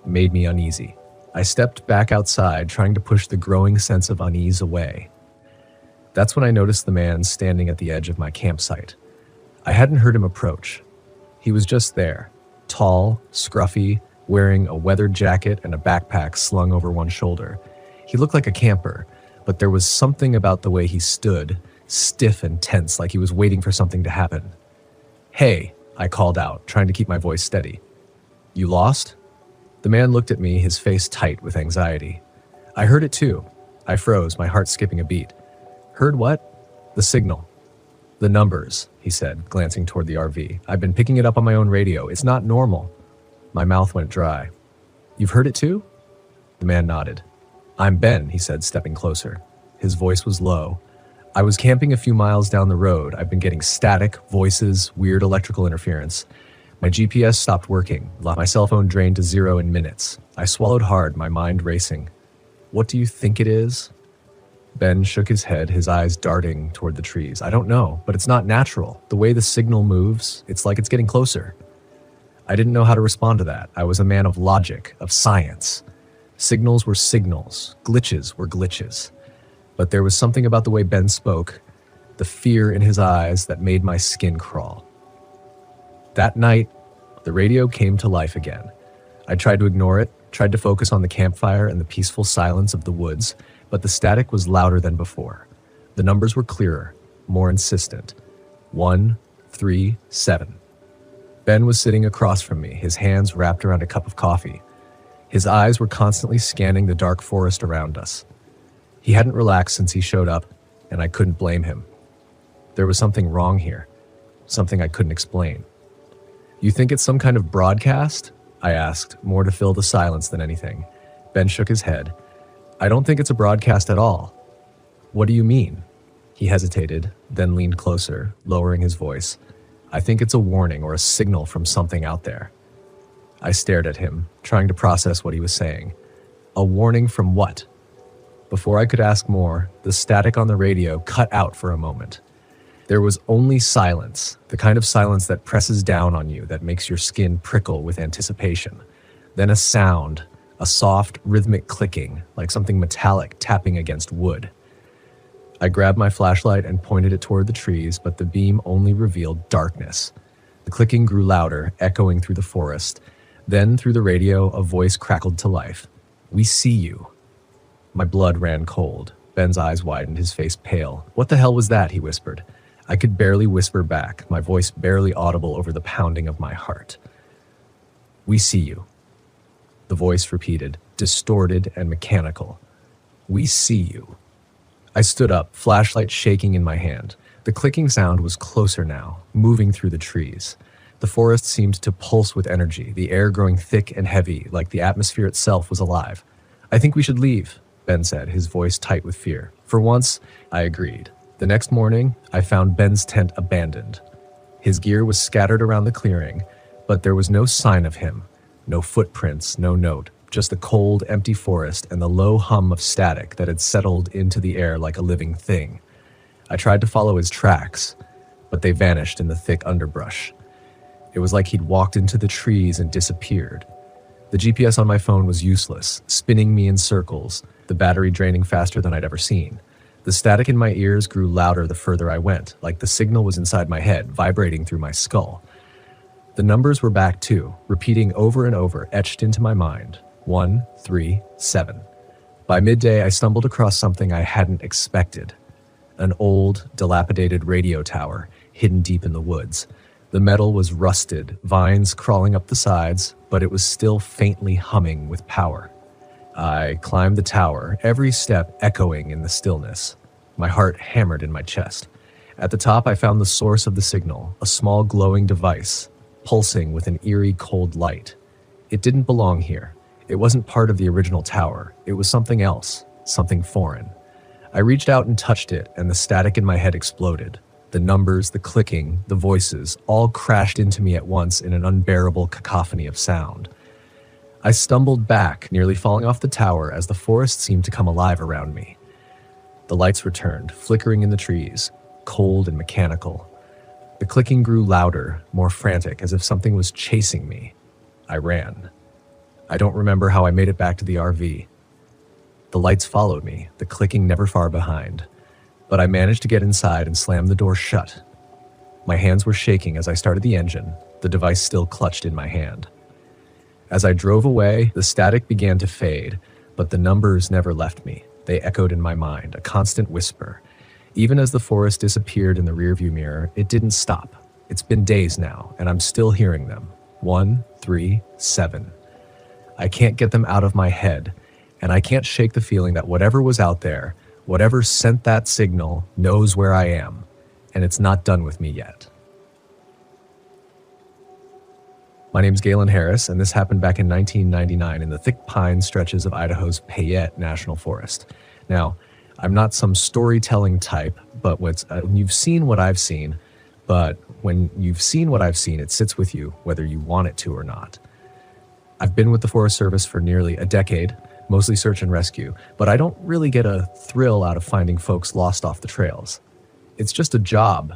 made me uneasy. I stepped back outside, trying to push the growing sense of unease away. That's when I noticed the man standing at the edge of my campsite. I hadn't heard him approach. He was just there, tall, scruffy, wearing a weathered jacket and a backpack slung over one shoulder. He looked like a camper, but there was something about the way he stood, stiff and tense, like he was waiting for something to happen. "Hey," I called out, trying to keep my voice steady. "You lost?" The man looked at me, his face tight with anxiety. I heard it too. I froze, my heart skipping a beat. "Heard what?" "The signal." "The numbers," he said, glancing toward the RV. "I've been picking it up on my own radio. It's not normal." My mouth went dry. "You've heard it too?" The man nodded. "I'm Ben," he said, stepping closer. His voice was low. "I was camping a few miles down the road. I've been getting static, voices, weird electrical interference. My GPS stopped working. My cell phone drained to 0 in minutes. I swallowed hard, my mind racing. "What do you think it is?" Ben shook his head, his eyes darting toward the trees. "I don't know, but it's not natural. The way the signal moves, it's like it's getting closer." I didn't know how to respond to that. I was a man of logic, of science. Signals were signals. Glitches were glitches. But there was something about the way Ben spoke, the fear in his eyes that made my skin crawl. That night, the radio came to life again. I tried to ignore it, tried to focus on the campfire and the peaceful silence of the woods, but the static was louder than before. The numbers were clearer, more insistent. 1, 3, 7. Ben was sitting across from me, his hands wrapped around a cup of coffee. His eyes were constantly scanning the dark forest around us. He hadn't relaxed since he showed up, and I couldn't blame him. There was something wrong here, something I couldn't explain. "You think it's some kind of broadcast?" I asked, more to fill the silence than anything. Ben shook his head. "I don't think it's a broadcast at all." "What do you mean?" He hesitated, then leaned closer, lowering his voice. "I think it's a warning or a signal from something out there." I stared at him, trying to process what he was saying. A warning from what? Before I could ask more, the static on the radio cut out for a moment. There was only silence, the kind of silence that presses down on you, that makes your skin prickle with anticipation. Then a sound, a soft, rhythmic clicking, like something metallic tapping against wood. I grabbed my flashlight and pointed it toward the trees, but the beam only revealed darkness. The clicking grew louder, echoing through the forest. Then, through the radio, a voice crackled to life. "We see you." My blood ran cold. Ben's eyes widened, his face pale. "What the hell was that?" he whispered. I could barely whisper back, my voice barely audible over the pounding of my heart. "We see you." The voice repeated, distorted and mechanical. "We see you." I stood up, flashlight shaking in my hand. The clicking sound was closer now, moving through the trees. The forest seemed to pulse with energy, the air growing thick and heavy, like the atmosphere itself was alive. "I think we should leave," Ben said, his voice tight with fear. For once, I agreed. The next morning, I found Ben's tent abandoned. His gear was scattered around the clearing, but there was no sign of him. No footprints, no note, just the cold, empty forest and the low hum of static that had settled into the air like a living thing. I tried to follow his tracks, but they vanished in the thick underbrush. It was like he'd walked into the trees and disappeared. The GPS on my phone was useless, spinning me in circles, the battery draining faster than I'd ever seen. The static in my ears grew louder the further I went, like the signal was inside my head, vibrating through my skull. The numbers were back too, repeating over and over, etched into my mind. 1, 3, 7. By midday, I stumbled across something I hadn't expected. An old, dilapidated radio tower, hidden deep in the woods. The metal was rusted, vines crawling up the sides, but it was still faintly humming with power. I climbed the tower, every step echoing in the stillness. My heart hammered in my chest. At the top, I found the source of the signal, a small glowing device, pulsing with an eerie cold light. It didn't belong here. It wasn't part of the original tower. It was something else, something foreign. I reached out and touched it, and the static in my head exploded. The numbers, the clicking, the voices, all crashed into me at once in an unbearable cacophony of sound. I stumbled back, nearly falling off the tower as the forest seemed to come alive around me. The lights returned, flickering in the trees, cold and mechanical. The clicking grew louder, more frantic, as if something was chasing me. I ran. I don't remember how I made it back to the RV. The lights followed me, the clicking never far behind. But I managed to get inside and slam the door shut. My hands were shaking as I started the engine, the device still clutched in my hand. As I drove away, the static began to fade, but the numbers never left me. They echoed in my mind, a constant whisper. Even as the forest disappeared in the rearview mirror, it didn't stop. It's been days now, and I'm still hearing them. 1, 3, 7. I can't get them out of my head, and I can't shake the feeling that whatever was out there, whatever sent that signal, knows where I am, and it's not done with me yet. My name's Galen Harris, and this happened back in 1999 in the thick pine stretches of Idaho's Payette National Forest. Now, I'm not some storytelling type, but when you've seen what I've seen, it sits with you, whether you want it to or not. I've been with the Forest Service for nearly a decade, mostly search and rescue, but I don't really get a thrill out of finding folks lost off the trails. It's just a job,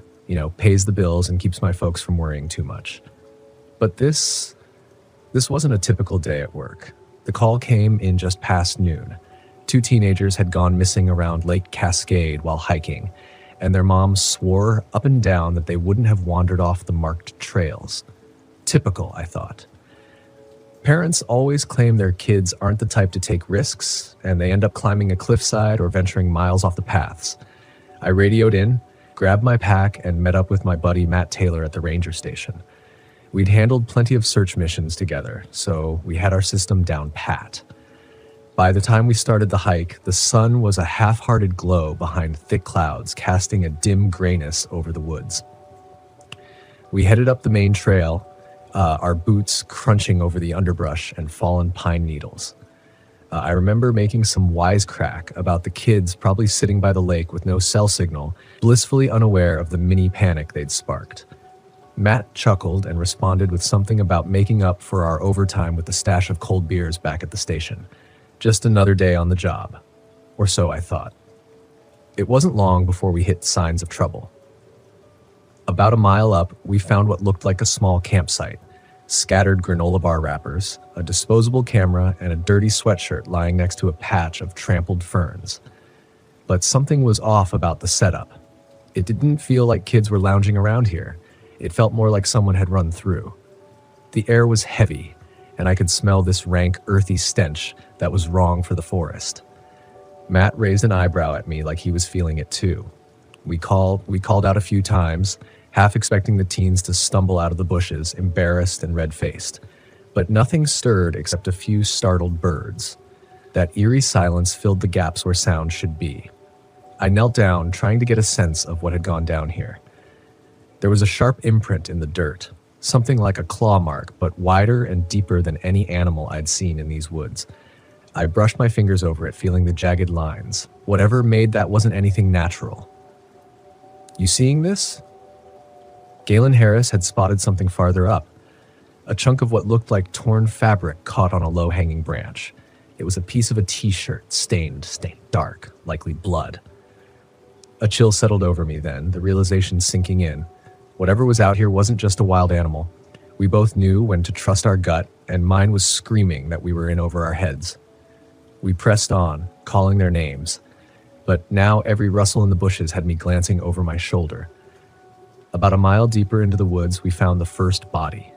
pays the bills and keeps my folks from worrying too much. But this wasn't a typical day at work. The call came in just past noon. 2 teenagers had gone missing around Lake Cascade while hiking, and their mom swore up and down that they wouldn't have wandered off the marked trails. Typical, I thought. Parents always claim their kids aren't the type to take risks, and they end up climbing a cliffside or venturing miles off the paths. I radioed in, grabbed my pack, and met up with my buddy Matt Taylor at the ranger station. We'd handled plenty of search missions together, so we had our system down pat. By the time we started the hike, the sun was a half-hearted glow behind thick clouds, casting a dim grayness over the woods. We headed up the main trail, our boots crunching over the underbrush and fallen pine needles. I remember making some wisecrack about the kids probably sitting by the lake with no cell signal, blissfully unaware of the mini panic they'd sparked. Matt chuckled and responded with something about making up for our overtime with the stash of cold beers back at the station. Just another day on the job. Or so I thought. It wasn't long before we hit signs of trouble. About a mile up, we found what looked like a small campsite. scattered granola bar wrappers, a disposable camera, and a dirty sweatshirt lying next to a patch of trampled ferns. But something was off about the setup. It didn't feel like kids were lounging around here. It felt more like someone had run through. The air was heavy, and I could smell this rank, earthy stench that was wrong for the forest. Matt raised an eyebrow at me like he was feeling it too. We called out a few times, half expecting the teens to stumble out of the bushes, embarrassed and red-faced. But nothing stirred except a few startled birds. That eerie silence filled the gaps where sound should be. I knelt down, trying to get a sense of what had gone down here. There was a sharp imprint in the dirt, something like a claw mark, but wider and deeper than any animal I'd seen in these woods. I brushed my fingers over it, feeling the jagged lines. Whatever made that wasn't anything natural. "You seeing this?" Galen Harris had spotted something farther up. A chunk of what looked like torn fabric caught on a low-hanging branch. It was a piece of a t-shirt, stained dark, likely blood. A chill settled over me then, the realization sinking in. Whatever was out here wasn't just a wild animal. We both knew when to trust our gut, and mine was screaming that we were in over our heads. We pressed on, calling their names, but now every rustle in the bushes had me glancing over my shoulder. About a mile deeper into the woods, we found the first body.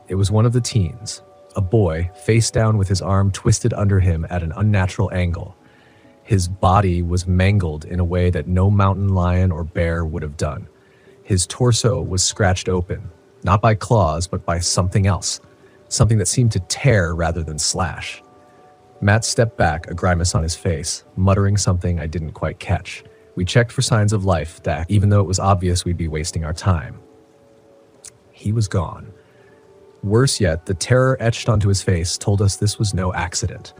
It was one of the teens, a boy, face down with his arm twisted under him at an unnatural angle. His body was mangled in a way that no mountain lion or bear would have done. His torso was scratched open, not by claws, but by something else, something that seemed to tear rather than slash. Matt stepped back, a grimace on his face, muttering something I didn't quite catch. We checked for signs of life, that even though it was obvious we'd be wasting our time. He was gone. Worse yet, the terror etched onto his face told us this was no accident.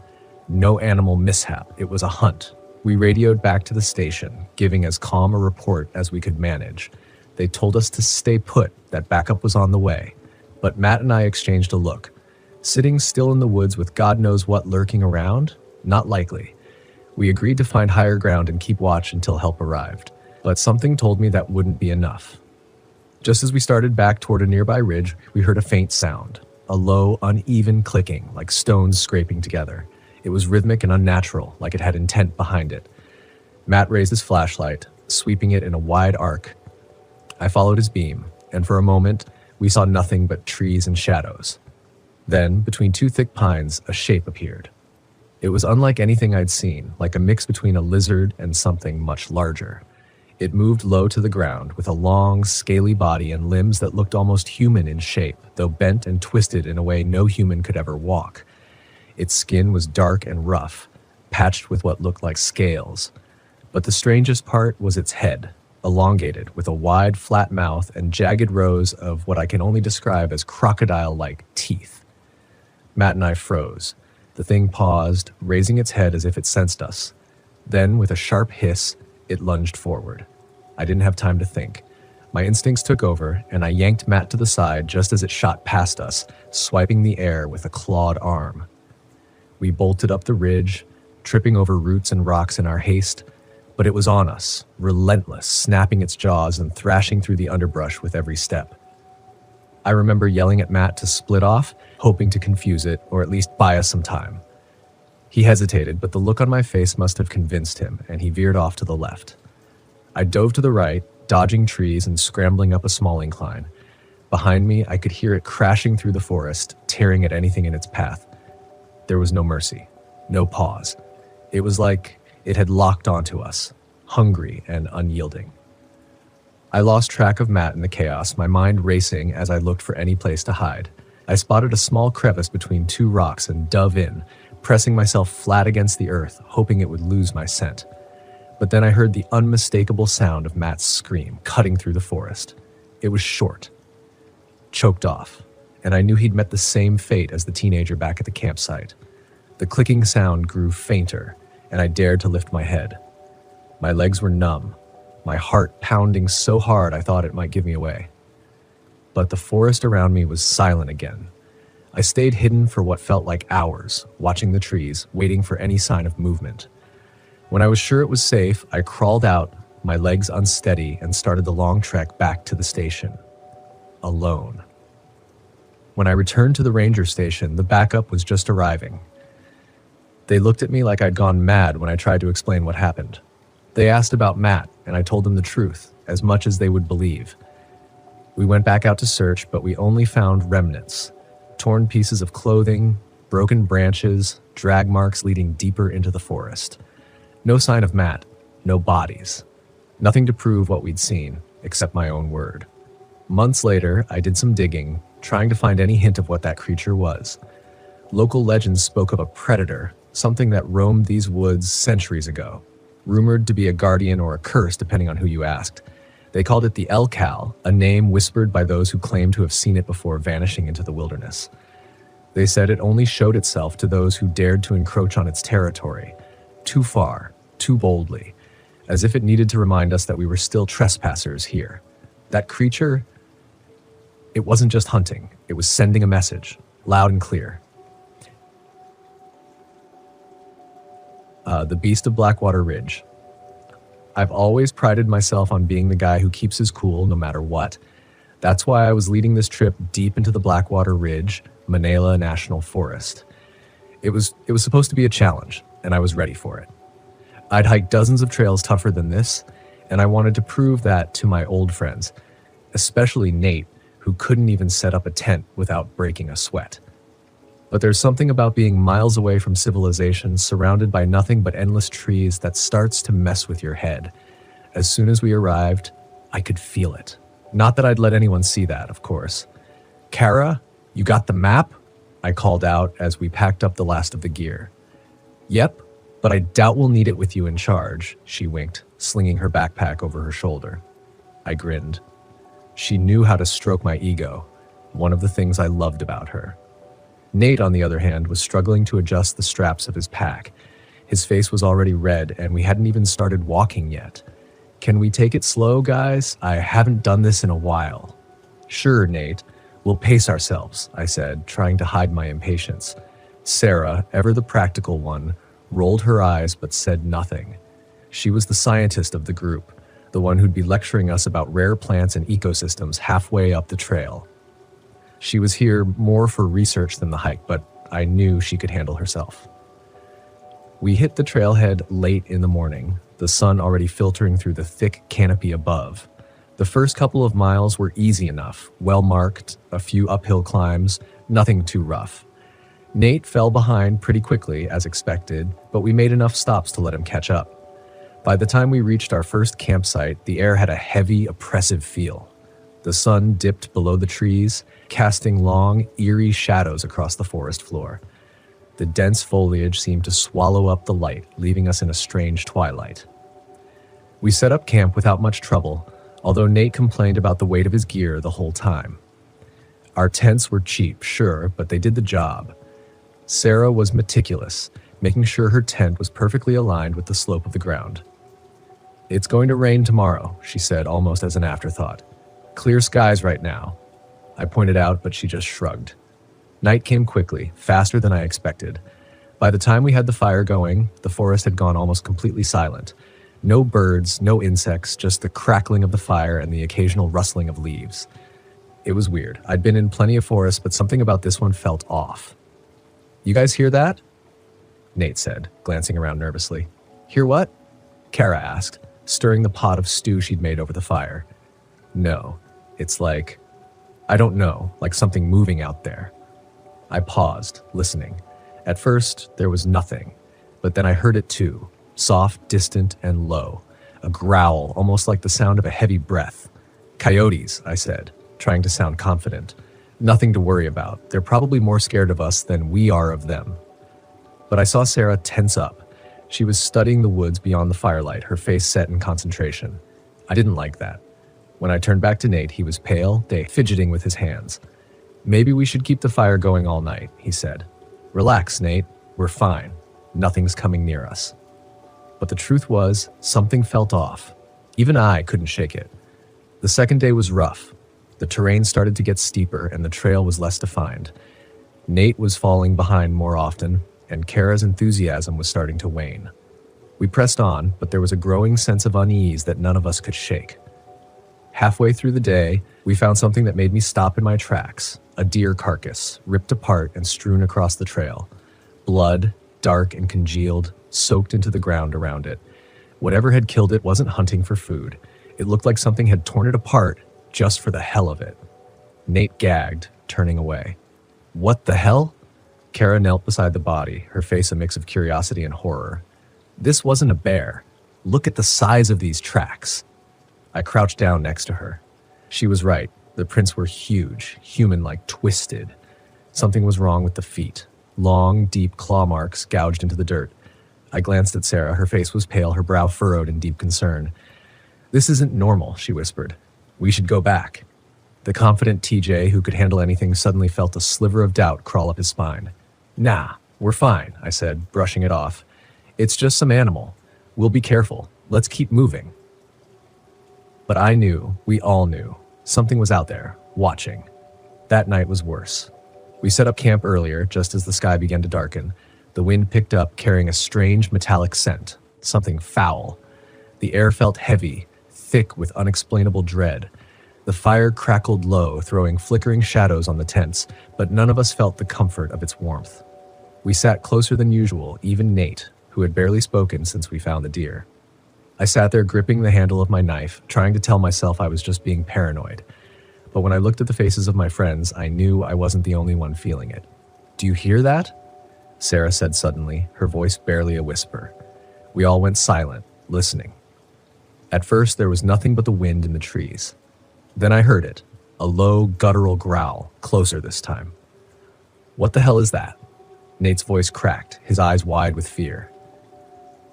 No animal mishap. It was a hunt. We radioed back to the station, giving as calm a report as we could manage. They told us to stay put, that backup was on the way. But Matt and I exchanged a look. Sitting still in the woods with God knows what lurking around? Not likely. We agreed to find higher ground and keep watch until help arrived. But something told me that wouldn't be enough. Just as we started back toward a nearby ridge, we heard a faint sound. A low, uneven clicking, like stones scraping together. It was rhythmic and unnatural, like it had intent behind it. Matt raised his flashlight, sweeping it in a wide arc. I followed his beam, and for a moment, we saw nothing but trees and shadows. Then, between two thick pines, a shape appeared. It was unlike anything I'd seen, like a mix between a lizard and something much larger. It moved low to the ground, with a long, scaly body and limbs that looked almost human in shape, though bent and twisted in a way no human could ever walk. Its skin was dark and rough, patched with what looked like scales. But the strangest part was its head, elongated, with a wide, flat mouth and jagged rows of what I can only describe as crocodile-like teeth. Matt and I froze. The thing paused, raising its head as if it sensed us. Then, with a sharp hiss, it lunged forward. I didn't have time to think. My instincts took over, and I yanked Matt to the side just as it shot past us, swiping the air with a clawed arm. We bolted up the ridge, tripping over roots and rocks in our haste, but it was on us, relentless, snapping its jaws and thrashing through the underbrush with every step. I remember yelling at Matt to split off, hoping to confuse it, or at least buy us some time. He hesitated, but the look on my face must have convinced him, and he veered off to the left. I dove to the right, dodging trees and scrambling up a small incline. Behind me, I could hear it crashing through the forest, tearing at anything in its path. There was no mercy, no pause. It was like it had locked onto us, hungry and unyielding. I lost track of Matt in the chaos, my mind racing as I looked for any place to hide. I spotted a small crevice between two rocks and dove in, pressing myself flat against the earth, hoping it would lose my scent. But then I heard the unmistakable sound of Matt's scream, cutting through the forest. It was short, choked off, and I knew he'd met the same fate as the teenager back at the campsite. The clicking sound grew fainter, and I dared to lift my head. My legs were numb, my heart pounding so hard I thought it might give me away. But the forest around me was silent again. I stayed hidden for what felt like hours, watching the trees, waiting for any sign of movement. When I was sure it was safe, I crawled out, my legs unsteady, and started the long trek back to the station. Alone. When I returned to the ranger station, the backup was just arriving. They looked at me like I'd gone mad when I tried to explain what happened. They asked about Matt, and I told them the truth, as much as they would believe. We went back out to search, but we only found remnants. Torn pieces of clothing, broken branches, drag marks leading deeper into the forest. No sign of Matt, no bodies. Nothing to prove what we'd seen, except my own word. Months later, I did some digging, trying to find any hint of what that creature was. Local legends spoke of a predator, something that roamed these woods centuries ago, rumored to be a guardian or a curse depending on who you asked. They called it the El Cal, a name whispered by those who claimed to have seen it before vanishing into the wilderness. They said it only showed itself to those who dared to encroach on its territory, too far, too boldly, as if it needed to remind us that we were still trespassers here. That creature, it wasn't just hunting, it was sending a message, loud and clear. The Beast of Blackwater Ridge. I've always prided myself on being the guy who keeps his cool no matter what. That's why I was leading this trip deep into the Blackwater Ridge, Manala National Forest. It was supposed to be a challenge, and I was ready for it. I'd hiked dozens of trails tougher than this, and I wanted to prove that to my old friends, especially Nate, who couldn't even set up a tent without breaking a sweat. But there's something about being miles away from civilization, surrounded by nothing but endless trees, that starts to mess with your head. As soon as we arrived, I could feel it. Not that I'd let anyone see that, of course. "Kara, you got the map?" I called out as we packed up the last of the gear. "Yep, but I doubt we'll need it with you in charge," she winked, slinging her backpack over her shoulder. I grinned. She knew how to stroke my ego, one of the things I loved about her. Nate, on the other hand, was struggling to adjust the straps of his pack. His face was already red, and we hadn't even started walking yet. "Can we take it slow, guys? I haven't done this in a while." "Sure, Nate. We'll pace ourselves," I said, trying to hide my impatience. Sarah, ever the practical one, rolled her eyes but said nothing. She was the scientist of the group, the one who'd be lecturing us about rare plants and ecosystems halfway up the trail. She was here more for research than the hike, but I knew she could handle herself. We hit the trailhead late in the morning, the sun already filtering through the thick canopy above. The first couple of miles were easy enough, well-marked, a few uphill climbs, nothing too rough. Nate fell behind pretty quickly, as expected, but we made enough stops to let him catch up. By the time we reached our first campsite, the air had a heavy, oppressive feel. The sun dipped below the trees, casting long, eerie shadows across the forest floor. The dense foliage seemed to swallow up the light, leaving us in a strange twilight. We set up camp without much trouble, although Nate complained about the weight of his gear the whole time. Our tents were cheap, sure, but they did the job. Sarah was meticulous, making sure her tent was perfectly aligned with the slope of the ground. "It's going to rain tomorrow," she said almost as an afterthought. "Clear skies right now." I pointed out, but she just shrugged. Night came quickly, faster than I expected. By the time we had the fire going, the forest had gone almost completely silent. No birds, no insects, just the crackling of the fire and the occasional rustling of leaves. It was weird. I'd been in plenty of forests, but something about this one felt off. "You guys hear that?" Nate said, glancing around nervously. "Hear what?" Kara asked, stirring the pot of stew she'd made over the fire. "No, it's like, I don't know, like something moving out there." I paused, listening. At first, there was nothing, but then I heard it too, soft, distant, and low. A growl, almost like the sound of a heavy breath. "Coyotes," I said, trying to sound confident. "Nothing to worry about. They're probably more scared of us than we are of them." But I saw Sarah tense up. She was studying the woods beyond the firelight, her face set in concentration. I didn't like that. When I turned back to Nate, he was pale, fidgeting with his hands. "Maybe we should keep the fire going all night," he said. "Relax, Nate. We're fine. Nothing's coming near us." But the truth was, something felt off. Even I couldn't shake it. The second day was rough. The terrain started to get steeper and the trail was less defined. Nate was falling behind more often, and Kara's enthusiasm was starting to wane. We pressed on, but there was a growing sense of unease that none of us could shake. Halfway through the day, we found something that made me stop in my tracks. A deer carcass, ripped apart and strewn across the trail. Blood, dark and congealed, soaked into the ground around it. Whatever had killed it wasn't hunting for food. It looked like something had torn it apart just for the hell of it. Nate gagged, turning away. What the hell? Kara knelt beside the body, her face a mix of curiosity and horror. This wasn't a bear. Look at the size of these tracks. I crouched down next to her. She was right. The prints were huge, human-like, twisted. Something was wrong with the feet. Long, deep claw marks gouged into the dirt. I glanced at Sarah. Her face was pale, her brow furrowed in deep concern. This isn't normal, she whispered. We should go back. The confident TJ, who could handle anything, suddenly felt a sliver of doubt crawl up his spine. Nah, we're fine, I said, brushing it off. It's just some animal. We'll be careful. Let's keep moving. But I knew, we all knew, something was out there, watching. That night was worse. We set up camp earlier, just as the sky began to darken. The wind picked up, carrying a strange metallic scent, something foul. The air felt heavy, thick with unexplainable dread. The fire crackled low, throwing flickering shadows on the tents, but none of us felt the comfort of its warmth. We sat closer than usual, even Nate, who had barely spoken since we found the deer. I sat there gripping the handle of my knife, trying to tell myself I was just being paranoid. But when I looked at the faces of my friends, I knew I wasn't the only one feeling it. Do you hear that? Sarah said suddenly, her voice barely a whisper. We all went silent, listening. At first, there was nothing but the wind in the trees. Then I heard it, a low, guttural growl, closer this time. What the hell is that? Nate's voice cracked, his eyes wide with fear.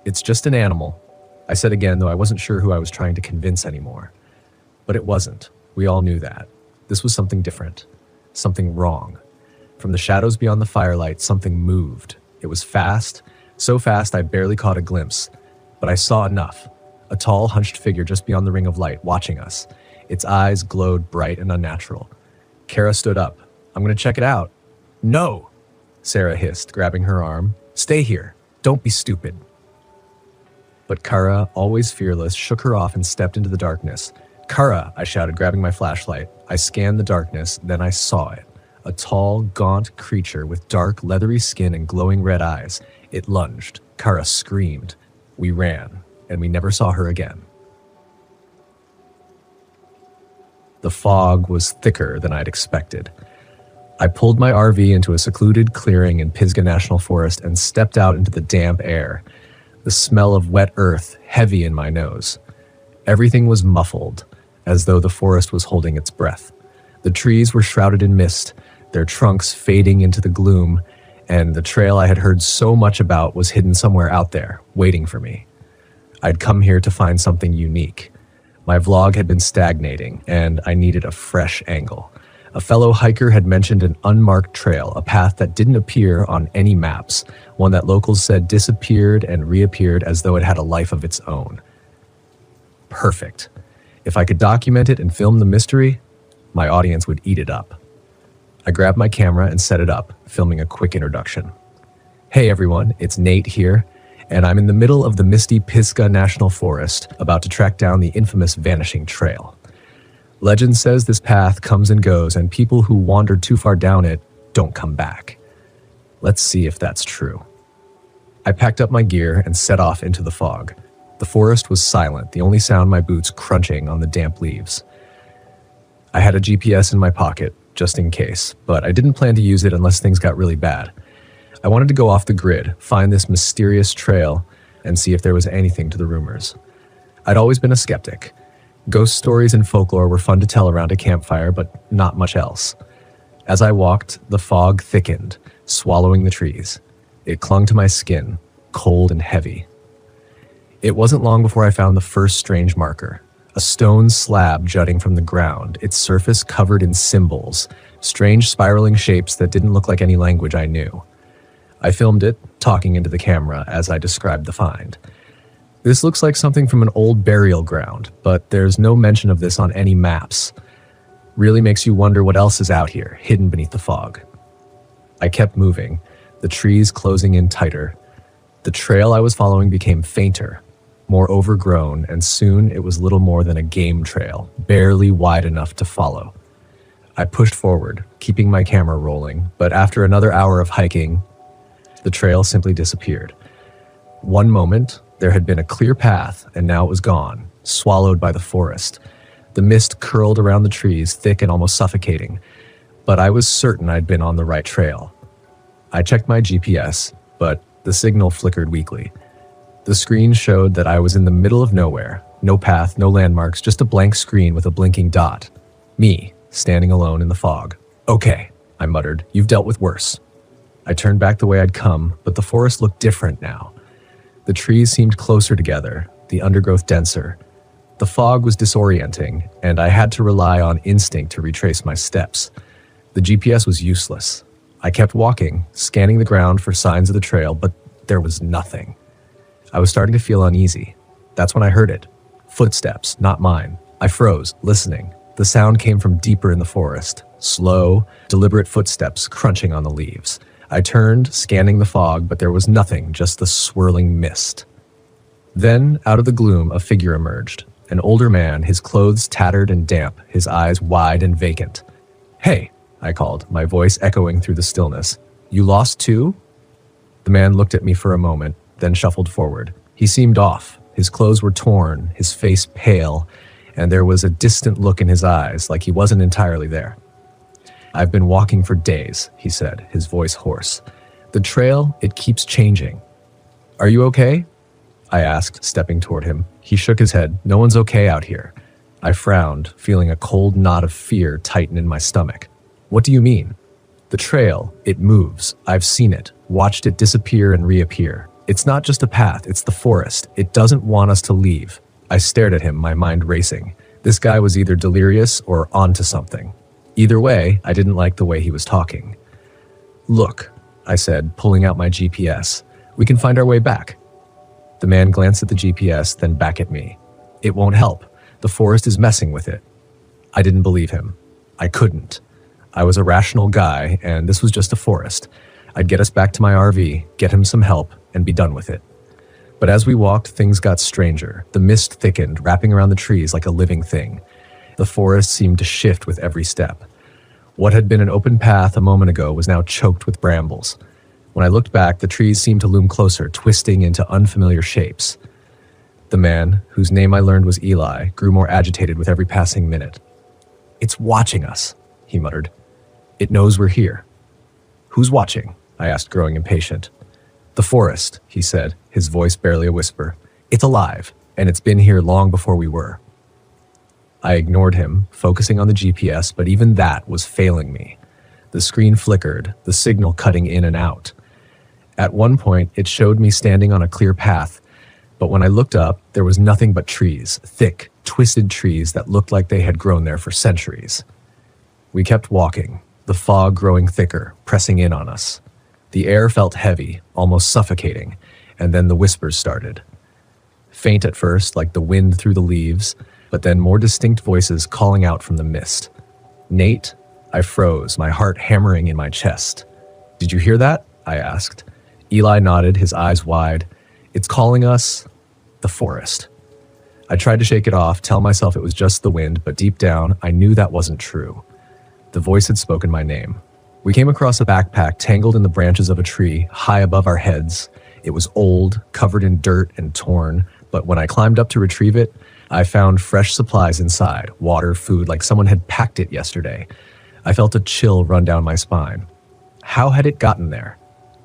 It's just an animal, I said again, though I wasn't sure who I was trying to convince anymore. But it wasn't. We all knew that. This was something different, something wrong. From the shadows beyond the firelight, something moved. It was fast, so fast I barely caught a glimpse. But I saw enough. A tall, hunched figure just beyond the ring of light, watching us. Its eyes glowed bright and unnatural. Kara stood up. I'm going to check it out. No, Sarah hissed, grabbing her arm. Stay here. Don't be stupid. But Kara, always fearless, shook her off and stepped into the darkness. Kara, I shouted, grabbing my flashlight. I scanned the darkness, then I saw it. A tall, gaunt creature with dark, leathery skin and glowing red eyes. It lunged. Kara screamed. We ran, and we never saw her again. The fog was thicker than I'd expected. I pulled my RV into a secluded clearing in Pisgah National Forest and stepped out into the damp air. The smell of wet earth heavy in my nose. Everything was muffled, as though the forest was holding its breath. The trees were shrouded in mist, their trunks fading into the gloom, and the trail I had heard so much about was hidden somewhere out there, waiting for me. I'd come here to find something unique. My vlog had been stagnating, and I needed a fresh angle. A fellow hiker had mentioned an unmarked trail, a path that didn't appear on any maps, one that locals said disappeared and reappeared as though it had a life of its own. Perfect. If I could document it and film the mystery, my audience would eat it up. I grabbed my camera and set it up, filming a quick introduction. Hey everyone, it's Nate here, and I'm in the middle of the misty Pisgah National Forest, about to track down the infamous Vanishing Trail. Legend says this path comes and goes, and people who wandered too far down it don't come back. Let's see if that's true. I packed up my gear and set off into the fog. The forest was silent, the only sound my boots crunching on the damp leaves. I had a GPS in my pocket, just in case, but I didn't plan to use it unless things got really bad. I wanted to go off the grid, find this mysterious trail, and see if there was anything to the rumors. I'd always been a skeptic. Ghost stories and folklore were fun to tell around a campfire, but not much else. As I walked, the fog thickened, swallowing the trees. It clung to my skin, cold and heavy. It wasn't long before I found the first strange marker. A stone slab jutting from the ground, its surface covered in symbols, strange spiraling shapes that didn't look like any language I knew. I filmed it, talking into the camera as I described the find. This looks like something from an old burial ground, but there's no mention of this on any maps. Really makes you wonder what else is out here, hidden beneath the fog. I kept moving, the trees closing in tighter. The trail I was following became fainter, more overgrown, and soon it was little more than a game trail, barely wide enough to follow. I pushed forward, keeping my camera rolling, but after another hour of hiking, the trail simply disappeared. One moment, there had been a clear path, and now it was gone, swallowed by the forest. The mist curled around the trees, thick and almost suffocating, but I was certain I'd been on the right trail. I checked my GPS, but the signal flickered weakly. The screen showed that I was in the middle of nowhere. No path, no landmarks, just a blank screen with a blinking dot. Me, standing alone in the fog. "Okay," I muttered, "you've dealt with worse." I turned back the way I'd come, but the forest looked different now. The trees seemed closer together, the undergrowth denser. The fog was disorienting, and I had to rely on instinct to retrace my steps. The GPS was useless. I kept walking, scanning the ground for signs of the trail, but there was nothing. I was starting to feel uneasy. That's when I heard it. Footsteps, not mine. I froze, listening. The sound came from deeper in the forest. Slow, deliberate footsteps crunching on the leaves. I turned, scanning the fog, but there was nothing, just the swirling mist. Then, out of the gloom, a figure emerged. An older man, his clothes tattered and damp, his eyes wide and vacant. "Hey," I called, my voice echoing through the stillness. "You lost too?" The man looked at me for a moment, then shuffled forward. He seemed off. His clothes were torn, his face pale, and there was a distant look in his eyes, like he wasn't entirely there. "I've been walking for days," he said, his voice hoarse. "The trail, it keeps changing." "Are you okay?" I asked, stepping toward him. He shook his head. "No one's okay out here." I frowned, feeling a cold knot of fear tighten in my stomach. "What do you mean?" "The trail, it moves. I've seen it, watched it disappear and reappear. It's not just a path, it's the forest. It doesn't want us to leave." I stared at him, my mind racing. This guy was either delirious or onto something. Either way, I didn't like the way he was talking. "Look," I said, pulling out my GPS. "We can find our way back." The man glanced at the GPS, then back at me. "It won't help. The forest is messing with it." I didn't believe him. I couldn't. I was a rational guy, and this was just a forest. I'd get us back to my RV, get him some help, and be done with it. But as we walked, things got stranger. The mist thickened, wrapping around the trees like a living thing. The forest seemed to shift with every step. What had been an open path a moment ago was now choked with brambles. When I looked back, the trees seemed to loom closer, twisting into unfamiliar shapes. The man, whose name I learned was Eli, grew more agitated with every passing minute. "It's watching us," he muttered. "It knows we're here." "Who's watching?" I asked, growing impatient. "The forest," he said, his voice barely a whisper. "It's alive, and it's been here long before we were." I ignored him, focusing on the GPS, but even that was failing me. The screen flickered, the signal cutting in and out. At one point, it showed me standing on a clear path, but when I looked up, there was nothing but trees, thick, twisted trees that looked like they had grown there for centuries. We kept walking, the fog growing thicker, pressing in on us. The air felt heavy, almost suffocating, and then the whispers started. Faint at first, like the wind through the leaves, but then more distinct voices calling out from the mist. "Nate?" I froze, my heart hammering in my chest. "Did you hear that?" I asked. Eli nodded, his eyes wide. "It's calling us the forest." I tried to shake it off, tell myself it was just the wind, but deep down, I knew that wasn't true. The voice had spoken my name. We came across a backpack tangled in the branches of a tree, high above our heads. It was old, covered in dirt and torn, but when I climbed up to retrieve it, I found fresh supplies inside, water, food, like someone had packed it yesterday. I felt a chill run down my spine. How had it gotten there?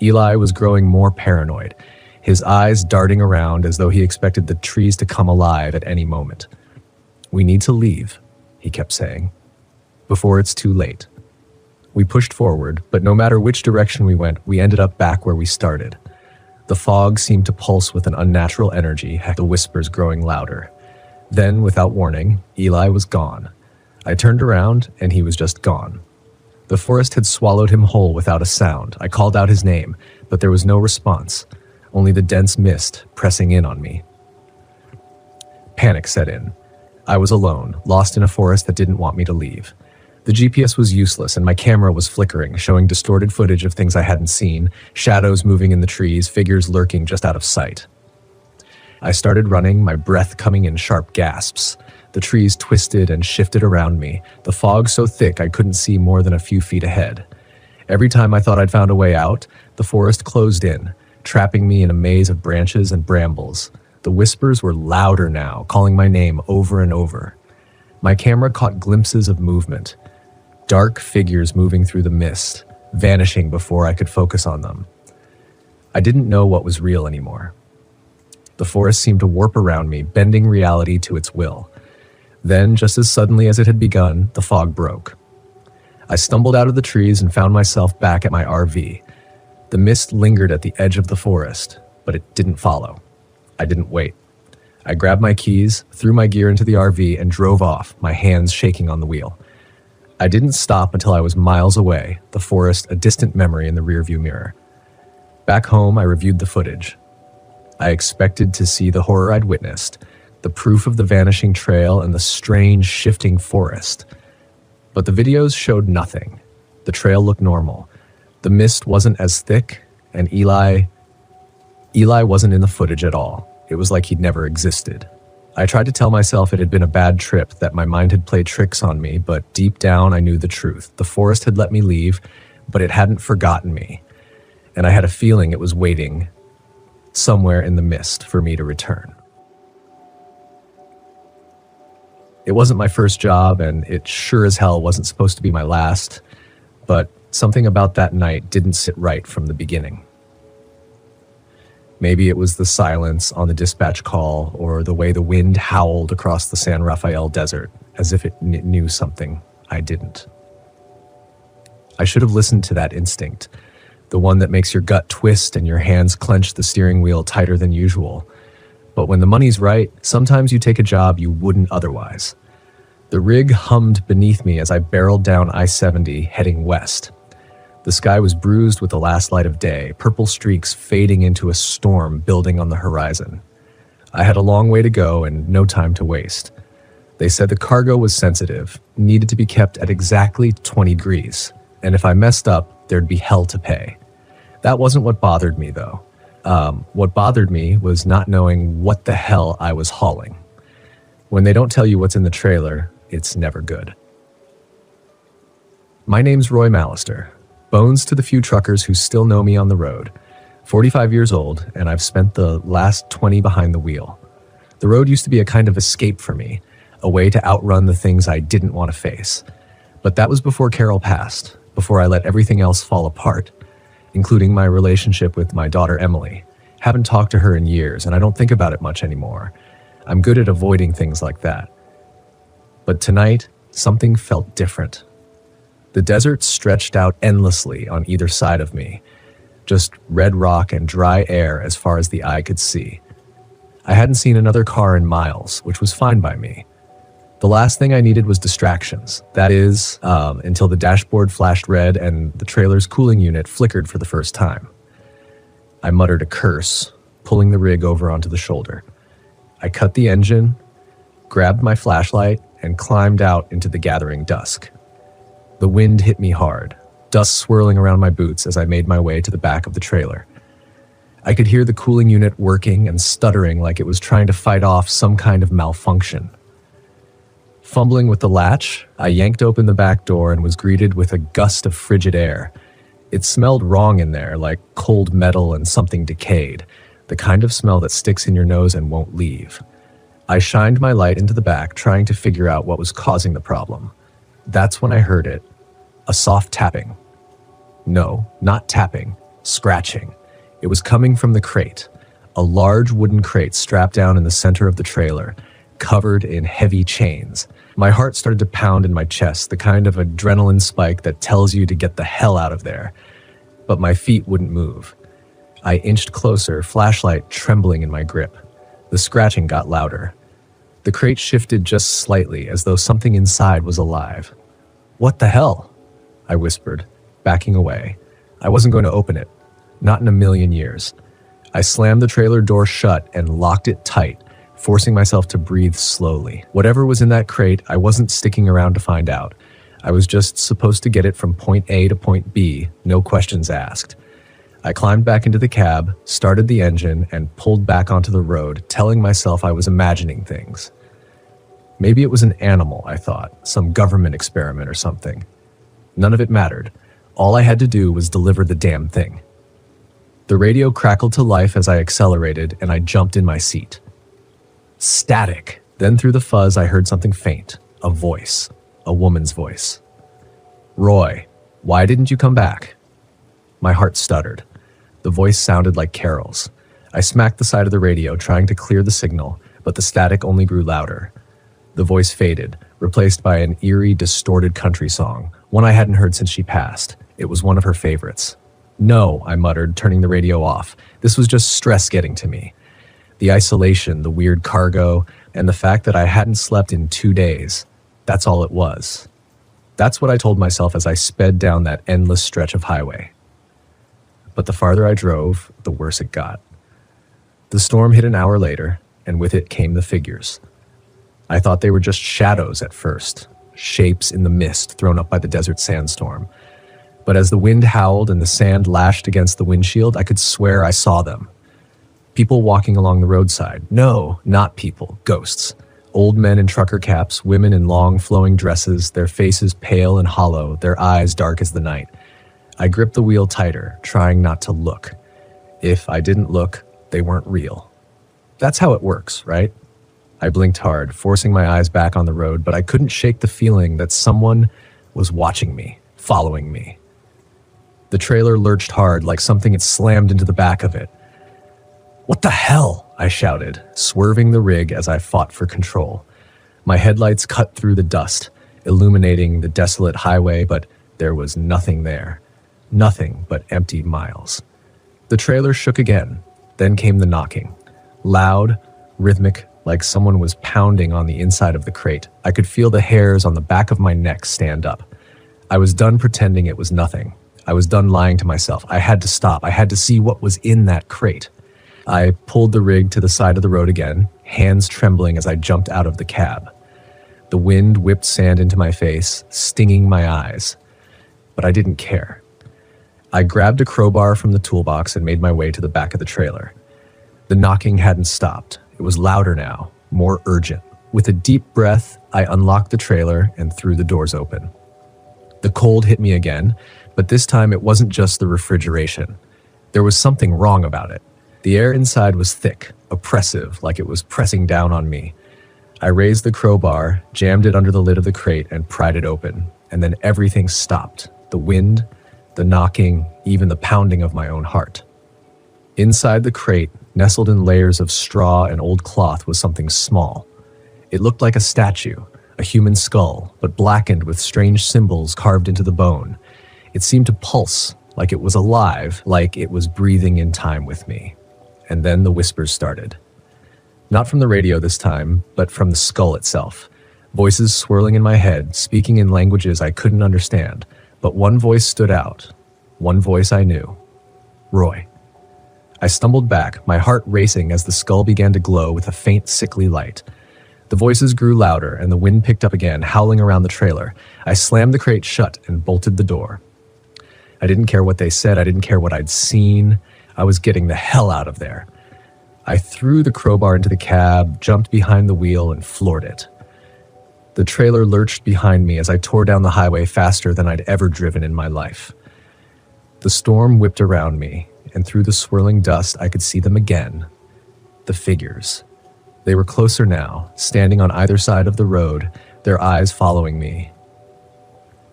Eli was growing more paranoid, his eyes darting around as though he expected the trees to come alive at any moment. "We need to leave," he kept saying, "before it's too late." We pushed forward, but no matter which direction we went, we ended up back where we started. The fog seemed to pulse with an unnatural energy, the whispers growing louder. Then, without warning, Eli was gone. I turned around, and he was just gone. The forest had swallowed him whole without a sound. I called out his name, but there was no response, only the dense mist pressing in on me. Panic set in. I was alone, lost in a forest that didn't want me to leave. The GPS was useless, and my camera was flickering, showing distorted footage of things I hadn't seen, shadows moving in the trees, figures lurking just out of sight. I started running, my breath coming in sharp gasps. The trees twisted and shifted around me, the fog so thick I couldn't see more than a few feet ahead. Every time I thought I'd found a way out, the forest closed in, trapping me in a maze of branches and brambles. The whispers were louder now, calling my name over and over. My camera caught glimpses of movement, dark figures moving through the mist, vanishing before I could focus on them. I didn't know what was real anymore. The forest seemed to warp around me, bending reality to its will. Then, just as suddenly as it had begun, the fog broke. I stumbled out of the trees and found myself back at my RV. The mist lingered at the edge of the forest, but it didn't follow. I didn't wait. I grabbed my keys, threw my gear into the RV, and drove off, my hands shaking on the wheel. I didn't stop until I was miles away, the forest a distant memory in the rearview mirror. Back home, I reviewed the footage. I expected to see the horror I'd witnessed, the proof of the vanishing trail and the strange shifting forest. But the videos showed nothing. The trail looked normal. The mist wasn't as thick, and Eli wasn't in the footage at all. It was like he'd never existed. I tried to tell myself it had been a bad trip, that my mind had played tricks on me, but deep down I knew the truth. The forest had let me leave, but it hadn't forgotten me. And I had a feeling it was waiting somewhere in the mist for me to return. It wasn't my first job, and it sure as hell wasn't supposed to be my last, but something about that night didn't sit right from the beginning. Maybe it was the silence on the dispatch call, or the way the wind howled across the San Rafael desert, as if it knew something I didn't. I should have listened to that instinct, the one that makes your gut twist and your hands clench the steering wheel tighter than usual. But when the money's right, sometimes you take a job you wouldn't otherwise. The rig hummed beneath me as I barreled down I-70 heading west. The sky was bruised with the last light of day, purple streaks fading into a storm building on the horizon. I had a long way to go and no time to waste. They said the cargo was sensitive, needed to be kept at exactly 20 degrees, and if I messed up, there'd be hell to pay. That wasn't what bothered me, though. What bothered me was not knowing what the hell I was hauling. When they don't tell you what's in the trailer, it's never good. My name's Roy Mallister. Bones to the few truckers who still know me on the road. 45 years old, and I've spent the last 20 behind the wheel. The road used to be a kind of escape for me, a way to outrun the things I didn't want to face. But that was before Carol passed, before I let everything else fall apart, including my relationship with my daughter Emily. Haven't talked to her in years, and I don't think about it much anymore. I'm good at avoiding things like that. But tonight, something felt different. The desert stretched out endlessly on either side of me, just red rock and dry air as far as the eye could see. I hadn't seen another car in miles, which was fine by me. The last thing I needed was distractions. That is, until the dashboard flashed red and the trailer's cooling unit flickered for the first time. I muttered a curse, pulling the rig over onto the shoulder. I cut the engine, grabbed my flashlight, and climbed out into the gathering dusk. The wind hit me hard, dust swirling around my boots as I made my way to the back of the trailer. I could hear the cooling unit working and stuttering like it was trying to fight off some kind of malfunction. Fumbling with the latch, I yanked open the back door and was greeted with a gust of frigid air. It smelled wrong in there, like cold metal and something decayed, the kind of smell that sticks in your nose and won't leave. I shined my light into the back, trying to figure out what was causing the problem. That's when I heard it, a soft tapping. No, not tapping, scratching. It was coming from the crate, a large wooden crate strapped down in the center of the trailer, covered in heavy chains. My heart started to pound in my chest, the kind of adrenaline spike that tells you to get the hell out of there. But my feet wouldn't move. I inched closer, flashlight trembling in my grip. The scratching got louder. The crate shifted just slightly, as though something inside was alive. "What the hell?" I whispered, backing away. I wasn't going to open it. Not in a million years. I slammed the trailer door shut and locked it tight, forcing myself to breathe slowly. Whatever was in that crate, I wasn't sticking around to find out. I was just supposed to get it from point A to point B, no questions asked. I climbed back into the cab, started the engine, and pulled back onto the road, telling myself I was imagining things. Maybe it was an animal, I thought, some government experiment or something. None of it mattered. All I had to do was deliver the damn thing. The radio crackled to life as I accelerated, and I jumped in my seat. Static. Then through the fuzz, I heard something faint. A voice. A woman's voice. "Roy, why didn't you come back?" My heart stuttered. The voice sounded like Carol's. I smacked the side of the radio, trying to clear the signal, but the static only grew louder. The voice faded, replaced by an eerie, distorted country song, one I hadn't heard since she passed. It was one of her favorites. "No," I muttered, turning the radio off. This was just stress getting to me. The isolation, the weird cargo, and the fact that I hadn't slept in 2 days. That's all it was. That's what I told myself as I sped down that endless stretch of highway. But the farther I drove, the worse it got. The storm hit an hour later, and with it came the figures. I thought they were just shadows at first, shapes in the mist thrown up by the desert sandstorm. But as the wind howled and the sand lashed against the windshield, I could swear I saw them. People walking along the roadside. No, not people, ghosts. Old men in trucker caps, women in long flowing dresses, their faces pale and hollow, their eyes dark as the night. I gripped the wheel tighter, trying not to look. If I didn't look, they weren't real. That's how it works, right? I blinked hard, forcing my eyes back on the road, but I couldn't shake the feeling that someone was watching me, following me. The trailer lurched hard, like something had slammed into the back of it. "What the hell?" I shouted, swerving the rig as I fought for control. My headlights cut through the dust, illuminating the desolate highway, but there was nothing there. Nothing but empty miles. The trailer shook again. Then came the knocking. Loud, rhythmic, like someone was pounding on the inside of the crate. I could feel the hairs on the back of my neck stand up. I was done pretending it was nothing. I was done lying to myself. I had to stop. I had to see what was in that crate. I pulled the rig to the side of the road again, hands trembling as I jumped out of the cab. The wind whipped sand into my face, stinging my eyes. But I didn't care. I grabbed a crowbar from the toolbox and made my way to the back of the trailer. The knocking hadn't stopped. It was louder now, more urgent. With a deep breath, I unlocked the trailer and threw the doors open. The cold hit me again, but this time it wasn't just the refrigeration. There was something wrong about it. The air inside was thick, oppressive, like it was pressing down on me. I raised the crowbar, jammed it under the lid of the crate, and pried it open. And then everything stopped. The wind, the knocking, even the pounding of my own heart. Inside the crate, nestled in layers of straw and old cloth, was something small. It looked like a statue, a human skull, but blackened with strange symbols carved into the bone. It seemed to pulse, like it was alive, like it was breathing in time with me. And then the whispers started. Not from the radio this time, but from the skull itself. Voices swirling in my head, speaking in languages I couldn't understand. But one voice stood out. One voice I knew. Roy. I stumbled back, my heart racing as the skull began to glow with a faint, sickly light. The voices grew louder, and the wind picked up again, howling around the trailer. I slammed the crate shut and bolted the door. I didn't care what they said. I didn't care what I'd seen. I was getting the hell out of there. I threw the crowbar into the cab, jumped behind the wheel, and floored it. The trailer lurched behind me as I tore down the highway faster than I'd ever driven in my life. The storm whipped around me, and through the swirling dust I could see them again. The figures. They were closer now, standing on either side of the road, their eyes following me.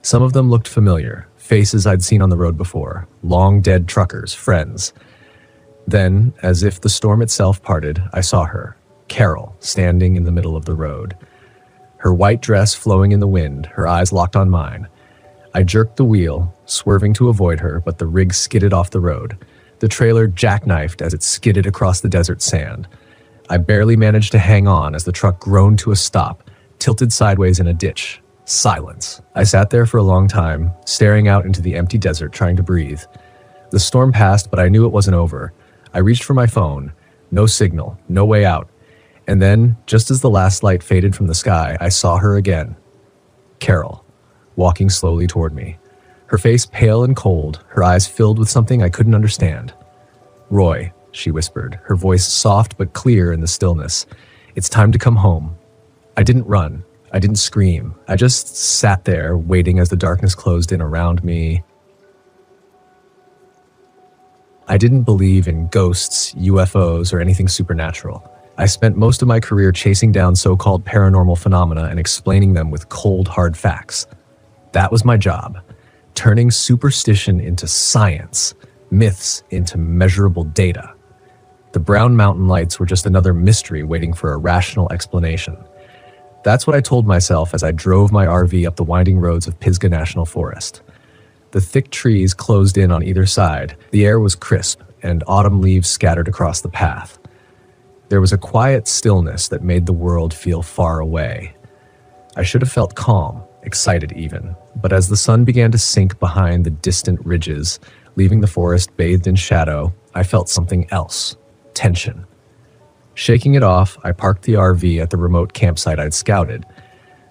Some of them looked familiar, faces I'd seen on the road before, long dead truckers, friends. Then, as if the storm itself parted, I saw her, Carol, standing in the middle of the road. Her white dress flowing in the wind, her eyes locked on mine. I jerked the wheel, swerving to avoid her, but the rig skidded off the road. The trailer jackknifed as it skidded across the desert sand. I barely managed to hang on as the truck groaned to a stop, tilted sideways in a ditch. Silence. I sat there for a long time, staring out into the empty desert, trying to breathe. The storm passed, but I knew it wasn't over. I reached for my phone. No signal, no way out. And then, just as the last light faded from the sky, I saw her again. Carol, walking slowly toward me. her face pale and cold, her eyes filled with something I couldn't understand. "Roy," she whispered, her voice soft but clear in the stillness. "It's time to come home." I didn't run. I didn't scream. I just sat there, waiting as the darkness closed in around me. I didn't believe in ghosts, UFOs, or anything supernatural. I spent most of my career chasing down so-called paranormal phenomena and explaining them with cold, hard facts. That was my job, turning superstition into science, myths into measurable data. The brown mountain lights were just another mystery waiting for a rational explanation. That's what I told myself as I drove my RV up the winding roads of Pisgah National Forest. The thick trees closed in on either side. The air was crisp, and autumn leaves scattered across the path. There was a quiet stillness that made the world feel far away. I should have felt calm, excited even, but as the sun began to sink behind the distant ridges, leaving the forest bathed in shadow, I felt something else: tension. Shaking it off, I parked the RV at the remote campsite I'd scouted.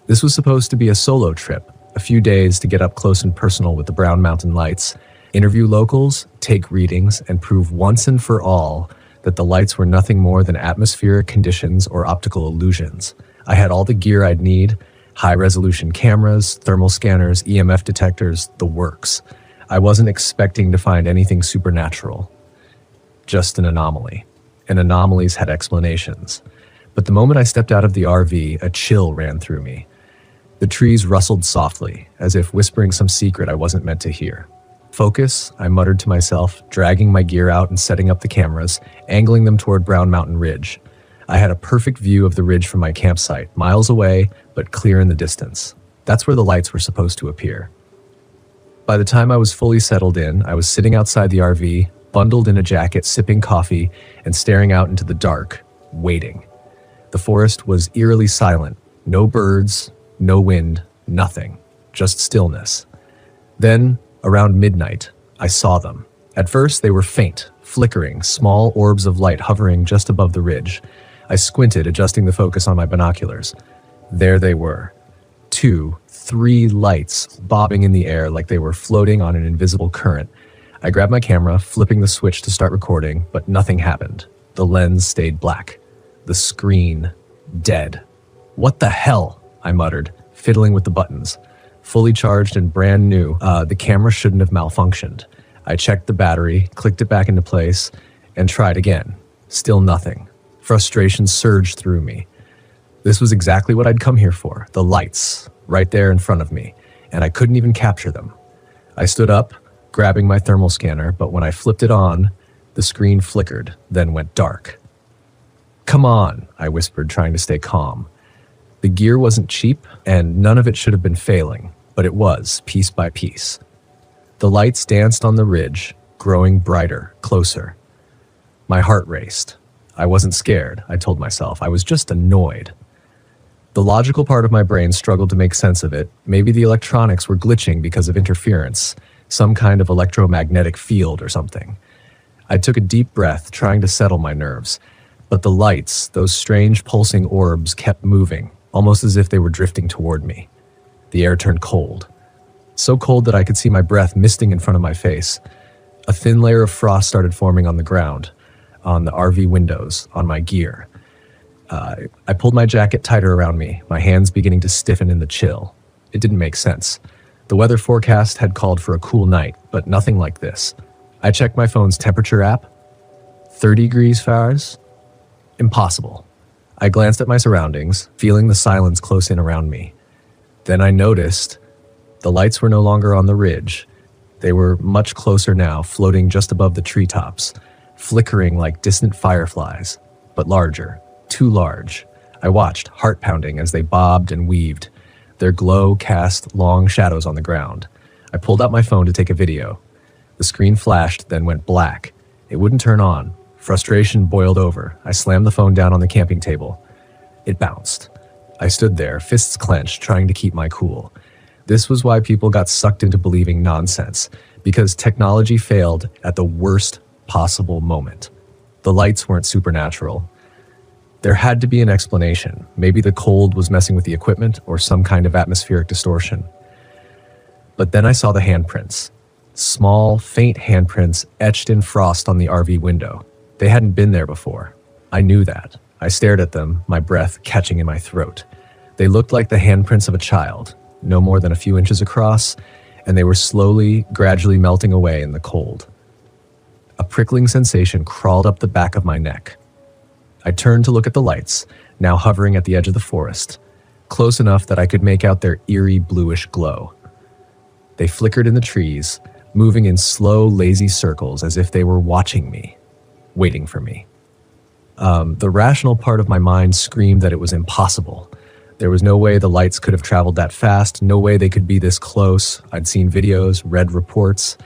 This was supposed to be a solo trip, a few days to get up close and personal with the Brown Mountain Lights, interview locals, take readings, and prove once and for all that the lights were nothing more than atmospheric conditions or optical illusions. I had all the gear I'd need: high-resolution cameras, thermal scanners, EMF detectors, the works. I wasn't expecting to find anything supernatural, just an anomaly. And anomalies had explanations. But the moment I stepped out of the RV, a chill ran through me. The trees rustled softly, as if whispering some secret I wasn't meant to hear. "Focus," I muttered to myself, dragging my gear out and setting up the cameras, angling them toward Brown Mountain Ridge. I had a perfect view of the ridge from my campsite, miles away, but clear in the distance. That's where the lights were supposed to appear. By the time I was fully settled in, I was sitting outside the RV, bundled in a jacket, sipping coffee, and staring out into the dark, waiting. The forest was eerily silent. No birds, no wind, nothing. Just stillness. Then, around midnight, I saw them. At first, they were faint, flickering, small orbs of light hovering just above the ridge. I squinted, adjusting the focus on my binoculars. There they were. 2, 3 lights bobbing in the air like they were floating on an invisible current. I grabbed my camera, flipping the switch to start recording, but nothing happened. The lens stayed black. The screen, dead. "What the hell?" I muttered, fiddling with the buttons. Fully charged and brand new, the camera shouldn't have malfunctioned. I checked the battery, clicked it back into place, and tried again. Still nothing. Frustration surged through me. This was exactly what I'd come here for, the lights, right there in front of me, and I couldn't even capture them. I stood up, grabbing my thermal scanner, but when I flipped it on, the screen flickered, then went dark. "Come on," I whispered, trying to stay calm. The gear wasn't cheap, and none of it should have been failing, but it was, piece by piece. The lights danced on the ridge, growing brighter, closer. My heart raced. I wasn't scared, I told myself. I was just annoyed. The logical part of my brain struggled to make sense of it. Maybe the electronics were glitching because of interference, some kind of electromagnetic field or something. I took a deep breath, trying to settle my nerves. But the lights, those strange pulsing orbs, kept moving, almost as if they were drifting toward me. The air turned cold. So cold that I could see my breath misting in front of my face. A thin layer of frost started forming on the ground, on the RV windows, on my gear. I pulled my jacket tighter around me, my hands beginning to stiffen in the chill. It didn't make sense. The weather forecast had called for a cool night, but nothing like this. I checked my phone's temperature app. 30 degrees Fahrenheit? Impossible. I glanced at my surroundings, feeling the silence close in around me. Then I noticed the lights were no longer on the ridge. They were much closer now, floating just above the treetops, flickering like distant fireflies, but larger, too large. I watched, heart pounding, as they bobbed and weaved. Their glow cast long shadows on the ground. I pulled out my phone to take a video. The screen flashed, then went black. It wouldn't turn on. Frustration boiled over. I slammed the phone down on the camping table. It bounced. I stood there, fists clenched, trying to keep my cool. This was why people got sucked into believing nonsense, because technology failed at the worst possible moment. The lights weren't supernatural. There had to be an explanation. Maybe the cold was messing with the equipment or some kind of atmospheric distortion. But then I saw the handprints. Small, faint handprints etched in frost on the RV window. They hadn't been there before. I knew that. I stared at them, my breath catching in my throat. They looked like the handprints of a child, no more than a few inches across, and they were slowly, gradually melting away in the cold. A prickling sensation crawled up the back of my neck. I turned to look at the lights, now hovering at the edge of the forest, close enough that I could make out their eerie bluish glow. They flickered in the trees, moving in slow, lazy circles as if they were watching me, waiting for me. The rational part of my mind screamed that it was impossible. There was no way the lights could have traveled that fast, no way they could be this close. I'd seen videos, read reports.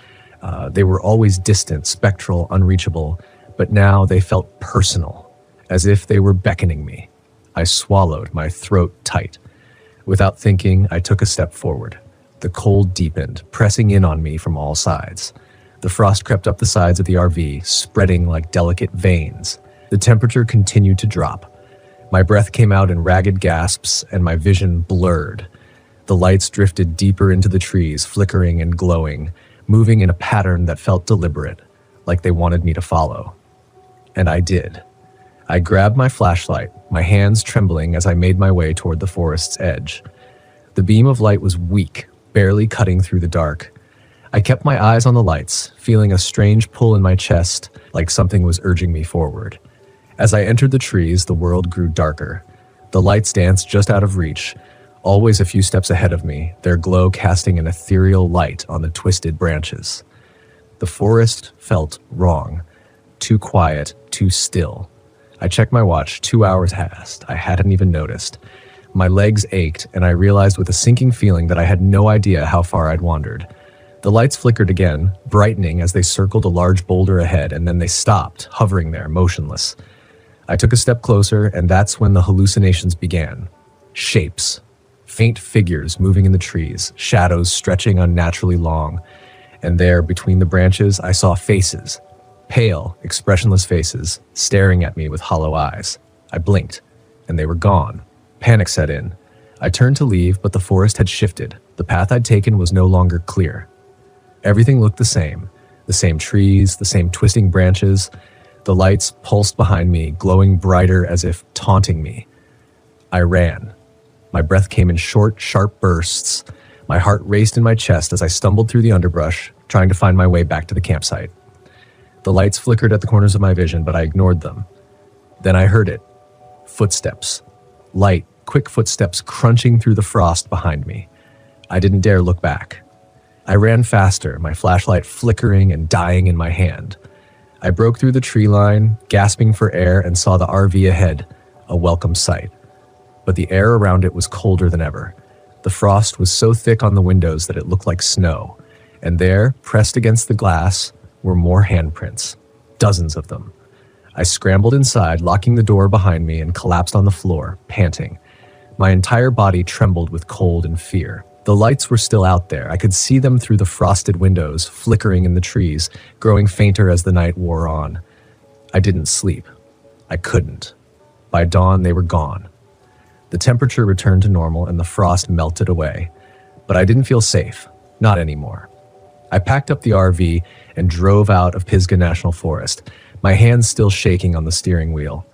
They were always distant, spectral, unreachable, but now they felt personal, as if they were beckoning me. I swallowed, my throat tight. Without thinking, I took a step forward. The cold deepened, pressing in on me from all sides. The frost crept up the sides of the RV, spreading like delicate veins. The temperature continued to drop. My breath came out in ragged gasps, and my vision blurred. The lights drifted deeper into the trees, flickering and glowing, moving in a pattern that felt deliberate, like they wanted me to follow. And I did. I grabbed my flashlight, my hands trembling as I made my way toward the forest's edge. The beam of light was weak, barely cutting through the dark. I kept my eyes on the lights, feeling a strange pull in my chest, like something was urging me forward. As I entered the trees, the world grew darker. The lights danced just out of reach, always a few steps ahead of me, their glow casting an ethereal light on the twisted branches. The forest felt wrong. Too quiet, too still. I checked my watch. 2 hours passed. I hadn't even noticed. My legs ached, and I realized with a sinking feeling that I had no idea how far I'd wandered. The lights flickered again, brightening as they circled a large boulder ahead, and then they stopped, hovering there, motionless. I took a step closer, and that's when the hallucinations began. Shapes. Faint figures moving in the trees, shadows stretching unnaturally long. And there, between the branches, I saw faces. Pale, expressionless faces, staring at me with hollow eyes. I blinked, and they were gone. Panic set in. I turned to leave, but the forest had shifted. The path I'd taken was no longer clear. Everything looked the same trees, the same twisting branches. The lights pulsed behind me, glowing brighter as if taunting me. I ran. My breath came in short, sharp bursts. My heart raced in my chest as I stumbled through the underbrush, trying to find my way back to the campsite. The lights flickered at the corners of my vision, but I ignored them. Then I heard it. Footsteps. Light, quick footsteps crunching through the frost behind me. I didn't dare look back. I ran faster, my flashlight flickering and dying in my hand. I broke through the tree line, gasping for air, and saw the RV ahead, a welcome sight. But the air around it was colder than ever. The frost was so thick on the windows that it looked like snow, and there, pressed against the glass, were more handprints, dozens of them. I scrambled inside, locking the door behind me, and collapsed on the floor, panting. My entire body trembled with cold and fear. The lights were still out there. I could see them through the frosted windows, flickering in the trees, growing fainter as the night wore on. I didn't sleep. I couldn't. By dawn, they were gone. The temperature returned to normal and the frost melted away. But I didn't feel safe. Not anymore. I packed up the RV and drove out of Pisgah National Forest, my hands still shaking on the steering wheel.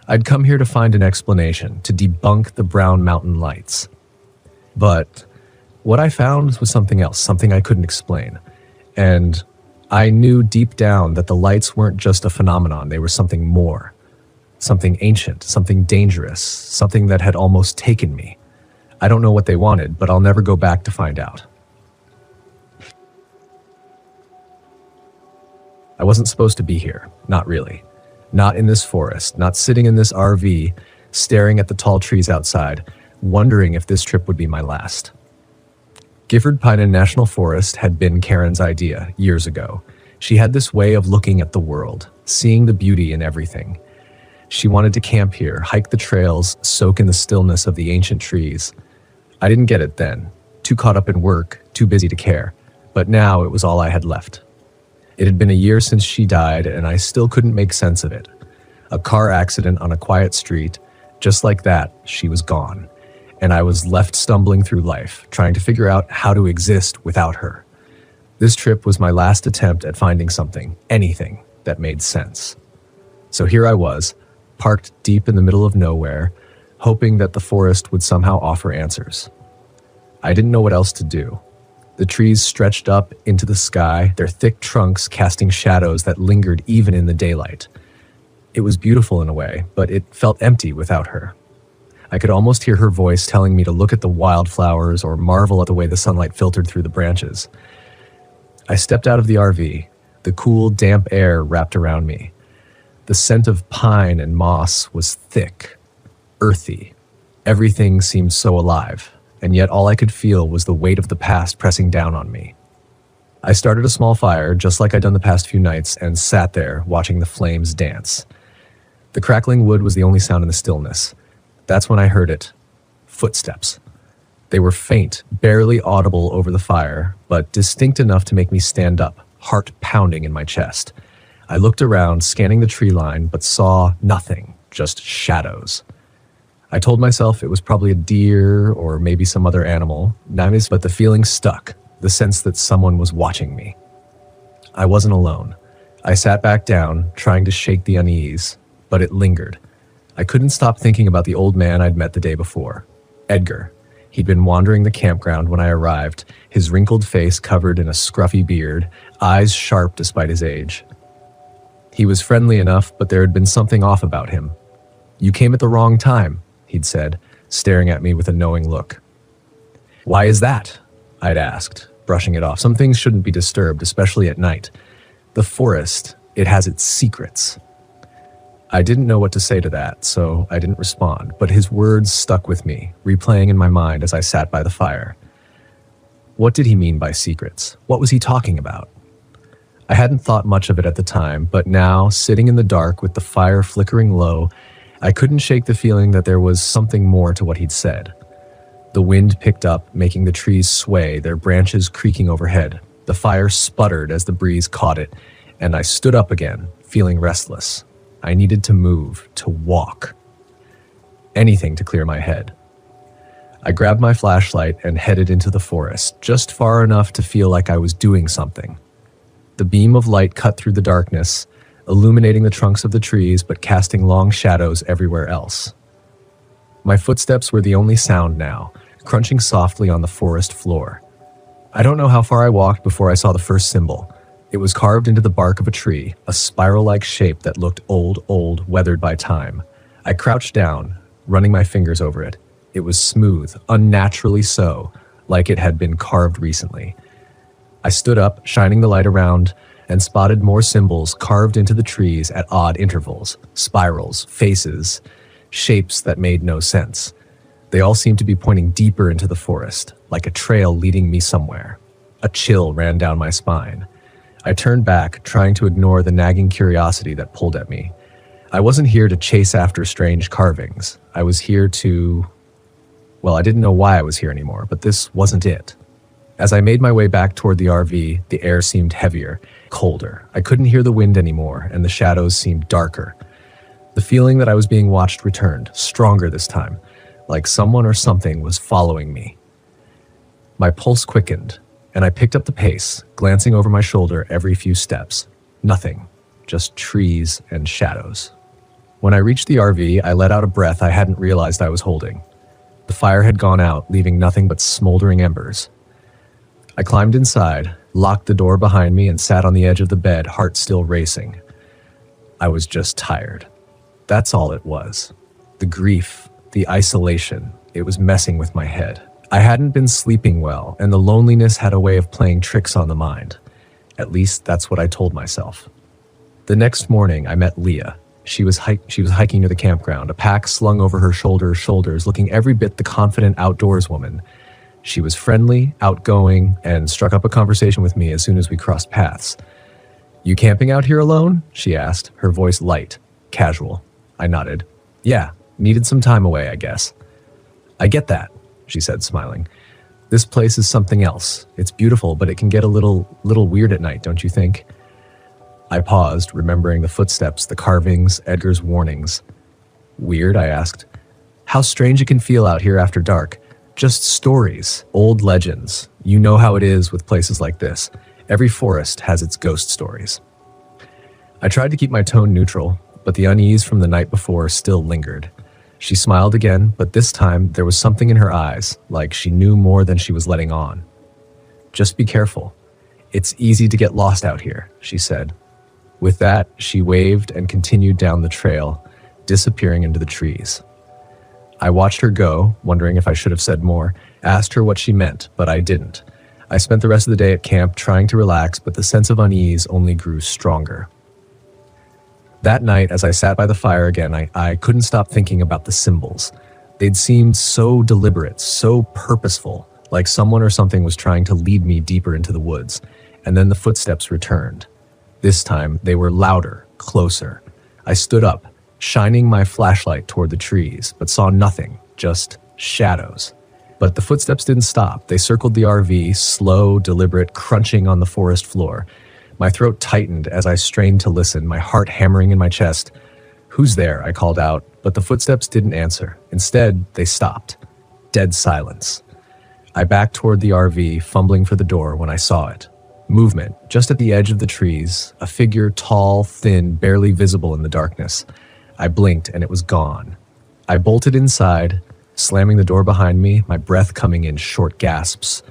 I'd come here to find an explanation, to debunk the brown mountain lights. But what I found was something else, something I couldn't explain. And I knew deep down that the lights weren't just a phenomenon, they were something more. Something ancient, something dangerous, something that had almost taken me. I don't know what they wanted, but I'll never go back to find out. I wasn't supposed to be here, not really. Not in this forest, not sitting in this RV, staring at the tall trees outside, wondering if this trip would be my last. Gifford Piney National Forest had been Karen's idea years ago. She had this way of looking at the world, seeing the beauty in everything. She wanted to camp here, hike the trails, soak in the stillness of the ancient trees. I didn't get it then, too caught up in work, too busy to care. But now it was all I had left. It had been a year since she died, and I still couldn't make sense of it. A car accident on a quiet street, just like that, she was gone. and I was left stumbling through life, trying to figure out how to exist without her. This trip was my last attempt at finding something, anything, that made sense. So here I was, parked deep in the middle of nowhere, hoping that the forest would somehow offer answers. I didn't know what else to do. The trees stretched up into the sky, their thick trunks casting shadows that lingered even in the daylight. It was beautiful in a way, but it felt empty without her. I could almost hear her voice telling me to look at the wildflowers or marvel at the way the sunlight filtered through the branches. I stepped out of the RV, the cool, damp air wrapped around me. The scent of pine and moss was thick, earthy. Everything seemed so alive, and yet all I could feel was the weight of the past pressing down on me. I started a small fire, just like I'd done the past few nights, and sat there watching the flames dance. The crackling wood was the only sound in the stillness. That's when I heard it. Footsteps. They were faint, barely audible over the fire, but distinct enough to make me stand up, heart pounding in my chest. I looked around, scanning the tree line, but saw nothing, just shadows. I told myself it was probably a deer or maybe some other animal, but the feeling stuck, the sense that someone was watching me. I wasn't alone. I sat back down, trying to shake the unease, but it lingered. I couldn't stop thinking about the old man I'd met the day before, Edgar. He'd been wandering the campground when I arrived, his wrinkled face covered in a scruffy beard, eyes sharp despite his age. He was friendly enough, but there had been something off about him. "You came at the wrong time," he'd said, staring at me with a knowing look. "Why is that?" I'd asked, brushing it off. Some things shouldn't be disturbed, especially at night. The forest, it has its secrets. I didn't know what to say to that, so I didn't respond, but his words stuck with me, replaying in my mind as I sat by the fire. What did he mean by secrets? What was he talking about? I hadn't thought much of it at the time, but now, sitting in the dark with the fire flickering low, I couldn't shake the feeling that there was something more to what he'd said. The wind picked up, making the trees sway, their branches creaking overhead. The fire sputtered as the breeze caught it, and I stood up again, feeling restless. I needed to move, to walk. Anything to clear my head. I grabbed my flashlight and headed into the forest, just far enough to feel like I was doing something. The beam of light cut through the darkness, illuminating the trunks of the trees but casting long shadows everywhere else. My footsteps were the only sound now, crunching softly on the forest floor. I don't know how far I walked before I saw the first symbol. It was carved into the bark of a tree, a spiral-like shape that looked old, weathered by time. I crouched down, running my fingers over it. It was smooth, unnaturally so, like it had been carved recently. I stood up, shining the light around, and spotted more symbols carved into the trees at odd intervals, spirals, faces, shapes that made no sense. They all seemed to be pointing deeper into the forest, like a trail leading me somewhere. A chill ran down my spine. I turned back, trying to ignore the nagging curiosity that pulled at me. I wasn't here to chase after strange carvings. I was here to... Well, I didn't know why I was here anymore, but this wasn't it. As I made my way back toward the RV, the air seemed heavier, colder. I couldn't hear the wind anymore, and the shadows seemed darker. The feeling that I was being watched returned, stronger this time, like someone or something was following me. My pulse quickened, and I picked up the pace, glancing over my shoulder every few steps. Nothing, just trees and shadows. When I reached the RV, I let out a breath I hadn't realized I was holding. The fire had gone out, leaving nothing but smoldering embers. I climbed inside, locked the door behind me, and sat on the edge of the bed, heart still racing. I was just tired. That's all it was. The grief, the isolation, it was messing with my head. I hadn't been sleeping well, and the loneliness had a way of playing tricks on the mind. At least that's what I told myself. The next morning, I met Leah. She was hiking near the campground, a pack slung over her shoulders, looking every bit the confident outdoors woman. She was friendly, outgoing, and struck up a conversation with me as soon as we crossed paths. "You camping out here alone?" she asked, her voice light, casual. I nodded. "Yeah, needed some time away, I guess." "I get that," she said, smiling. "This place is something else. It's beautiful, but it can get a little weird at night, don't you think?" I paused, remembering the footsteps, the carvings, Edgar's warnings. "Weird?" I asked. How strange it can feel out here after dark. Just stories, old legends. You know how it is with places like this. Every forest has its ghost stories. I tried to keep my tone neutral, but the unease from the night before still lingered. She smiled again, but this time there was something in her eyes, like she knew more than she was letting on. Just be careful. It's easy to get lost out here, she said. With that, she waved and continued down the trail, disappearing into the trees. I watched her go, wondering if I should have said more, asked her what she meant, but I didn't. I spent the rest of the day at camp trying to relax, but the sense of unease only grew stronger. That night, as I sat by the fire again, I couldn't stop thinking about the symbols. They'd seemed so deliberate, so purposeful, like someone or something was trying to lead me deeper into the woods. And then the footsteps returned. This time, they were louder, closer. I stood up, shining my flashlight toward the trees, but saw nothing, just shadows. But the footsteps didn't stop. They circled the RV, slow, deliberate, crunching on the forest floor. My throat tightened as I strained to listen, my heart hammering in my chest. "Who's there?" I called out, but the footsteps didn't answer. Instead, they stopped. Dead silence. I backed toward the RV, fumbling for the door when I saw it. Movement, just at the edge of the trees, a figure tall, thin, barely visible in the darkness. I blinked and it was gone. I bolted inside, slamming the door behind me, my breath coming in short gasps.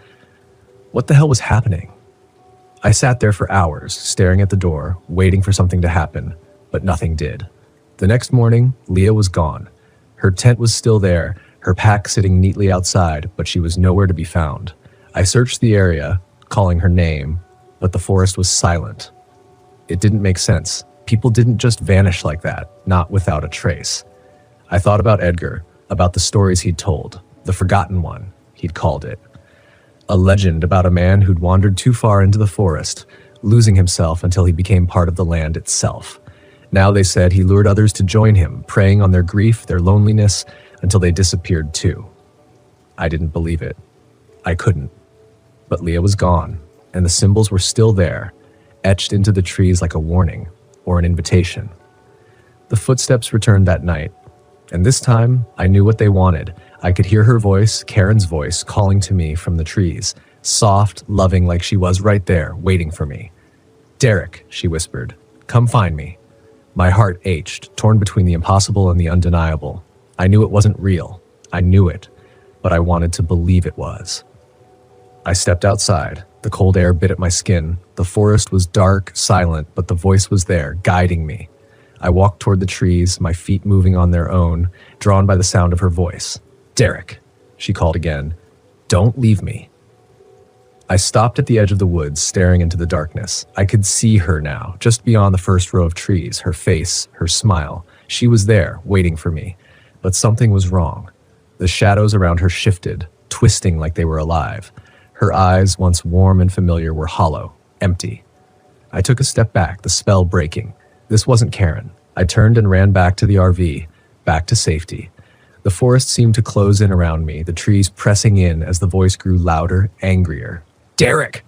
What the hell was happening? I sat there for hours, staring at the door, waiting for something to happen, but nothing did. The next morning, Leah was gone. Her tent was still there, her pack sitting neatly outside, but she was nowhere to be found. I searched the area, calling her name, but the forest was silent. It didn't make sense. People didn't just vanish like that, not without a trace. I thought about Edgar, about the stories he'd told, the forgotten one, he'd called it. A legend about a man who'd wandered too far into the forest, losing himself until he became part of the land itself. Now they said he lured others to join him, preying on their grief, their loneliness, until they disappeared too. I didn't believe it. I couldn't. But Leah was gone, and the symbols were still there, etched into the trees like a warning or an invitation. The footsteps returned that night, and this time I knew what they wanted. I could hear her voice, Karen's voice, calling to me from the trees, soft, loving, like she was right there, waiting for me. "Derek," she whispered, "come find me." My heart ached, torn between the impossible and the undeniable. I knew it wasn't real. I knew it, but I wanted to believe it was. I stepped outside. The cold air bit at my skin. The forest was dark, silent, but the voice was there, guiding me. I walked toward the trees, my feet moving on their own, drawn by the sound of her voice. "Derek," she called again, "don't leave me." I stopped at the edge of the woods, staring into the darkness. I could see her now, just beyond the first row of trees, her face, her smile. She was there, waiting for me. But something was wrong. The shadows around her shifted, twisting like they were alive. Her eyes, once warm and familiar, were hollow, empty. I took a step back, the spell breaking. This wasn't Karen. I turned and ran back to the RV, back to safety. The forest seemed to close in around me, the trees pressing in as the voice grew louder, angrier. "Derek!"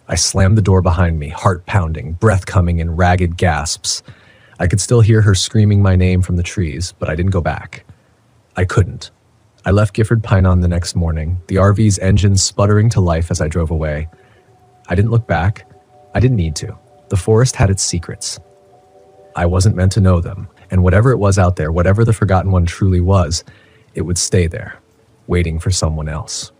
I slammed the door behind me, heart pounding, breath coming in ragged gasps. I could still hear her screaming my name from the trees, but I didn't go back. I couldn't. I left Gifford Pinon the next morning, the RV's engine sputtering to life as I drove away. I didn't look back. I didn't need to. The forest had its secrets. I wasn't meant to know them, and whatever it was out there, whatever the forgotten one truly was, it would stay there, waiting for someone else.